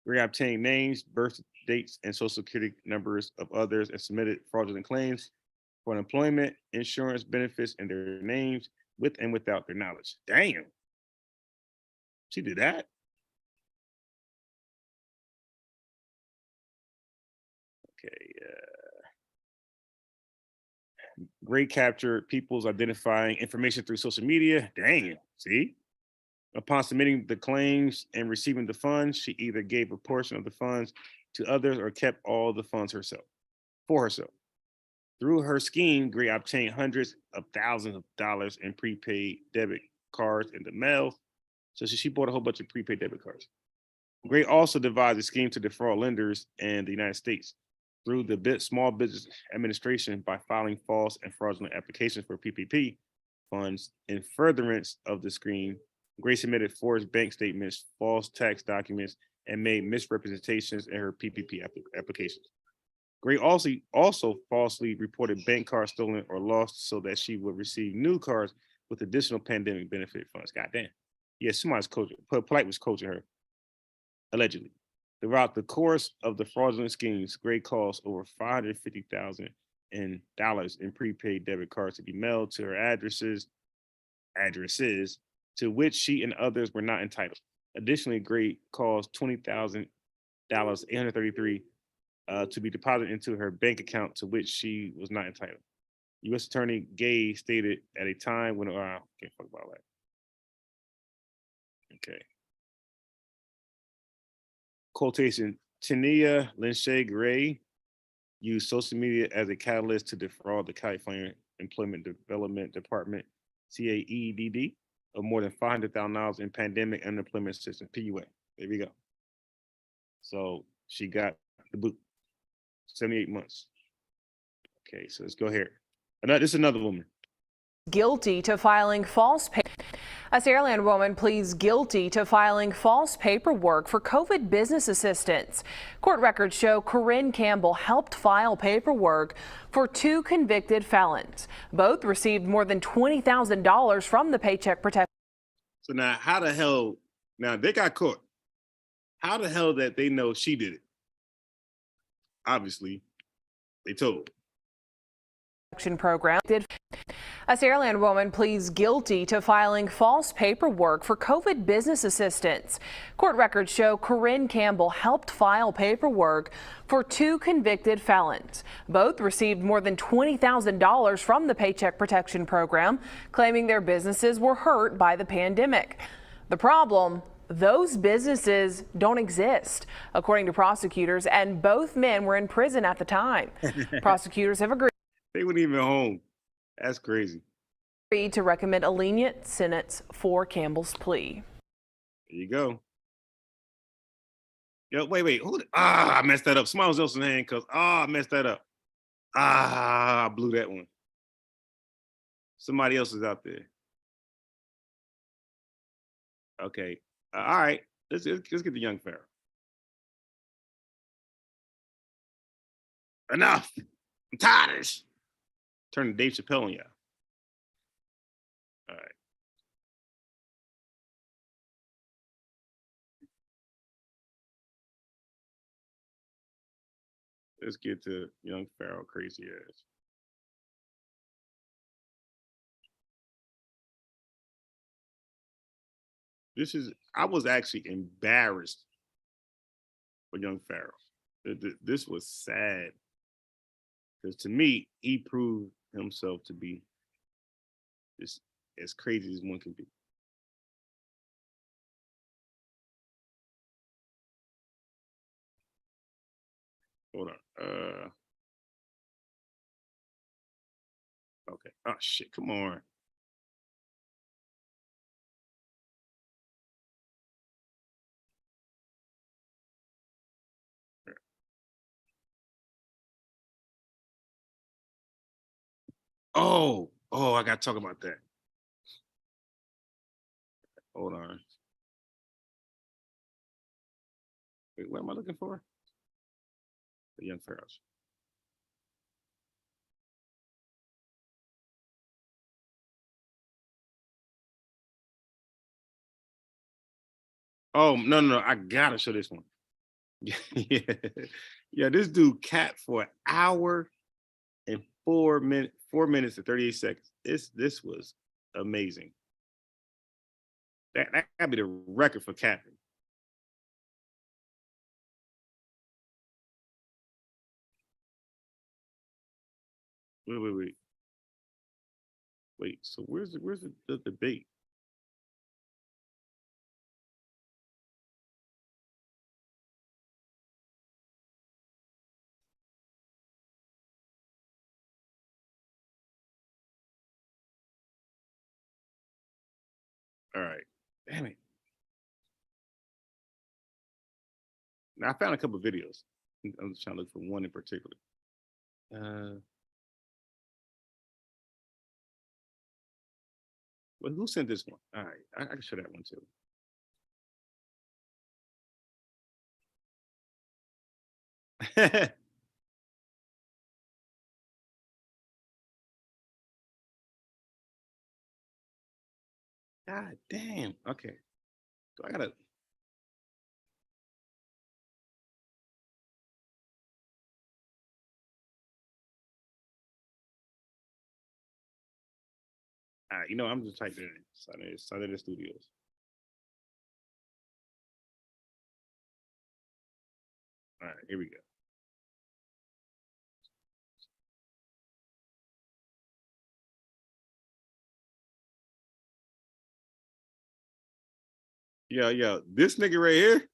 Gray obtained names, birth dates, and social security numbers of others and submitted fraudulent claims for unemployment insurance benefits in their names with and without their knowledge. Damn. She did that? Okay. Gray captured people's identifying information through social media. Dang, see? Upon submitting the claims and receiving the funds, she either gave a portion of the funds to others or kept all the funds for herself. Through her scheme, Gray obtained hundreds of thousands of dollars in prepaid debit cards in the mail. So she bought a whole bunch of prepaid debit cards. Gray also devised a scheme to defraud lenders in the United States through the Small Business Administration by filing false and fraudulent applications for PPP funds. In furtherance of the scheme, Gray submitted forged bank statements, false tax documents, and made misrepresentations in her PPP applications. Gray also falsely reported bank cards stolen or lost so that she would receive new cards with additional pandemic benefit funds. Goddamn. Yeah, somebody's coaching. Polite was coaching her, allegedly. Throughout the course of the fraudulent schemes, Gray caused over $550,000 in prepaid debit cards to be mailed to her addresses to which she and others were not entitled. Additionally, Gray caused $20,000, 833, to be deposited into her bank account to which she was not entitled. U.S. Attorney Gay stated at a time when can't fuck about that. Okay. Quotation: Tania Lynche Gray used social media as a catalyst to defraud the California Employment Development Department, CAEDD, of more than $500,000 in pandemic unemployment assistance, PUA. There we go. So she got the boot, 78 months. Okay, so let's go here. This is another woman. Guilty to filing false paperwork. A Saraland woman pleads guilty to filing false paperwork for COVID business assistance. Court records show Corinne Campbell helped file paperwork for 2 convicted felons. Both received more than $20,000 from the Paycheck Protection. So now, how the hell? Now they got caught. How the hell that they know she did it? Obviously, they told. Program did. A Saraland woman pleads guilty to filing false paperwork for COVID business assistance. Court records show Corinne Campbell helped file paperwork for 2 convicted felons. Both received more than $20,000 from the Paycheck Protection Program, claiming their businesses were hurt by the pandemic. The problem: those businesses don't exist, according to prosecutors, and both men were in prison at the time. Prosecutors have agreed. They weren't even home. That's crazy. To recommend a lenient sentence for Campbell's plea. There you go. Yo, wait. I messed that up. Somebody was else in handcuffs. I messed that up. I blew that one. Somebody else is out there. Okay. All right. Let's get the young Pharaoh. Enough. I'm tired of this. Turning Dave Chappelle on y'all. All right. Let's get to young Pharaoh crazy ass. I was actually embarrassed for young Pharaoh. This was sad. Because to me, he proved himself to be just as crazy as one can be. Hold on. Okay. Oh shit! Come on. Oh, I gotta talk about that. Hold on. Wait, what am I looking for? The young Pharaohs. Oh, no. I gotta show this one. Yeah, this dude capped for an hour and 4 minutes and 38 seconds. This was amazing. That gotta be the record for capping. Wait, so where's the debate? All right. Damn it. Now I found a couple of videos. I'm just trying to look for one in particular. Well, who sent this one? All right, I can show that one too. God damn. Okay. So I gotta. All right, you know, I'm just typing in Southern Studios. All right, here we go. Yeah, this nigga right here.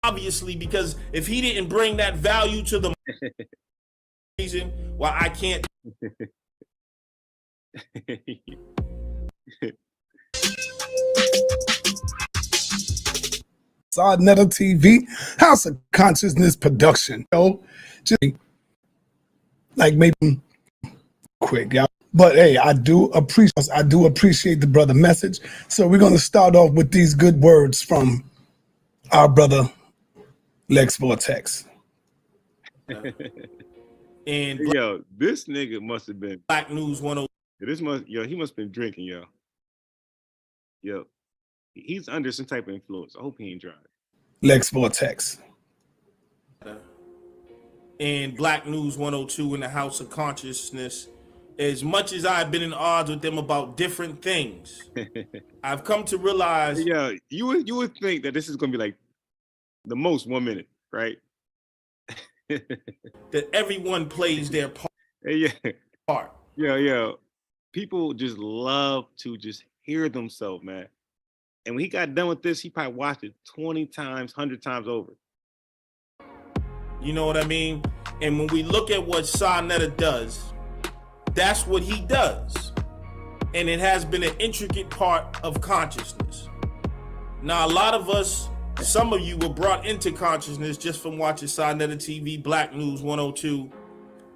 Obviously, because if he didn't bring that value to the reason why I can't. Netta TV, House of Consciousness production. Just like maybe quick, y'all. But hey, I do appreciate the brother message. So we're gonna start off with these good words from our brother Lex Vortex. And yo, this nigga must have been Black News 102. He must have been drinking, yo. Yo, he's under some type of influence. I hope he ain't driving. Lex Vortex. And Black News 102 in the House of Consciousness. As much as I've been in odds with them about different things, I've come to realize. Yeah, you would think that this is gonna be like the most 1 minute, right? That everyone plays their part. Yeah. People just love to just hear themselves, man. And when he got done with this, he probably watched it 20 times, 100 times over. You know what I mean? And when we look at what Netta does, that's what he does. And it has been an intricate part of consciousness. Now, a lot of us, some of you were brought into consciousness just from watching Netta TV, Black News 102.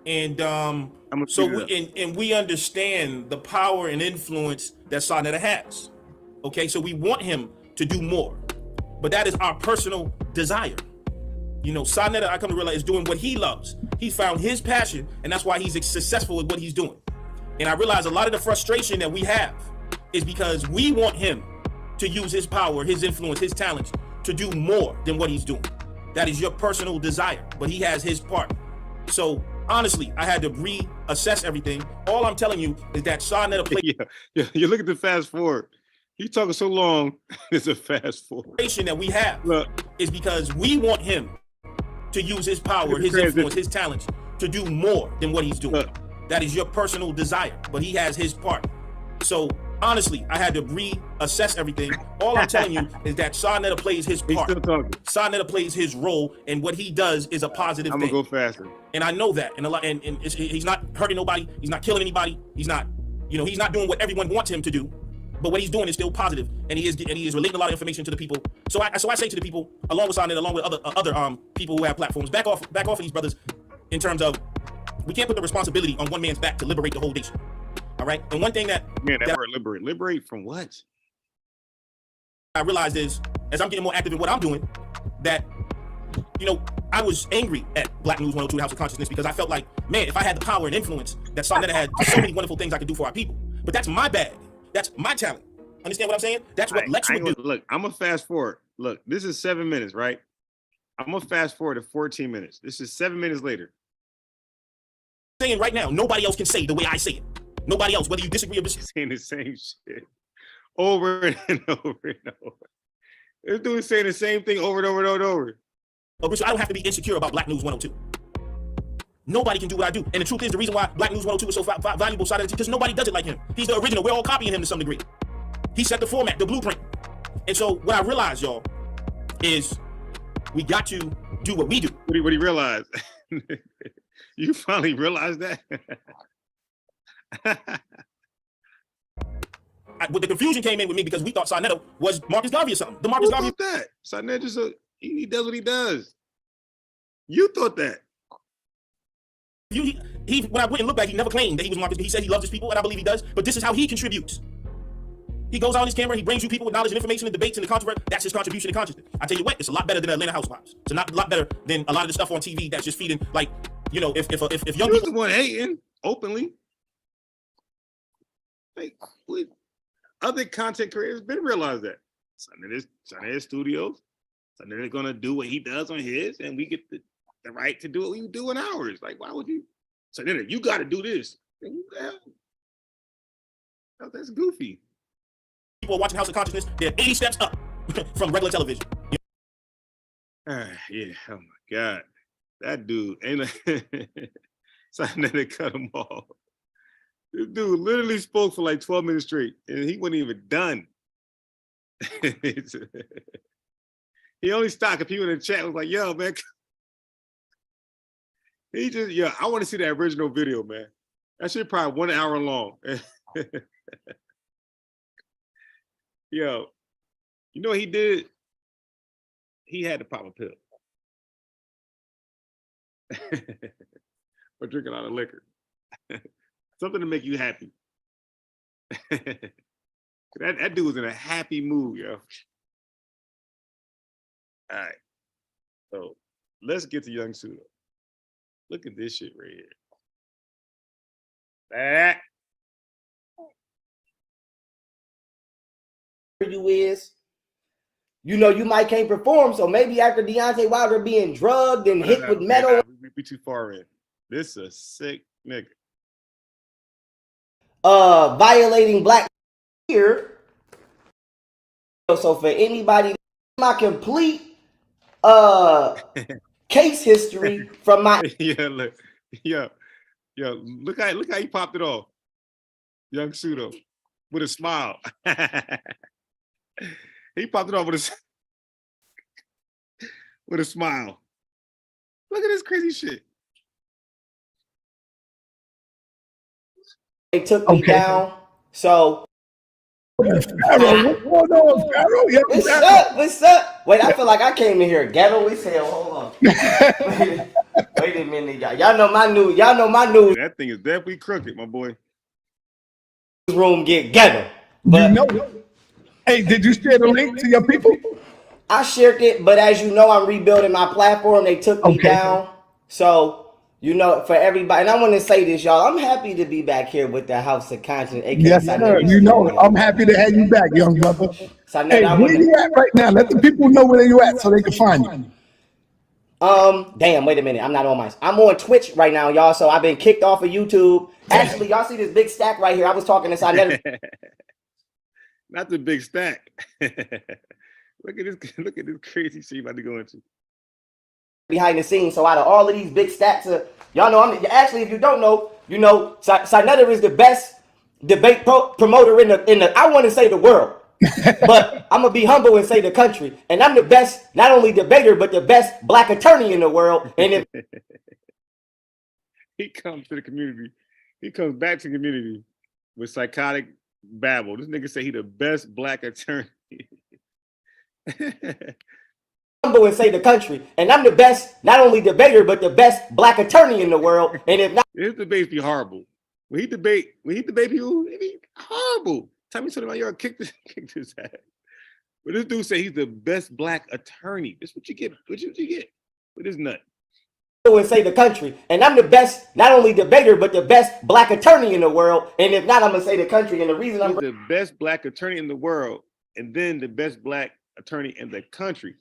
And we understand the power and influence that Netta has. Okay, so we want him to do more. But that is our personal desire. You know, Netta, I come to realize, is doing what he loves. He found his passion, and that's why he's successful at what he's doing. And I realize a lot of the frustration that we have is because we want him to use his power, his influence, his talents to do more than what he's doing. That is your personal desire, but he has his part. So honestly, I had to reassess everything. All I'm telling you is that Netta played. Yeah, you look at the fast forward. He's talking so long, it's a fast forward. That we have is because we want him to use his power, his influence, his talents to do more than what he's doing. That is your personal desire, but he has his part. So honestly, I had to reassess everything. All I'm telling you is that Netta plays his part. He's still talking. Netta plays his role, and what he does is a positive thing. I'm gonna go faster. And I know that. And he's not hurting nobody. He's not killing anybody. He's not doing what everyone wants him to do. But what he's doing is still positive, and he is relating a lot of information to the people. So I say to the people, along with Netta, along with other people who have platforms, back off of these brothers, in terms of we can't put the responsibility on one man's back to liberate the whole nation. All right. And one thing that word liberate from what? I realized is, as I'm getting more active in what I'm doing, that I was angry at Black News 102 House of Consciousness because I felt like, man, if I had the power and influence that Netta had, so many wonderful things I could do for our people. But that's my bag. That's my talent. Understand what I'm saying? That's what Lex would do. Look, I'm gonna fast forward. Look, this is 7 minutes, right? I'm gonna fast forward to 14 minutes. This is 7 minutes later. Saying right now, nobody else can say the way I say it. Nobody else, whether you disagree or disagree. Saying the same shit over and over and over. This dude saying the same thing over and over and over and over. Oh, Richard, I don't have to be insecure about Black News 102. Nobody can do what I do. And the truth is, the reason why Black News 102 is so valuable side of it, because nobody does it like him. He's the original. We're all copying him to some degree. He set the format, the blueprint. And so what I realized, y'all, is we got to do what we do. What do you realize? You finally realized that? What the confusion came in with me because we thought Netta was Marcus Garvey or something. The Marcus Garvey. That Netta just he does what he does. You thought that. He when I went and looked back, he never claimed that he was Marcus. He said he loves his people, and I believe he does. But this is how he contributes. He goes on his camera, he brings you people with knowledge and information and debates and the controversy. That's his contribution to consciousness. I tell you what, it's a lot better than Atlanta Housewives. It's a lot better than a lot of the stuff on TV that's just feeding, like, if young people. The one hating openly. Like, other content creators been realized that. Sunday Studios, Sunday they're gonna do what he does on his, and we get the right to do what we do in ours. Like, why would you? So then you got to do this. What the hell? Oh, that's goofy. People are watching House of Consciousness. They're 80 steps up from regular television. Yeah. Oh my God, that dude ain't. Something they cut him off. This dude literally spoke for like 12 minutes straight, and he wasn't even done. He only stopped if people in the chat was like, "Yo, man." He just, I want to see that original video, man. That shit probably 1 hour long. Yo, you know what he did? He had to pop a pill. Or drink a lot of liquor. Something to make you happy. That dude was in a happy mood, yo. All right. So let's get to young Pseudo. Look at this shit right here. That. You is, you know, you might can't perform, so maybe after Deontay Wilder being drugged and hit with metal. We too far in. This is a sick nigga. Violating black here. So for anybody, my complete case history from my look, look how he popped it off. Young Pseudo with a smile. He popped it off with a smile. Look at this crazy shit. They took me down. So What's going on, Pharaoh? Yeah, what's up? Wait, I feel like I came in here ghetto as hell. Hold on. Wait a minute, y'all. Y'all know my news. That thing is definitely crooked, my boy. Room get ghetto. But hey, did you share the link to your people? I shared it, but as you know, I'm rebuilding my platform. They took me down. So, you know, for everybody, and I want to say this, y'all, I'm happy to be back here with the House of Conscience. Yes, sir. You know, I'm happy to have you back, young brother. Hey, where you at right now? Let the people know where you at so they can find you. Damn, wait a minute. I'm not on my. I'm on Twitch right now, y'all. So I've been kicked off of YouTube. Actually, y'all see this big stack right here. I was talking to Sainetta. Not the big stack. Look at this. Look at this crazy shit about to go into. Behind the scenes. So out of all of these big stacks, y'all know, actually, if you don't know, you know, Sainetta is the best debate promoter in the I want to say the world, but I'm gonna be humble and say the country. And I'm the best, not only debater, but the best black attorney in the world. And if he comes to the community, he comes back to the community with psychotic babble. This nigga say he the best black attorney. humble and say the country, and I'm the best, not only debater, but the best black attorney in the world. And if not, his debates be horrible. When he debate people, it be horrible. Tell me something about y'all kick his ass. But this dude say he's the best black attorney. This what you get. What you get with this nut. And say the country, and I'm the best, not only debater, but the best black attorney in the world. And if not, I'm gonna say the country. And the reason I'm the best black attorney in the world, and then the best black attorney in the country,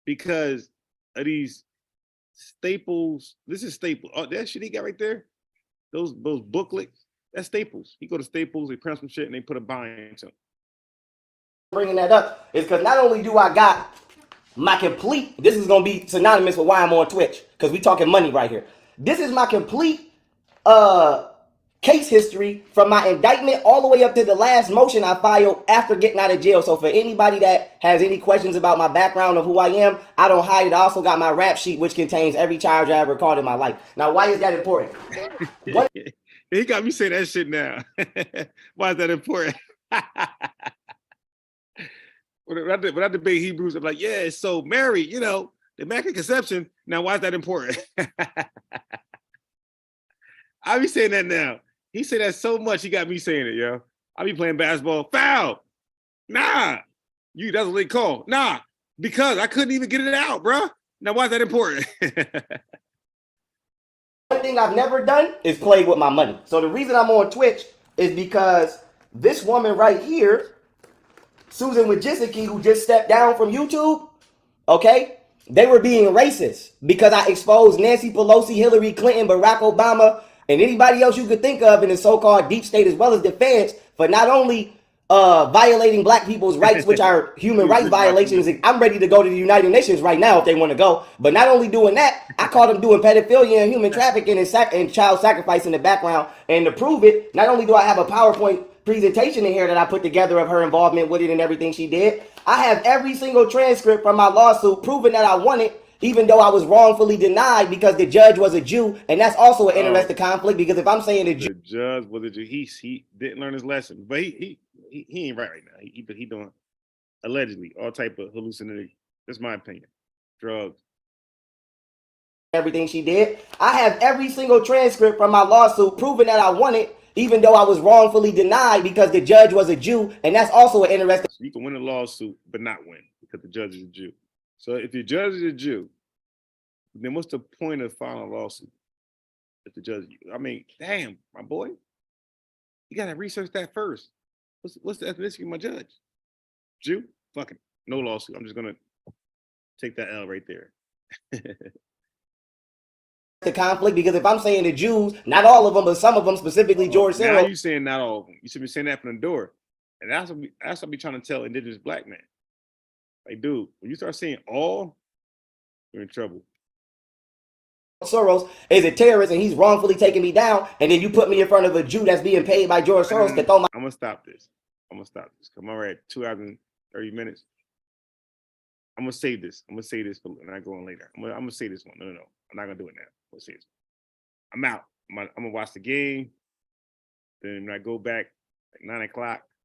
because of these Staples. This is Staples. Oh, that shit he got right there. Those booklets. That's Staples. You go to Staples, they print some shit, and they put a bind to them. Bringing that up is because not only do I got my complete, this is gonna be synonymous with why I'm on Twitch, because we talking money right here. This is my complete case history from my indictment all the way up to the last motion I filed after getting out of jail. So for anybody that has any questions about my background of who I am, I don't hide it. I also got my rap sheet, which contains every charge I ever caught in my life. Now, why is that important? He got me saying that shit now. Why is that important? When I debate Hebrews, I'm like, yeah, so Mary, you know, the Immaculate Conception. Now, why is that important? I be saying that now. He said that so much, he got me saying it, yo. I be playing basketball. Foul. Nah. That's what they call. Nah. Because I couldn't even get it out, bro. Now, why is that important? One thing I've never done is play with my money. So the reason I'm on Twitch is because this woman right here, Susan Wojcicki, who just stepped down from YouTube, okay? They were being racist because I exposed Nancy Pelosi, Hillary Clinton, Barack Obama, and anybody else you could think of in the so-called deep state as well as defense for not only violating black people's rights, which are human rights violations. I'm ready to go to the United Nations right now if they want to go. But not only doing that, I caught them doing pedophilia and human trafficking and child sacrifice in the background. And to prove it, not only do I have a PowerPoint presentation in here that I put together of her involvement with it and everything she did, I have every single transcript from my lawsuit proving that I won it, even though I was wrongfully denied because the judge was a Jew. And that's also an interesting conflict because if I'm saying the judge was a Jew, he didn't learn his lesson, but he ain't right now. He doing allegedly all type of hallucinating. That's my opinion. Drugs. Everything she did. I have every single transcript from my lawsuit proving that I won it, even though I was wrongfully denied because the judge was a Jew. And that's also an interesting. So you can win a lawsuit, but not win because the judge is a Jew. So if your judge is a Jew, then what's the point of filing a lawsuit? If the judge, I mean, damn, my boy, you gotta research that first. What's the ethnicity of my judge? Jew? Fucking no lawsuit. I'm just gonna take that L right there. The conflict because if I'm saying the Jews, not all of them, but some of them, specifically George Soros. Now you saying not all of them. You should be saying that from the door, and that's what I be trying to tell indigenous black men. Like, dude, when you start saying all, you're in trouble. Soros is a terrorist and he's wrongfully taking me down, and then you put me in front of a Jew that's being paid by George Soros to throw my. I'm gonna stop this. Come on, we're at 2 hours and 30 minutes. I'm gonna save this. I'm gonna say this for and I go on later. I'm gonna say this one. No. I'm not gonna do it now. I'm gonna say this. I'm out. I'm gonna watch the game. Then when I go back like 9 o'clock,